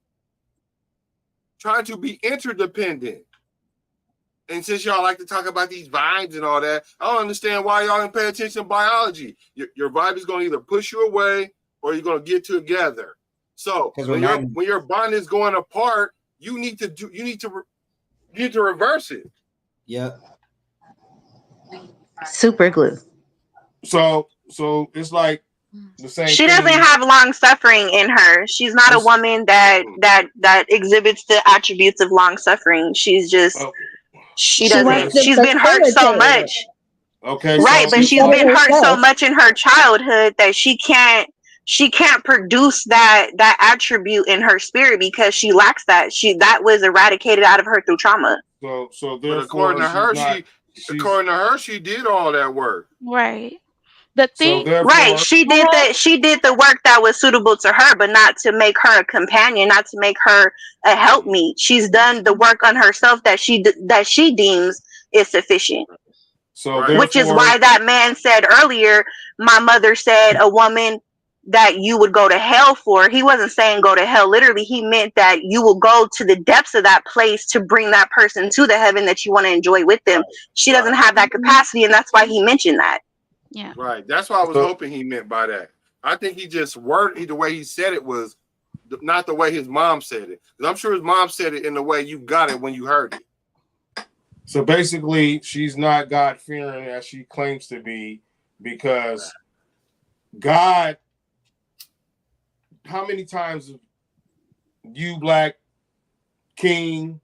trying to be interdependent. And since y'all like to talk about these vibes and all that, I don't understand why y'all didn't pay attention to biology. Your vibe is going to either push you away or you're going to get together. So when your bond is going apart, you need to reverse it. Yeah. Super glue. So it's like the same. She doesn't have long suffering in her. She's not a woman that exhibits the attributes of long suffering. She's just she's been hurt so much. Okay, right, but she's been hurt so much in her childhood that she can't produce that attribute in her spirit because she lacks that. That was eradicated out of her through trauma. So but according to her, she did all that work. Right. The thing, right? She did the work that was suitable to her, but not to make her a companion, not to make her a helpmeet. She's done the work on herself that she deems is sufficient. So, which is why that man said earlier, my mother said a woman that you would go to hell for. He wasn't saying go to hell literally. He meant that you will go to the depths of that place to bring that person to the heaven that you want to enjoy with them. She doesn't have that capacity, and that's why he mentioned that. Yeah. Right. That's what I was hoping he meant by that. I think he just worded the way he said it was not the way his mom said it. Because I'm sure his mom said it in the way you got it when you heard it. So basically, she's not God-fearing as she claims to be because God, how many times have you, Black, King,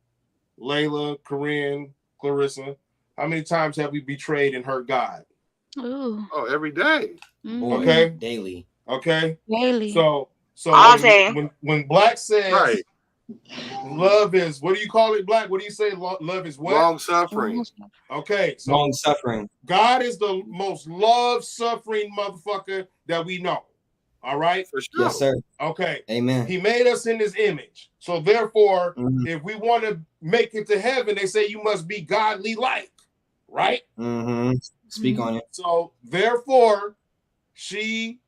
Layla, Corinne, Clarissa, how many times have we betrayed and hurt God? Ooh. Oh, every day. Okay. Daily. Okay. Daily. So all day. When Black says Love is, what do you call it, Black? What do you say? Love is what? Long suffering. Okay, so Long suffering. God is the most love-suffering motherfucker that we know. All right? For sure. Yes, sir. Okay. Amen. He made us in his image. So therefore, if we want to make it to heaven, they say you must be godly like, right? Speak on it. So therefore, she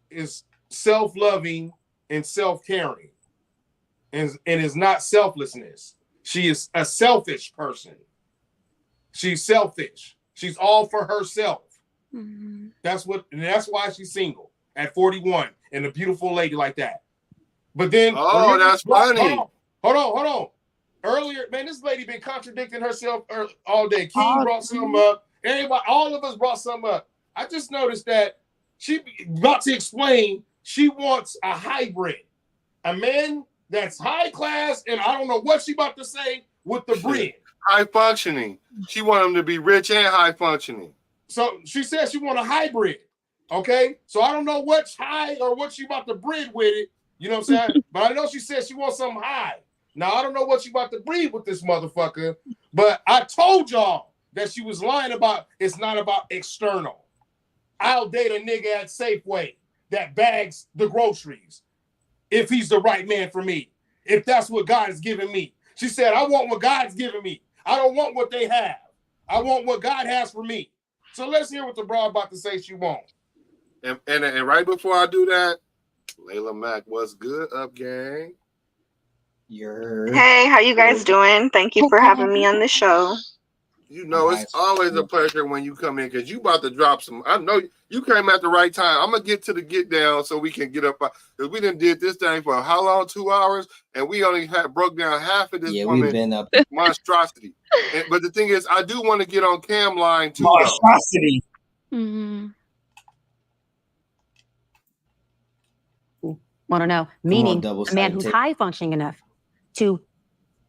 is self-loving and self-caring and is not selflessness. She is a selfish person. She's selfish. She's all for herself. That's why she's single at 41 and a beautiful lady like that. But then, that's funny. Hold on. Earlier, man, this lady been contradicting herself all day. King brought some up. Everybody, all of us brought some up. I just noticed that she about to explain she wants a hybrid, a man that's high class, and I don't know what she about to say with the bread. High functioning. She want him to be rich and high functioning. So she said she want a hybrid. Okay, so I don't know what's high or what she about to breed with it. You know what I'm saying? But I know she said she wants something high. Now I don't know what she about to breed with this motherfucker. But I told y'all that she was lying about it's not about external. I'll date a nigga at Safeway that bags the groceries if he's the right man for me. If that's what God is giving me. She said, I want what God's giving me. I don't want what they have. I want what God has for me. So let's hear what the broad about to say she wants. And right before I do that, Layla Mack, what's good up, gang? Hey, how you guys doing? Thank you for having me on the show. You know, it's always a pleasure when you come in because you about to drop some. I know you came at the right time. I'm gonna get to the get down so we can get up because we done did this thing for how long? 2 hours, and we only broke down half of this woman we've been up monstrosity. But the thing is, I do want to get on Cam line too. Monstrosity. Want to know? Meaning a man who's high functioning enough to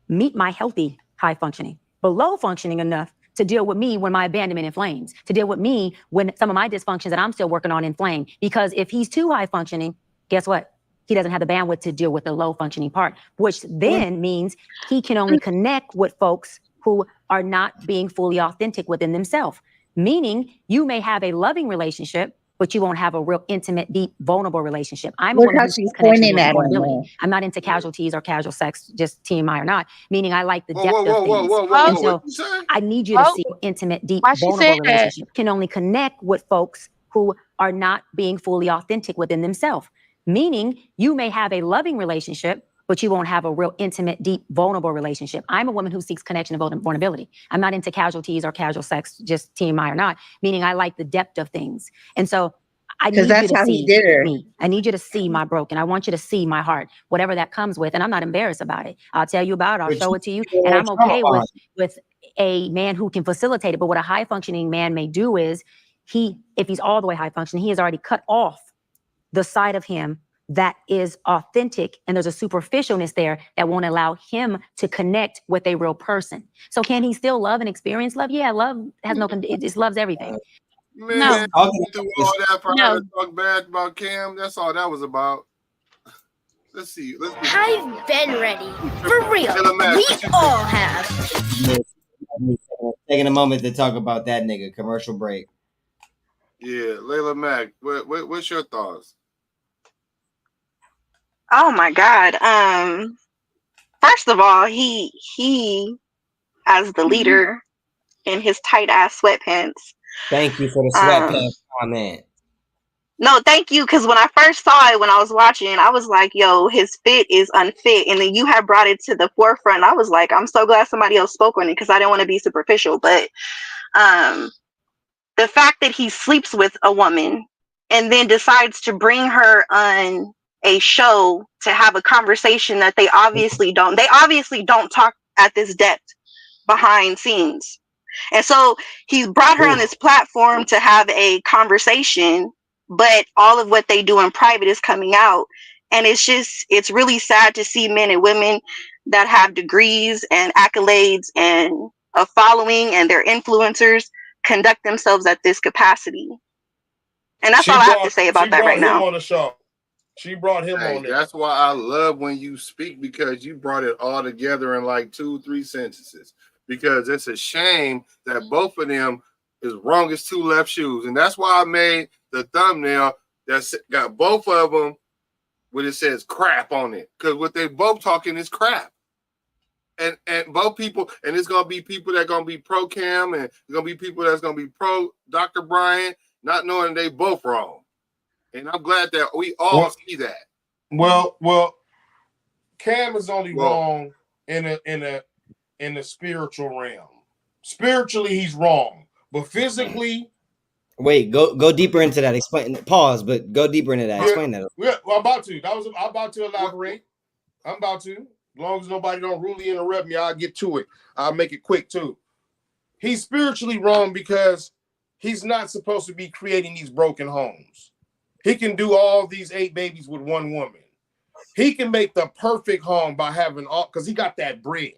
meet my healthy high functioning, but low functioning enough to deal with me when my abandonment inflames, to deal with me when some of my dysfunctions that I'm still working on inflame. Because if he's too high functioning, guess what? He doesn't have the bandwidth to deal with the low functioning part, which then means he can only connect with folks who are not being fully authentic within themselves. Meaning you may have a loving relationship, but you won't have a real intimate, deep, vulnerable relationship. I'm a woman who seeks connection with vulnerability. I'm not into casualties or casual sex, just TMI or not, meaning I like the depth of things. And so I need you to see intimate, deep, vulnerable relationship. Can only connect with folks who are not being fully authentic within themselves. Meaning you may have a loving relationship, but you won't have a real intimate, deep, vulnerable relationship. I'm a woman who seeks connection and vulnerability. I'm not into casualties or casual sex, just TMI or not, meaning I like the depth of things. And so I need you to see me. I need you to see my broken. I want you to see my heart, whatever that comes with. And I'm not embarrassed about it. I'll tell you about it. I'll show it to you. And I'm okay with a man who can facilitate it. But what a high functioning man may do is if he's all the way high functioning, he has already cut off the side of him that is authentic, and there's a superficialness there that won't allow him to connect with a real person. So can he still love and experience love? Yeah, love has it just loves everything. Man, through all that for her to talk bad about Cam, that's all that was about. Let's see. I've been ready. For real. We all have. Taking a moment to talk about that nigga. Commercial break. Yeah, Layla Mack, what's your thoughts? Oh my God. First of all, he as the leader in his tight ass sweatpants. Thank you for the sweatpants comment. No, thank you. Because when I first saw it, when I was watching, I was like, yo, his fit is unfit. And then you have brought it to the forefront. I was like, I'm so glad somebody else spoke on it because I didn't want to be superficial. But the fact that he sleeps with a woman and then decides to bring her on a show to have a conversation that they obviously don't talk at this depth behind scenes. And so he's brought her on this platform to have a conversation, but all of what they do in private is coming out. And it's really sad to see men and women that have degrees and accolades and a following and they're influencers conduct themselves at this capacity. And that's all I have to say about that right now. On the show. She brought him on there. That's why I love when you speak, because you brought it all together in like 2-3 sentences. Because it's a shame that both of them is wrong as two left shoes. And that's why I made the thumbnail that's got both of them when it says crap on it. Because what they both talking is crap. And both people, and it's gonna be people that gonna be pro Cam, and it's gonna be people that's gonna be pro Dr. Bryant, not knowing they both wrong. And I'm glad that we all see that. Well, Cam is only wrong in the spiritual realm. Spiritually, he's wrong, but physically. Wait, go deeper into that. Explain. Pause, but go deeper into that. Explain that. Yeah, well, I'm about to. I'm about to elaborate. I'm about to. As long as nobody don't rudely interrupt me, I'll get to it. I'll make it quick too. He's spiritually wrong because he's not supposed to be creating these broken homes. He can do all these 8 babies with one woman. He can make the perfect home by having all, because he got that bread.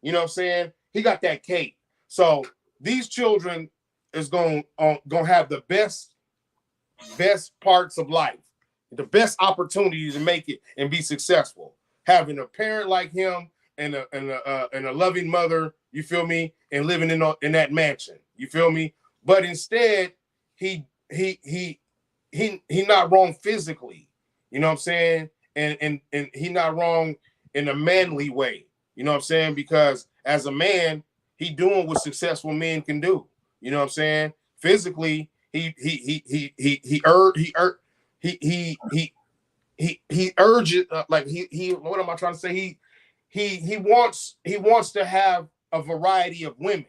You know what I'm saying? He got that cake. So these children is going to have the best parts of life, the best opportunity to make it and be successful. Having a parent like him and a loving mother, you feel me, and living in that mansion, you feel me. But instead, he not wrong physically, you know what I'm saying, and he not wrong in a manly way, you know what I'm saying, because as a man, he doing what successful men can do, you know what I'm saying. Physically, he urges like he what am I trying to say? He wants to have a variety of women.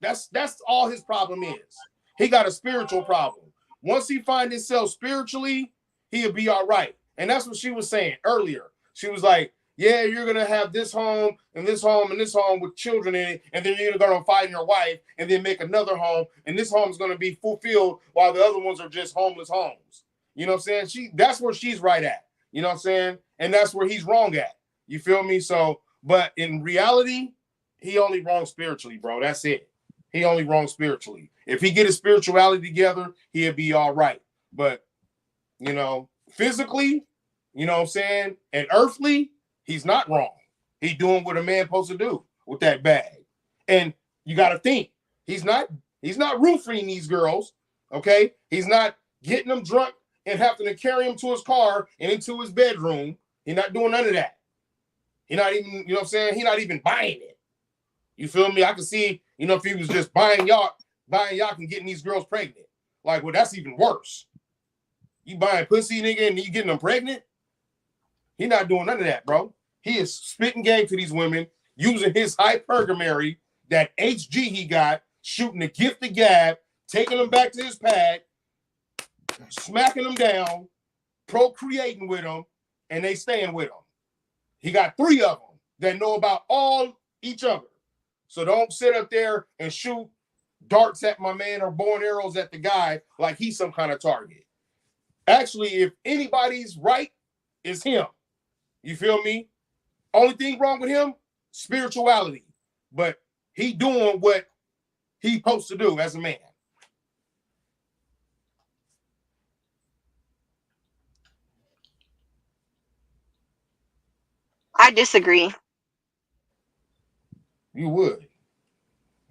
That's all his problem is. He got a spiritual problem. Once he finds himself spiritually, he'll be all right. And that's what she was saying earlier. She was like, yeah, you're gonna have this home and this home and this home with children in it, and then you're gonna find your wife and then make another home, and this home is gonna be fulfilled while the other ones are just homeless homes. You know what I'm saying? That's where she's right at. You know what I'm saying? And that's where he's wrong at. You feel me? So, but in reality, he only wrong spiritually, bro. That's it. He only wrong spiritually. If he get his spirituality together, he'll be all right. But, you know, physically, you know what I'm saying, and earthly, he's not wrong. He's doing what a man supposed to do with that bag. And you got to think, he's not roofing these girls, okay? He's not getting them drunk and having to carry him to his car and into his bedroom. He's not doing none of that. He's not even, you know what I'm saying? He's not even buying it. You feel me? I can see, you know, if he was just buying yacht and getting these girls pregnant. Like, well, that's even worse. You buying pussy, nigga, and you getting them pregnant? He not doing none of that, bro. He is spitting game to these women, using his hypergamy, that HG he got, shooting the gift of gab, taking them back to his pad, smacking them down, procreating with them, and they staying with him. He got 3 of them that know about all each other. So don't sit up there and shoot darts at my man or bow and arrows at the guy like he's some kind of target. Actually, if anybody's right, it's him. You feel me? Only thing wrong with him, spirituality. But he doing what he supposed to do as a man. I disagree. You would.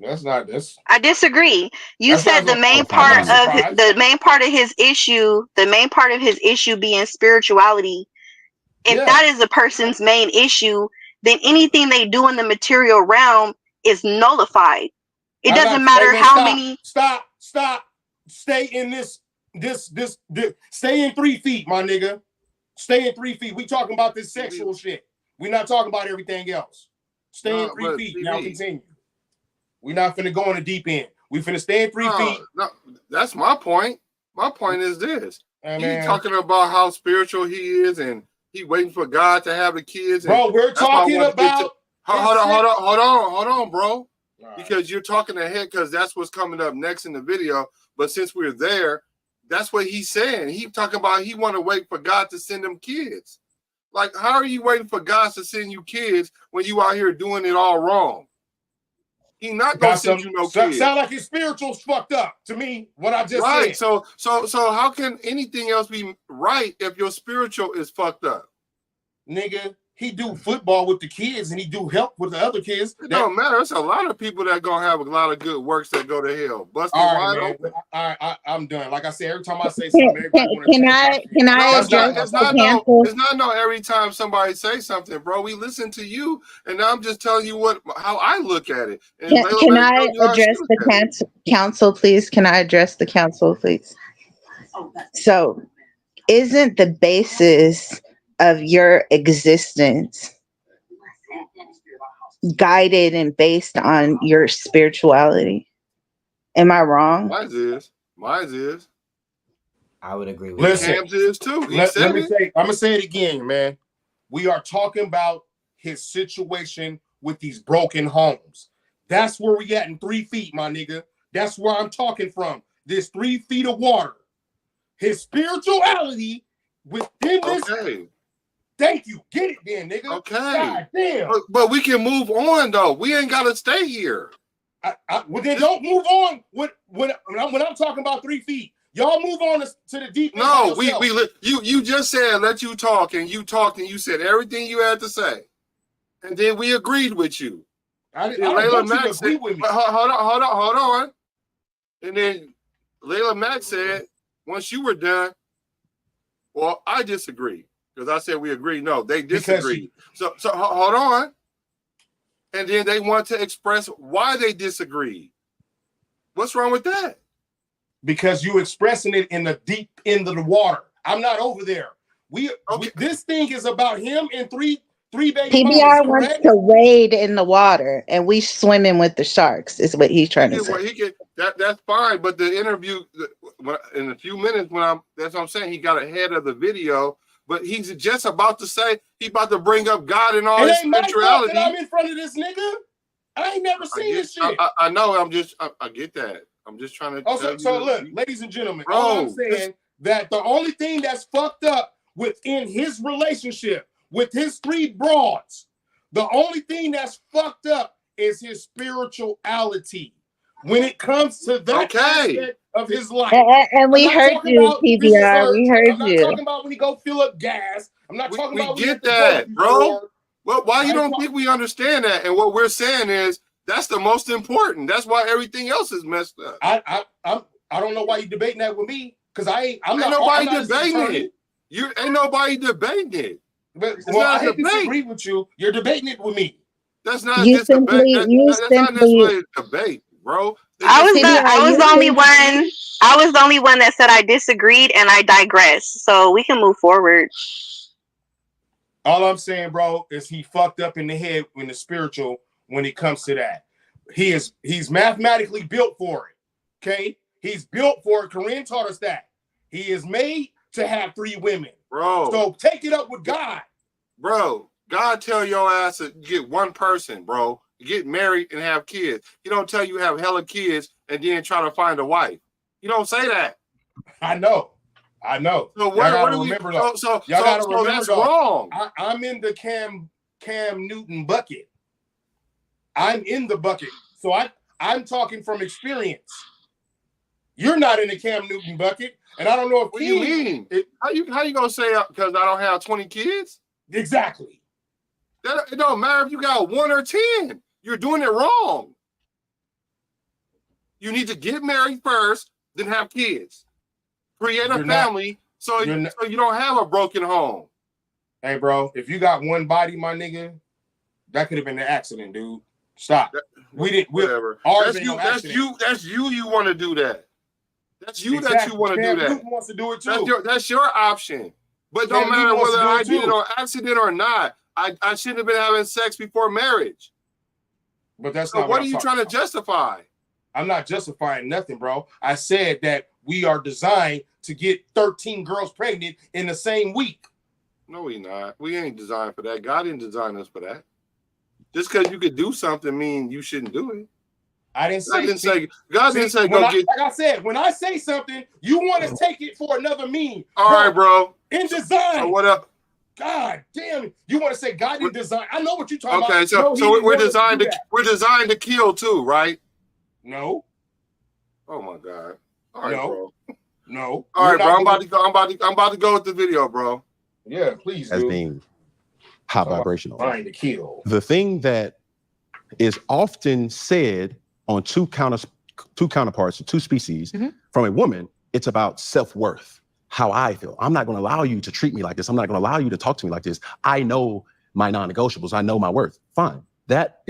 I disagree. You said the main part of his issue being spirituality. If that is a person's main issue, then anything they do in the material realm is nullified. It doesn't matter how many. Stop. Stay in this. Stay in 3 feet, my nigga. Stay in 3 feet. We talking about this sexual shit. We're not talking about everything else. Stay in 3 feet. Now continue. We're not finna go in the deep end. We finna stay in 3 feet. No, that's my point. My point is this. He's talking about how spiritual he is and he waiting for God to have the kids. Bro, we're talking about... Hold on, bro. Right. Because you're talking ahead because that's what's coming up next in the video. But since we're there, that's what he's saying. He's talking about he want to wait for God to send him kids. Like, how are you waiting for God to send you kids when you out here doing it all wrong? He not gonna send you no kids. Sound like his spiritual's fucked up to me. What I just said. So how can anything else be right if your spiritual is fucked up? Nigga, he do football with the kids and he do help with the other kids. It don't matter. There's a lot of people that gonna have a lot of good works that go to hell. Busted wide open. All right, I'm done. Like I said, every time I say something, everybody can I address it's not no every time somebody say something, bro. We listen to you, and I'm just telling you how I look at it. And can I address the council, please? Can I address the council, please? So, isn't the basis of your existence guided and based on your spirituality? Am I wrong? Mine is. I would agree with Listen, Cam's is too. I'm gonna say it again, man. We are talking about his situation with these broken homes. That's where we at in 3 feet, my nigga. That's where I'm talking from. This 3 feet of water. His spirituality within this. Okay. Thank you. Get it then, nigga. Okay. God damn. But we can move on though. We ain't gotta stay here. Well, then don't move on. When I'm talking about 3 feet, y'all move on to the deep. No, you just said let you talk, and you talked and you said everything you had to say, and then we agreed with you. I don't want you to agree with me. Hold on. And then Layla Mack said once you were done, well, I disagree because I said we agreed. No, they disagreed. So hold on. And then they want to express why they disagree. What's wrong with that? Because you expressing it in the deep end of the water. I'm not over there. This thing is about him and three baby PBR mamas, wants to wade in the water, and we swimming with the sharks. Is what he's trying to say. That's fine, but the interview in a few minutes that's what I'm saying. He got ahead of the video. But he's just about to say he's about to bring up God and all his spirituality. I'm in front of this nigga. I ain't never seen this shit. I know. I get that. I'm just trying to. So look, ladies and gentlemen, all I'm saying that the only thing that's fucked up within his relationship with his 3 broads, the only thing that's fucked up is his spirituality when it comes to that aspect of his life. And we heard you, PBR. We heard you. I'm not talking about when he go fill up gas. I'm not talking about we get that, bro. Well, why you don't think we understand that? And what we're saying is that's the most important. That's why everything else is messed up. I don't know why you debating that with me because ain't nobody debating it. Ain't nobody debating it. But I disagree with you. You're debating it with me. That's not just debate. That's not necessarily a debate, bro. I was the only one that said I disagreed and I digress. So we can move forward. All I'm saying, bro, is he fucked up in the head in the spiritual when it comes to that. He's mathematically built for it. Okay? He's built for it. Corinne taught us that. He is made to have 3 women. Bro. So take it up with God. Bro, God tell your ass to get one person, bro. Get married and have kids. He don't tell you have hella kids and then try to find a wife. He don't say that. I know. So what do we remember? So that's wrong. I'm in the Cam Newton bucket. I'm in the bucket. So I'm talking from experience. You're not in the Cam Newton bucket, and I don't know if what do you mean? How you gonna say because I don't have 20 kids? Exactly. It don't matter if you got 1 or 10. You're doing it wrong. You need to get married first, then have kids. Create a family so you don't have a broken home. Hey, bro, if you got one body, my nigga, that could have been an accident, dude. Stop. We didn't. Whatever. That's you. You want to do that. That's you that you want to do that. Newton wants to do it too. That's your option. But don't matter whether I did it on accident or not. I shouldn't have been having sex before marriage. But that's not what are you trying to justify? I'm not justifying nothing, bro. I said that we are designed to get 13 girls pregnant in the same week. No, we not. We ain't designed for that. God didn't design us for that. Just because you could do something mean you shouldn't do it. I didn't say. God didn't say go get. Like I said, when I say something, you want to take it for another mean. All right, bro. In design. So what up? God damn it. You want to say God didn't design? I know what you're talking about. Okay, so No, we're designed to kill too, right? No. Oh my God. All right, No. bro. No. All right, bro. I'm about to go with the video, bro. Yeah, please As do. being high vibrational. Trying to kill. The thing that is often said on two counterparts, two species from a woman, it's about self-worth, how I feel. I'm not going to allow you to treat me like this. I'm not going to allow you to talk to me like this. I know my non-negotiables. I know my worth. Fine. That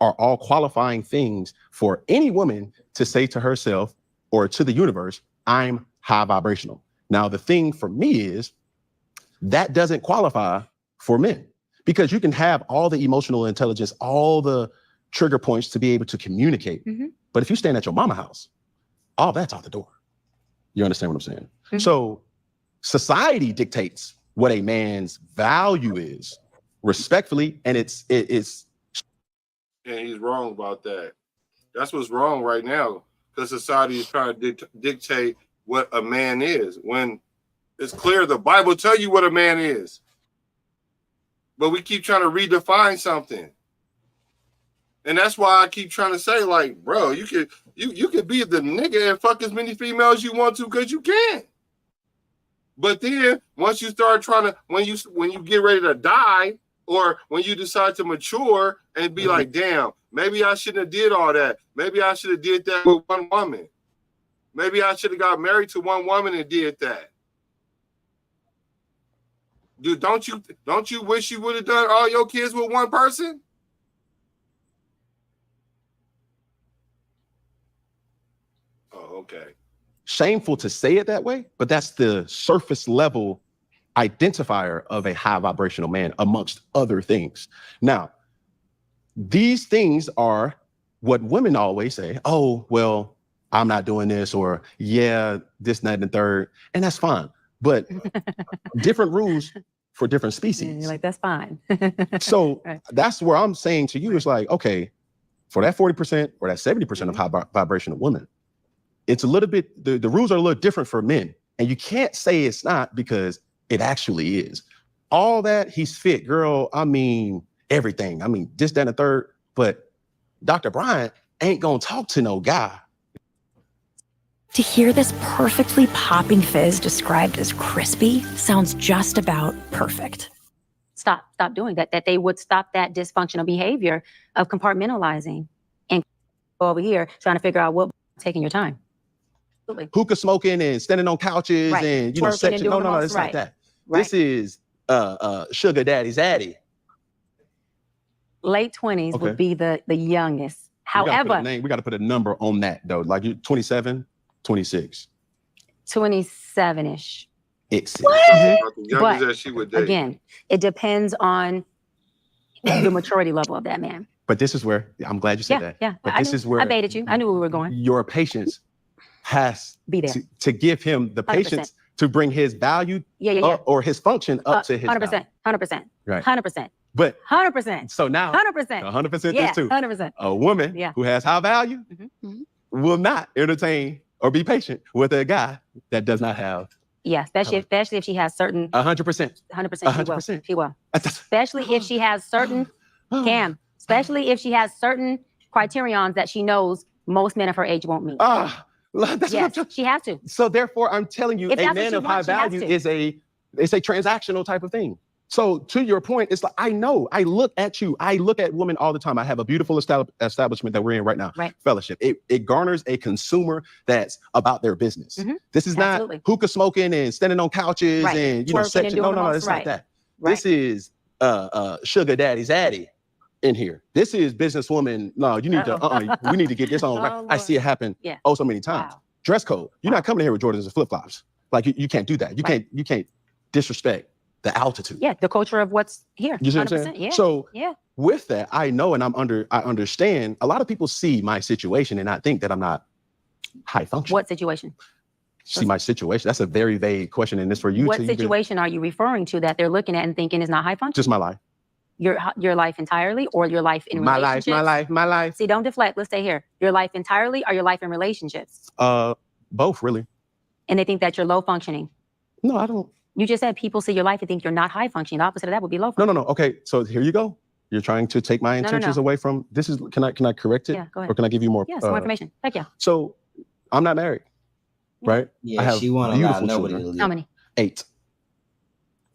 are all qualifying things for any woman to say to herself or to the universe, I'm high vibrational. Now, the thing for me is that doesn't qualify for men, because you can have all the emotional intelligence, all the trigger points to be able to communicate. But if you stand at your mama house, all that's out the door. You understand what I'm saying? So society dictates what a man's value is, respectfully, and it's And he's wrong about that. That's what's wrong right now, because society is trying to dictate what a man is, when it's clear the Bible tell you what a man is. But we keep trying to redefine something. And that's why I keep trying to say, like, bro, you could be the nigga and fuck as many females you want to, because you can. But then once you start trying to, when you get ready to die, or when you decide to mature and be like, damn, maybe I shouldn't have did all that. Maybe I should have did that with one woman. Maybe I should have got married to one woman and did that. Dude, don't you wish you would have done all your kids with one person? Oh, okay. Shameful to say it that way, but that's the surface level identifier of a high vibrational man, amongst other things. Now, these things are what women always say, oh, well, I'm not doing this, or yeah, this, that, and the third, and that's fine. But different rules for different species. And you're like, that's fine. So right. That's where I'm saying to you, is like, okay, for that 40% or that 70% of high vibrational women, it's a little bit, the rules are a little different for men. And you can't say it's not, because it actually is. All that, he's fit, girl, I mean, everything. I mean, this, that, and the third. But Dr. Bryant ain't gonna talk to no guy. To hear this perfectly popping fizz described as crispy sounds just about perfect. Stop doing that. That they would stop that dysfunctional behavior of compartmentalizing and go over here trying to figure out what taking your time. Absolutely. Hookah smoking and standing on couches and section. No, it's not that. Right. This is sugar daddy's addy. Late 20s would be the youngest. However, we got to put a number on that though. Like you 27, 26. 27-ish. But she would date. Again, it depends on the maturity level of that man. But this is where, I'm glad you said that. Yeah, but this is where I baited you. I knew where we were going. Your patience has be there to give him the patience 100%. To bring his value or his function up to his 100%. 100%. Right. 100%. But 100%. So now 100%. 100% yeah, is too. 100%. A woman who has high value will not entertain or be patient with a guy that does not have. Yeah, especially if she has certain 100%. 100%. She will. Especially if she has certain especially if she has certain criterions that she knows most men of her age won't meet. Yes, she has to. So therefore, I'm telling you, a man of high value is a transactional type of thing. So to your point, it's like, I know, I look at you, I look at women all the time. I have a beautiful establishment that we're in right now, Fellowship. It garners a consumer that's about their business. This is not hookah smoking and standing on couches and section. No, it's not that. This is sugar daddy's addy in here. This is businesswoman. No, you need to, we need to get this on. I see it happen so many times. Wow. Dress code. You're not coming here with Jordans and flip-flops. Like you can't do that. You can't disrespect the altitude. Yeah, the culture of what's here. You see what I'm saying? Yeah. So with that, I know and I understand. A lot of people see my situation and I think that I'm not high functioning. What situation? See my situation. That's a very vague question, and it's for you. What situation are you referring to that they're looking at and thinking is not high functioning? Just my life. Your life entirely, or your life in relationships? My life. See, don't deflect. Let's stay here. Your life entirely, or your life in relationships? Both, really. And they think that you're low functioning. No, I don't. You just said people see your life and think you're not high functioning. The opposite of that would be low functioning. No. Okay, so here you go. You're trying to take my intentions away from this. Is can I correct it? Yeah, go ahead. Or can I give you more? Yeah, some more information. Heck yeah. So I'm not married, right? Yeah, I have she won't allow beautiful nobody children. to leave. How many? 8.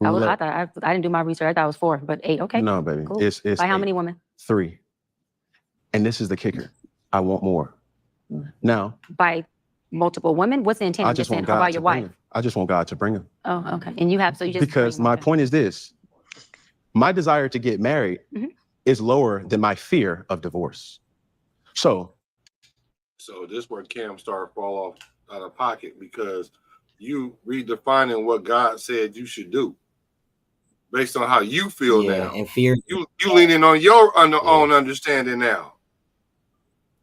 I thought I didn't do my research. I thought it was 4, but 8. Okay. No, baby. Cool. It's By how 8. many women? 3. And this is the kicker. I want more. Now, by multiple women? What's the intent? I of just saying, want how God about to your bring wife? him. I just want God to bring him. Oh, okay. And you have, so you just Because my point is this: my desire to get married is lower than my fear of divorce. So this where Cam started fall off out of pocket, because you redefining what God said you should do based on how you feel now. And fear. You leaning on your own understanding now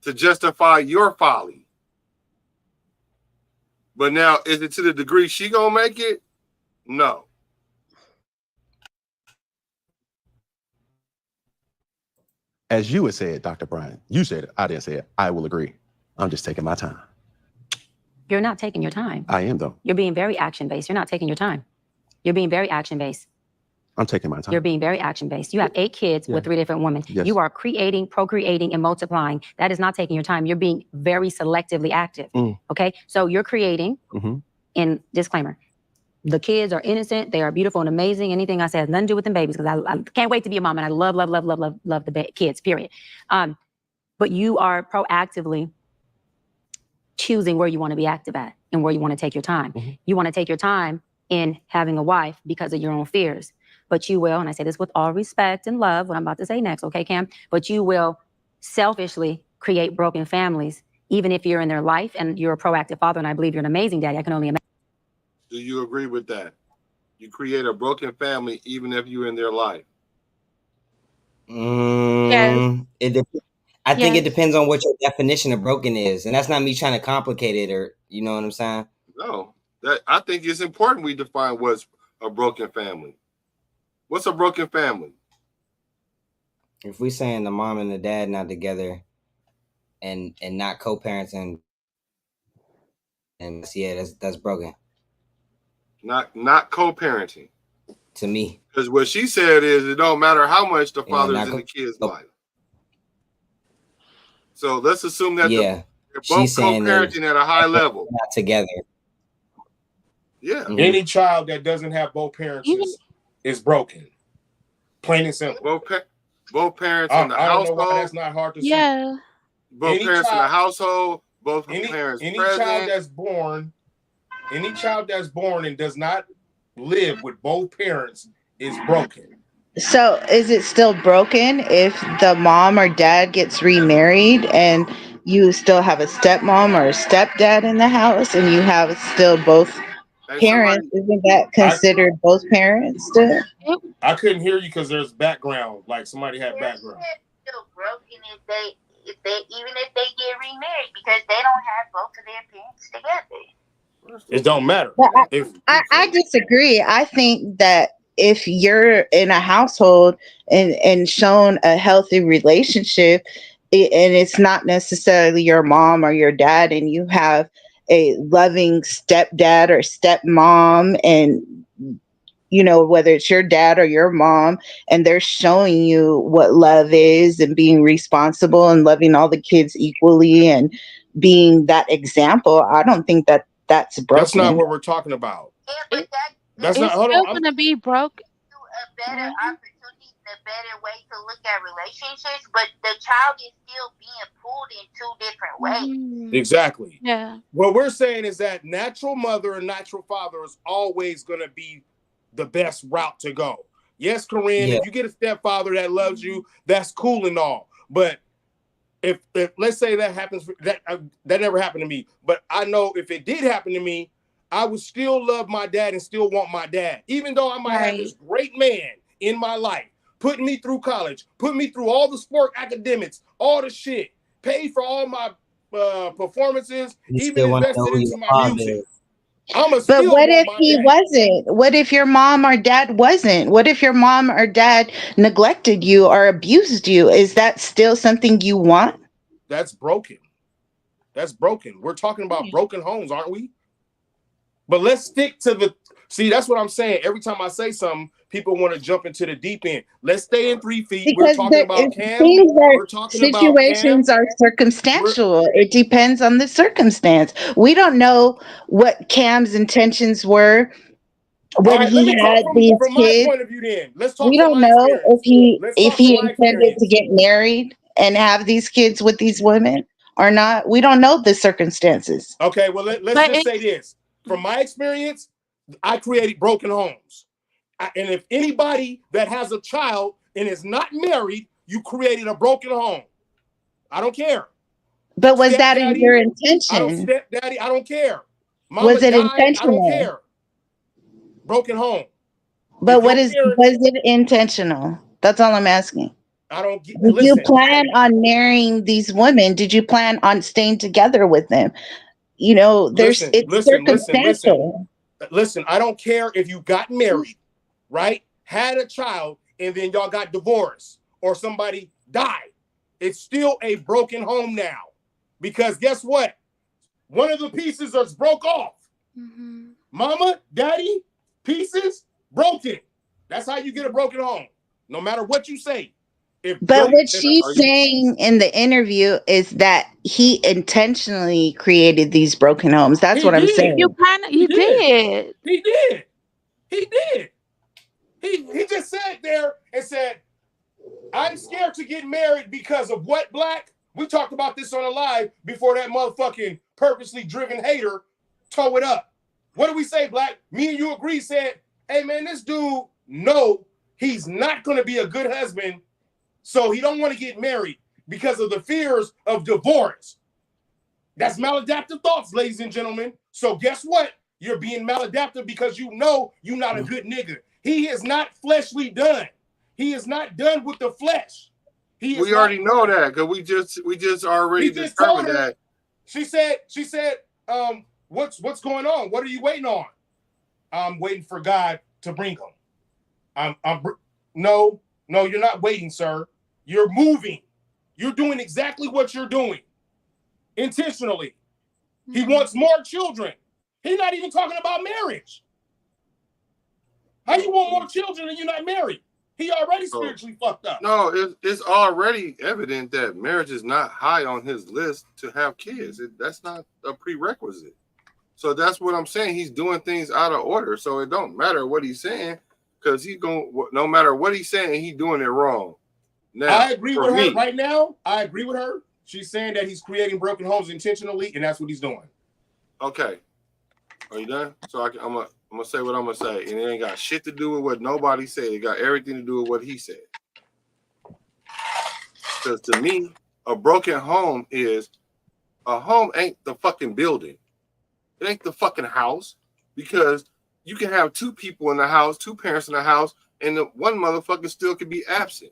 to justify your folly. But now, is it to the degree she gonna make it? No. as you would say it, Dr. Bryant, you said it. I didn't say it. I will agree. I'm just taking my time. You're not taking your time. I am, though. You're being very action-based. You're not taking your time. You're being very action-based. I'm taking my time. You're being very action-based. You have 8 kids with 3 different women. Yes. You are creating, procreating, and multiplying. That is not taking your time. You're being very selectively active. Okay? So you're creating, and disclaimer, the kids are innocent. They are beautiful and amazing. Anything I say has nothing to do with them babies, because I can't wait to be a mom, and I love the kids, period. But you are proactively choosing where you want to be active at and where you want to take your time. You want to take your time in having a wife because of your own fears. But you will, and I say this with all respect and love, what I'm about to say next, okay, Cam? But you will selfishly create broken families, even if you're in their life and you're a proactive father, and I believe you're an amazing daddy. I can only imagine. Do you agree with that? You create a broken family even if you're in their life. I think it depends on what your definition of broken is, and that's not me trying to complicate it, or you know what I'm saying? No, I think it's important we define what's a broken family. What's a broken family? If we're saying the mom and the dad not together, and not co-parenting, and that's broken. Not co-parenting. To me. Because what she said is it don't matter how much the father's in the kid's life. So let's assume that they're both co-parenting at a high level. Not together. Yeah. Any child that doesn't have both parents is broken. Plain and simple. Both parents in the household. Know why that's not hard to see. Yeah. Both parents in the household. Both parents any present. Any child that's born and does not live with both parents is broken. So is it still broken if the mom or dad gets remarried and you still have a stepmom or a stepdad in the house and you have still both parents? Isn't that considered both parents still? I couldn't hear you because there's background, like somebody had background. They're still broken if they even if they get remarried, because they don't have both of their parents together. It don't matter. I disagree. I think that if you're in a household and shown a healthy relationship, and it's not necessarily your mom or your dad, and you have a loving stepdad or stepmom, and you know, whether it's your dad or your mom, and they're showing you what love is and being responsible and loving all the kids equally and being that example, I don't think that that's broken. That's not what we're talking about. That's not. Hold on. It's going to be broke. A better opportunity, a better way to look at relationships, but the child is still being pulled in 2 different ways. Exactly. Yeah. What we're saying is that natural mother and natural father is always going to be the best route to go. Yes, Corinne, if you get a stepfather that loves you, that's cool and all. But if let's say that happens, that never happened to me. But I know if it did happen to me, I would still love my dad and still want my dad. Even though I might have this great man in my life, putting me through college, putting me through all the sport academics, all the shit, paid for all my performances, even invested into my music. But what if he wasn't? What if your mom or dad wasn't? What if your mom or dad neglected you or abused you? Is that still something you want? That's broken. That's broken. We're talking about broken homes, aren't we? But let's stick to See, that's what I'm saying. Every time I say something, people want to jump into the deep end. Let's stay in 3 feet. Because We're talking about Cam. We're talking about situations Cam. are circumstantial. It depends on the circumstance. We don't know what Cam's intentions were when All right, let he me talk had these from my kids. point of view then. Let's talk We from don't my know experience. Let's if talk from he my intended to experience. get married and have these kids with these women or not. We don't know the circumstances. Okay, well, let's just say this. From my experience, I created broken homes. And if anybody that has a child and is not married, you created a broken home. I don't care. But was that in your Stepdaddy, intention? I don't care. Mama Was it died, I don't intentional? care. Broken home. But If your was parents, it intentional? That's all I'm asking. I don't get. Did you Listen, plan on marrying these women? Did you plan on staying together with them? You know, it's circumstantial. Listen, I don't care if you got married, right? Had a child, and then y'all got divorced or somebody died. It's still a broken home now. Because guess what? One of the pieces is broke off. Mm-hmm. Mama, daddy, pieces, broken. That's how you get a broken home. No matter what you say. But what she's saying in the interview is that he intentionally created these broken homes. That's what I'm saying. You did. He did. He did. He just sat there and said, I'm scared to get married because of what, Black? We talked about this on a live before that motherfucking purposely driven hater tore it up. What do we say, Black? Me and you agree, said, hey, man, this dude, no, he's not going to be a good husband, so he don't want to get married because of the fears of divorce. That's maladaptive thoughts, ladies and gentlemen. So guess what? You're being maladaptive because you know you're not a good nigga. He is not fleshly done. He is not done with the flesh. We already know that because we just already determined that. She said, what's going on? What are you waiting on? I'm waiting for God to bring them. No, you're not waiting, sir. You're moving. You're doing exactly what you're doing. Intentionally. Mm-hmm. He wants more children. He's not even talking about marriage. How you want more children and you're not married? He already spiritually fucked up. No, it's already evident that marriage is not high on his list to have kids. That's not a prerequisite. So that's what I'm saying. He's doing things out of order. So it don't matter what he's saying because no matter what he's saying, he's doing it wrong. Now, I agree with her right now. I agree with her. She's saying that he's creating broken homes intentionally, and that's what he's doing. Okay. Are you done? So I'm gonna say what I'm gonna say, and it ain't got shit to do with what nobody said. It got everything to do with what he said. Because to me, a broken home is a home ain't the fucking building. It ain't the fucking house. Because you can have two people in the house, two parents in the house, and the one motherfucker still could be absent.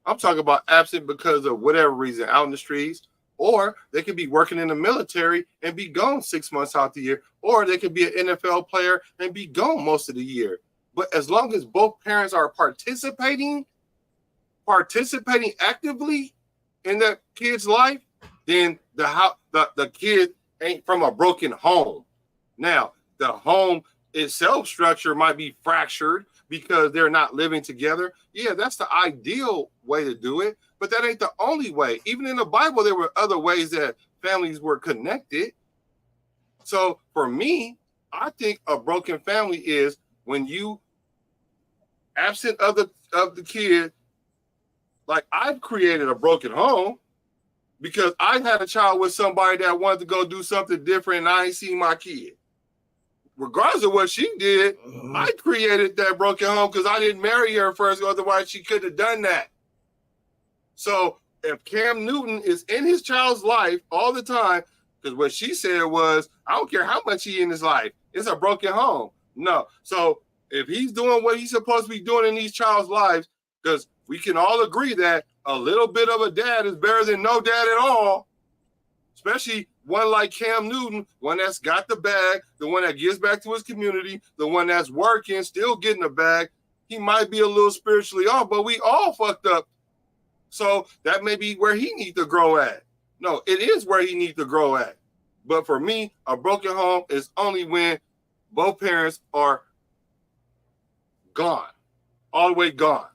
I'm talking about absent because of whatever reason, out in the streets, or they could be working in the military and be gone 6 months out the year, or they could be an NFL player and be gone most of the year. But as long as both parents are participating actively in that kid's life, then the kid ain't from a broken home. Now, the home itself structure might be fractured because they're not living together. Yeah, that's the ideal way to do it, but that ain't the only way. Even in the Bible, there were other ways that families were connected. So for me, I think a broken family is when you absent of the kid. Like, I've created a broken home because I had a child with somebody that wanted to go do something different and I ain't seen my kid. Regardless of what she did, I created that broken home because I didn't marry her first, otherwise she could have done that. So if Cam Newton is in his child's life all the time, because what she said was, I don't care how much he in his life, it's a broken home. No. So if he's doing what he's supposed to be doing in these child's lives, because we can all agree that a little bit of a dad is better than no dad at all, especially one like Cam Newton, one that's got the bag, the one that gives back to his community, the one that's working, still getting the bag. He might be a little spiritually off, but we all fucked up. So that may be where he needs to grow at. No, it is where he needs to grow at. But for me, a broken home is only when both parents are gone, all the way gone.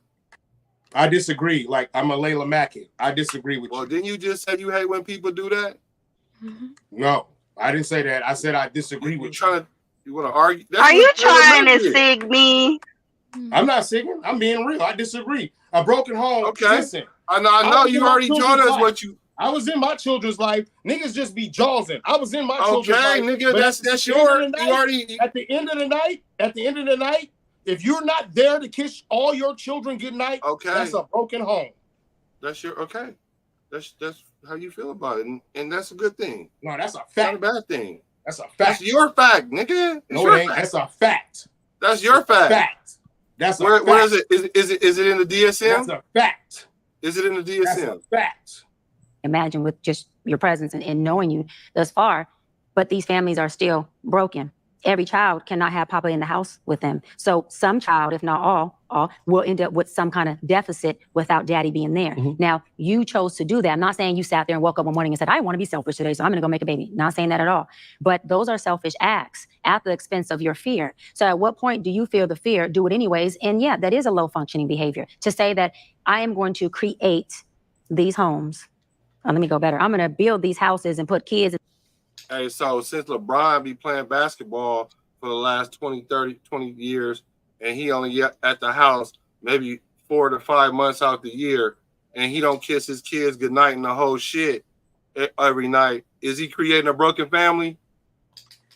I disagree. Like, I'm a Layla Mackett. I disagree with you. Well, didn't you just say you hate when people do that? No, I didn't say that. I said I disagree with you. You want to argue? Are you trying to sig me? I'm not sigging. I'm being real. I disagree. A broken home. Okay. Listen. I know. You already told us what you. I was in my children's life. Niggas just be jawsing. I was in my children's life. Okay, nigga, that's your. You already. At the end of the night, if you're not there to kiss all your children goodnight, that's a broken home. That's your okay. That's how you feel about it, and that's a good thing. No, that's a fact. Not a bad thing. That's a fact. That's your fact, nigga. No, it ain't. That's a fact. That's your fact. That's a fact. Where is it? Is it in the That's DSM? a fact. Is it in the DSM? That's a fact. Imagine with just your presence and knowing you thus far, but these families are still broken. Every child cannot have Papa in the house with them. So some child, if not all will end up with some kind of deficit without Daddy being there. Mm-hmm. Now, you chose to do that. I'm not saying you sat there and woke up one morning and said, I want to be selfish today, so I'm going to go make a baby. Not saying that at all. But those are selfish acts at the expense of your fear. So at what point do you feel the fear? Do it anyways. And yeah, that is a low functioning behavior. To say that I am going to create these homes. Let me go better. I'm going to build these houses and put kids. Hey, so since LeBron be playing basketball for the last 20 years, and he only at the house maybe 4 to 5 months out the year, and he don't kiss his kids goodnight and the whole shit every night, is he creating a broken family?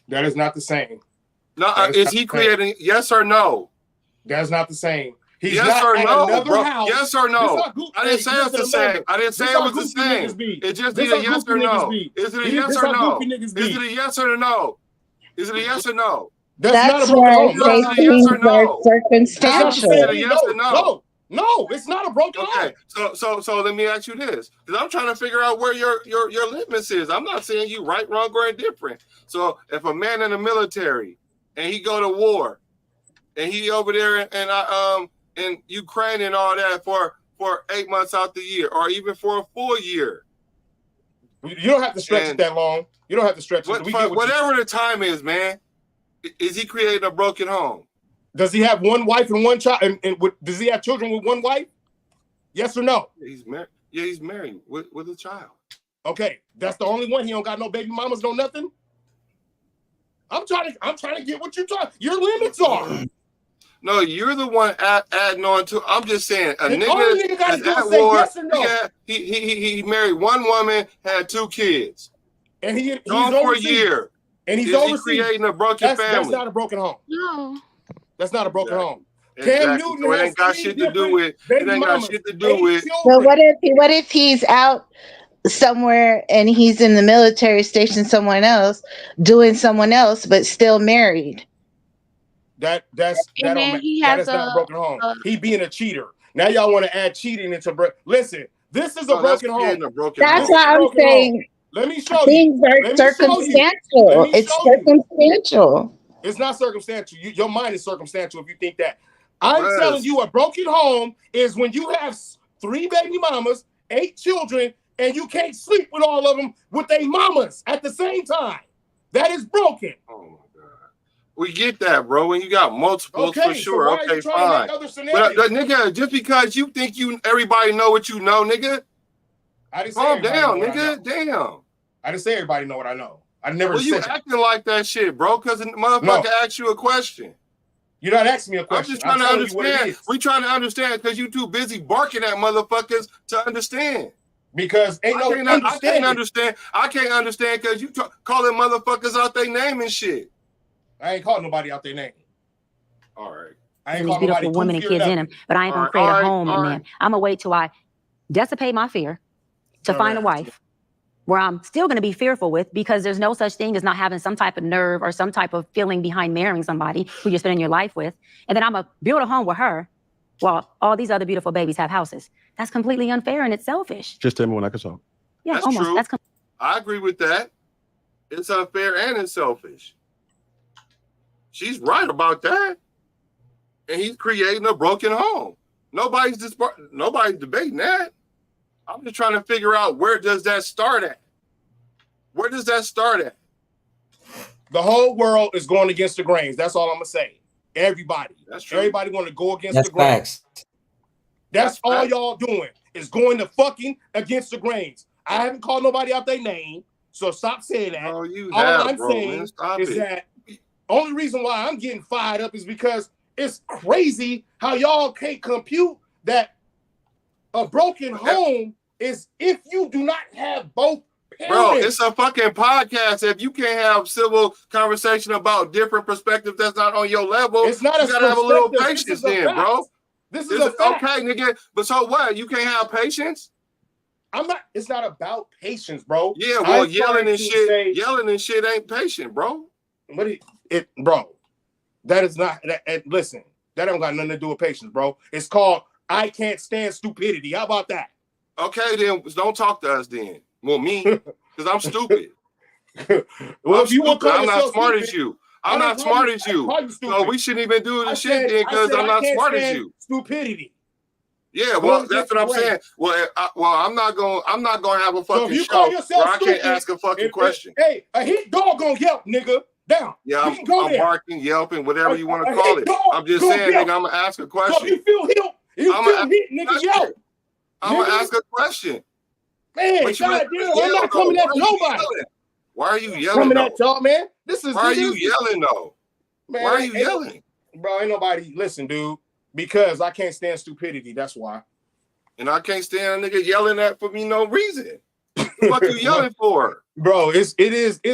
That is not the same. No, is he creating, yes or no? That's not the same. He's yes or no, bro. House. Yes or no? I didn't say it's the same. I didn't say it was the same. It just need a yes or no. Is it a yes or no? Is it a yes or no? Is it a yes or no? That's why I say things are circumstantial. Is it a yes or no? No, it's not a broken home. So let me ask you this, because I'm trying to figure out where your litmus is. I'm not saying you right, wrong, or indifferent. So if a man in the military and he go to war and he over there and Ukraine and all that for 8 months out the year, or even for a full year. You don't have to stretch it that long. You don't have to stretch it. Whatever the time is, man. Is he creating a broken home? Does he have one wife and one child? And does he have children with one wife? Yes or no? He's married. Yeah, he's married with a child. Okay, that's the only one. He don't got no baby mamas, no nothing. I'm trying to get what you're talking. Your limits are. No, you're the one adding on to. I'm just saying a nigga got to do is say yes or no. Yeah, he married one woman, had 2 kids, and he's gone for a year. And he's creating a broken family. That's not a broken home. No, that's not a broken home. Exactly. Cam Newton so it ain't got shit to do with. It ain't got shit to do with. So what if he's out somewhere and he's in the military station someone else doing someone else but still married? That is not a broken home. He being a cheater. Now y'all want to add cheating into listen, this is a broken home. That's what I'm saying. Let me show you. Things are circumstantial. It's circumstantial. It's not circumstantial. Your mind is circumstantial if you think that. I'm telling you, a broken home is when you have 3 baby mamas, 8 children, and you can't sleep with all of them with their mamas at the same time. That is broken. Oh my God. We get that, bro. When you got multiples, for sure. So okay, fine. But nigga, just because you think everybody know what you know, nigga. Calm down, nigga. Damn. I didn't say everybody know what I know. I never said you acting like that shit, bro, because the motherfucker asked you a question. You're not asking me a question. I'm just trying to understand. We trying to understand because you too busy barking at motherfuckers to understand. Because I can't understand. I can't understand because you calling motherfuckers out their name and shit. I ain't calling nobody out their name. All right. I ain't calling beautiful women and kids in them, but I ain't gonna create a home in them. I'm gonna wait till I dissipate my fear to find a wife where I'm still going to be fearful with, because there's no such thing as not having some type of nerve or some type of feeling behind marrying somebody who you're spending your life with. And then I'm going to build a home with her while all these other beautiful babies have houses. That's completely unfair and it's selfish. Just tell me when I can talk. Yeah, that's almost. True. I agree with that. It's unfair and it's selfish. She's right about that. And he's creating a broken home. Nobody's debating that. I'm just trying to figure out, where does that start at? Where does that start at? The whole world is going against the grains. That's all I'm going to say. Everybody. That's true. Everybody want to go against That's the grain. facts. That's all y'all doing is going to fucking against the grains. I haven't called nobody out their name, so stop saying that. No, you all have, I'm bro, saying man. Stop is it. that only reason why I'm getting fired up is because it's crazy how y'all can't compute that a broken home is if you do not have both parents. Bro, it's a fucking podcast. If you can't have civil conversation about different perspectives that's not on your level, it's not you gotta have a little patience then, bro. This is a fact. Okay, nigga. But so what? You can't have patience? It's not about patience, bro. Yeah, well, yelling and shit ain't patient, bro. Bro, that is not listen, that don't got nothing to do with patience, bro. It's called I can't stand stupidity. How about that? Okay, then don't talk to us then. Well, me, because I'm stupid. Well, if you want to call I'm not yourself smart stupid, as you. I'm not smart as you. So we shouldn't even do this shit then because I'm not smart as you. Stupidity. Yeah, well, that's what I'm saying. Well, I'm not gonna have a fucking show where I can't ask a fucking question. Hey, a hit dog gonna yelp, nigga. Down. Yeah, I'm barking, yelping, whatever you want to call it. I'm just saying, nigga, I'm gonna ask a question. So if you feel hit, nigga, yelp. I'm gonna ask a question. Man, goddamn, I'm not coming at nobody. Why are you yelling? Coming at y'all, man. Why are you yelling though? Man, why are you yelling? Bro, ain't nobody listen, dude. Because I can't stand stupidity. That's why. And I can't stand a nigga yelling at for me no reason. What you yelling for? Bro, it's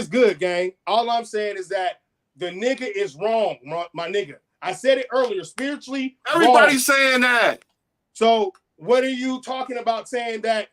good, gang. All I'm saying is that the nigga is wrong, my nigga. I said it earlier, spiritually. Everybody's saying that. So what are you talking about saying that?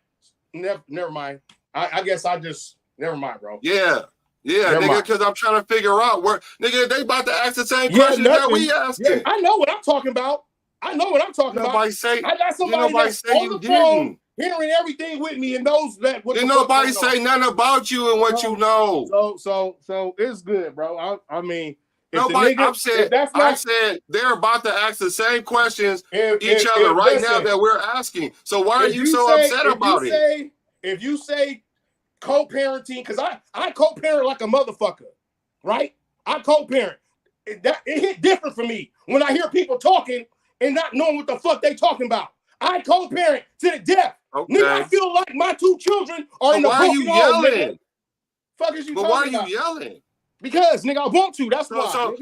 Never mind. I guess I just never mind, bro. Yeah, nigga, because I'm trying to figure out where nigga they about to ask the same questions that we asking. Yeah, I know what I'm talking about. Nobody say. I got somebody that's on the phone hearing everything with me and knows that. Did nobody say nothing about you and what you know? So it's good, bro. I mean, nobody. I said they're about to ask the same questions each other right now that we're asking. So why are you so upset about it? If you say co-parenting, because I co-parent like a motherfucker, right? I co-parent. It hit different for me when I hear people talking and not knowing what the fuck they talking about. I co-parent to the death. Okay. Nigga, I feel like my two children are in the broken home. Why are you yelling? Fuck is you talking about? Why are you yelling? Because nigga, I want to. That's why.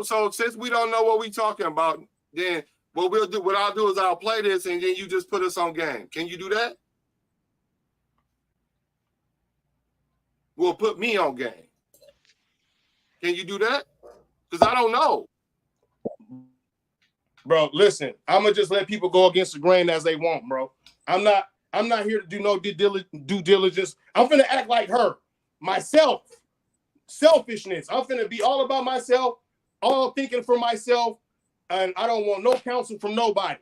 So since we don't know what we talking about, then what I'll do is I'll play this and then you just put us on game. Can you do that? Well, put me on game. Can you do that? Because I don't know. Bro, listen, I'm gonna just let people go against the grain as they want, bro. I'm not here to do no due diligence. I'm finna act like her. Myself. Selfishness. I'm finna be all about myself, all thinking for myself, and I don't want no counsel from nobody.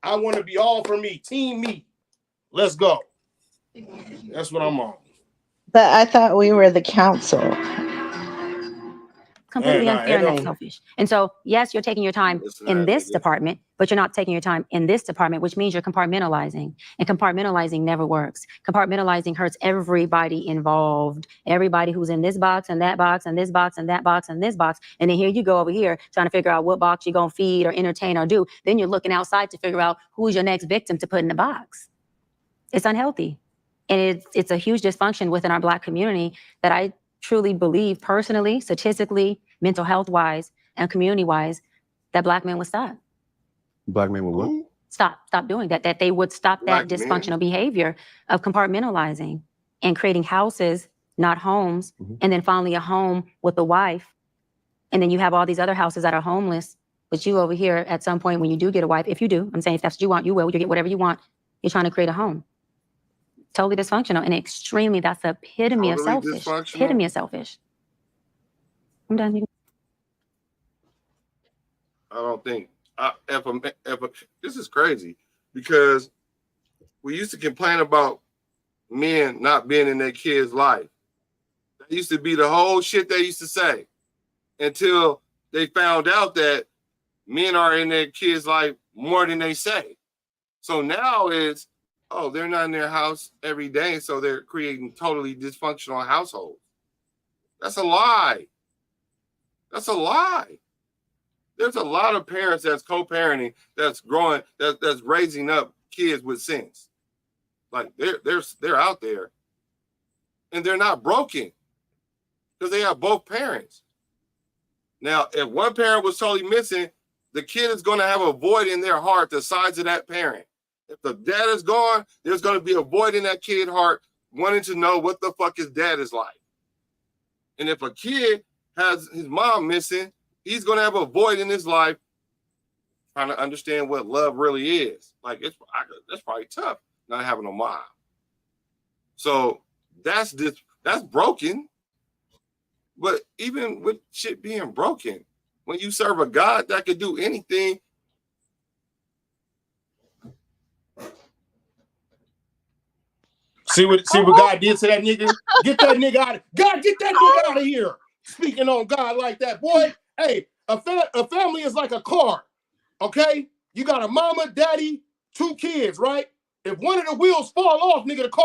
I want to be all for me. Team me. Let's go. That's what I'm on. But I thought we were the council. Completely unfair and that's selfish. And so, yes, you're taking your time in this department, but you're not taking your time in this department, which means you're compartmentalizing. And compartmentalizing never works. Compartmentalizing hurts everybody involved. Everybody who's in this box and that box and this box and that box and this box. And then here you go over here trying to figure out what box you're going to feed or entertain or do. Then you're looking outside to figure out who's your next victim to put in the box. It's unhealthy. And it's a huge dysfunction within our Black community that I truly believe personally, statistically, mental health wise, and community wise, that Black men would stop. Black men would what? Stop doing that. That they would stop that dysfunctional behavior of compartmentalizing and creating houses, not homes, and then finally a home with a wife. And then you have all these other houses that are homeless, but you over here at some point when you do get a wife, if you do, I'm saying if that's what you want, you will, you get whatever you want. You're trying to create a home. Totally dysfunctional and extremely, that's the epitome of selfish. Epitome of selfish. I'm done. I don't think, this is crazy because we used to complain about men not being in their kids' life. That used to be the whole shit they used to say until they found out that men are in their kids' life more than they say. So now it's, oh, they're not in their house every day, so they're creating totally dysfunctional households. That's a lie. That's a lie. there's a lot of parents that's co-parenting, that's growing, that's raising up kids with sense. Like they're out there, and they're not broken because they have both parents. Now, if one parent was totally missing, the kid is going to have a void in their heart the size of that parent. If the dad is gone, there's going to be a void in that kid's heart wanting to know what the fuck his dad is like. And if a kid has his mom missing, he's going to have a void in his life trying to understand what love really is. Like, that's probably tough, not having a mom. So that's broken. But even with shit being broken, when you serve a God that could do anything, see what God did to that nigga? Get that nigga out. God, get that nigga out of here. Speaking on God like that, boy. Hey, a family is like a car. Okay, you got a mama, daddy, 2 kids, right? If one of the wheels fall off, nigga, the car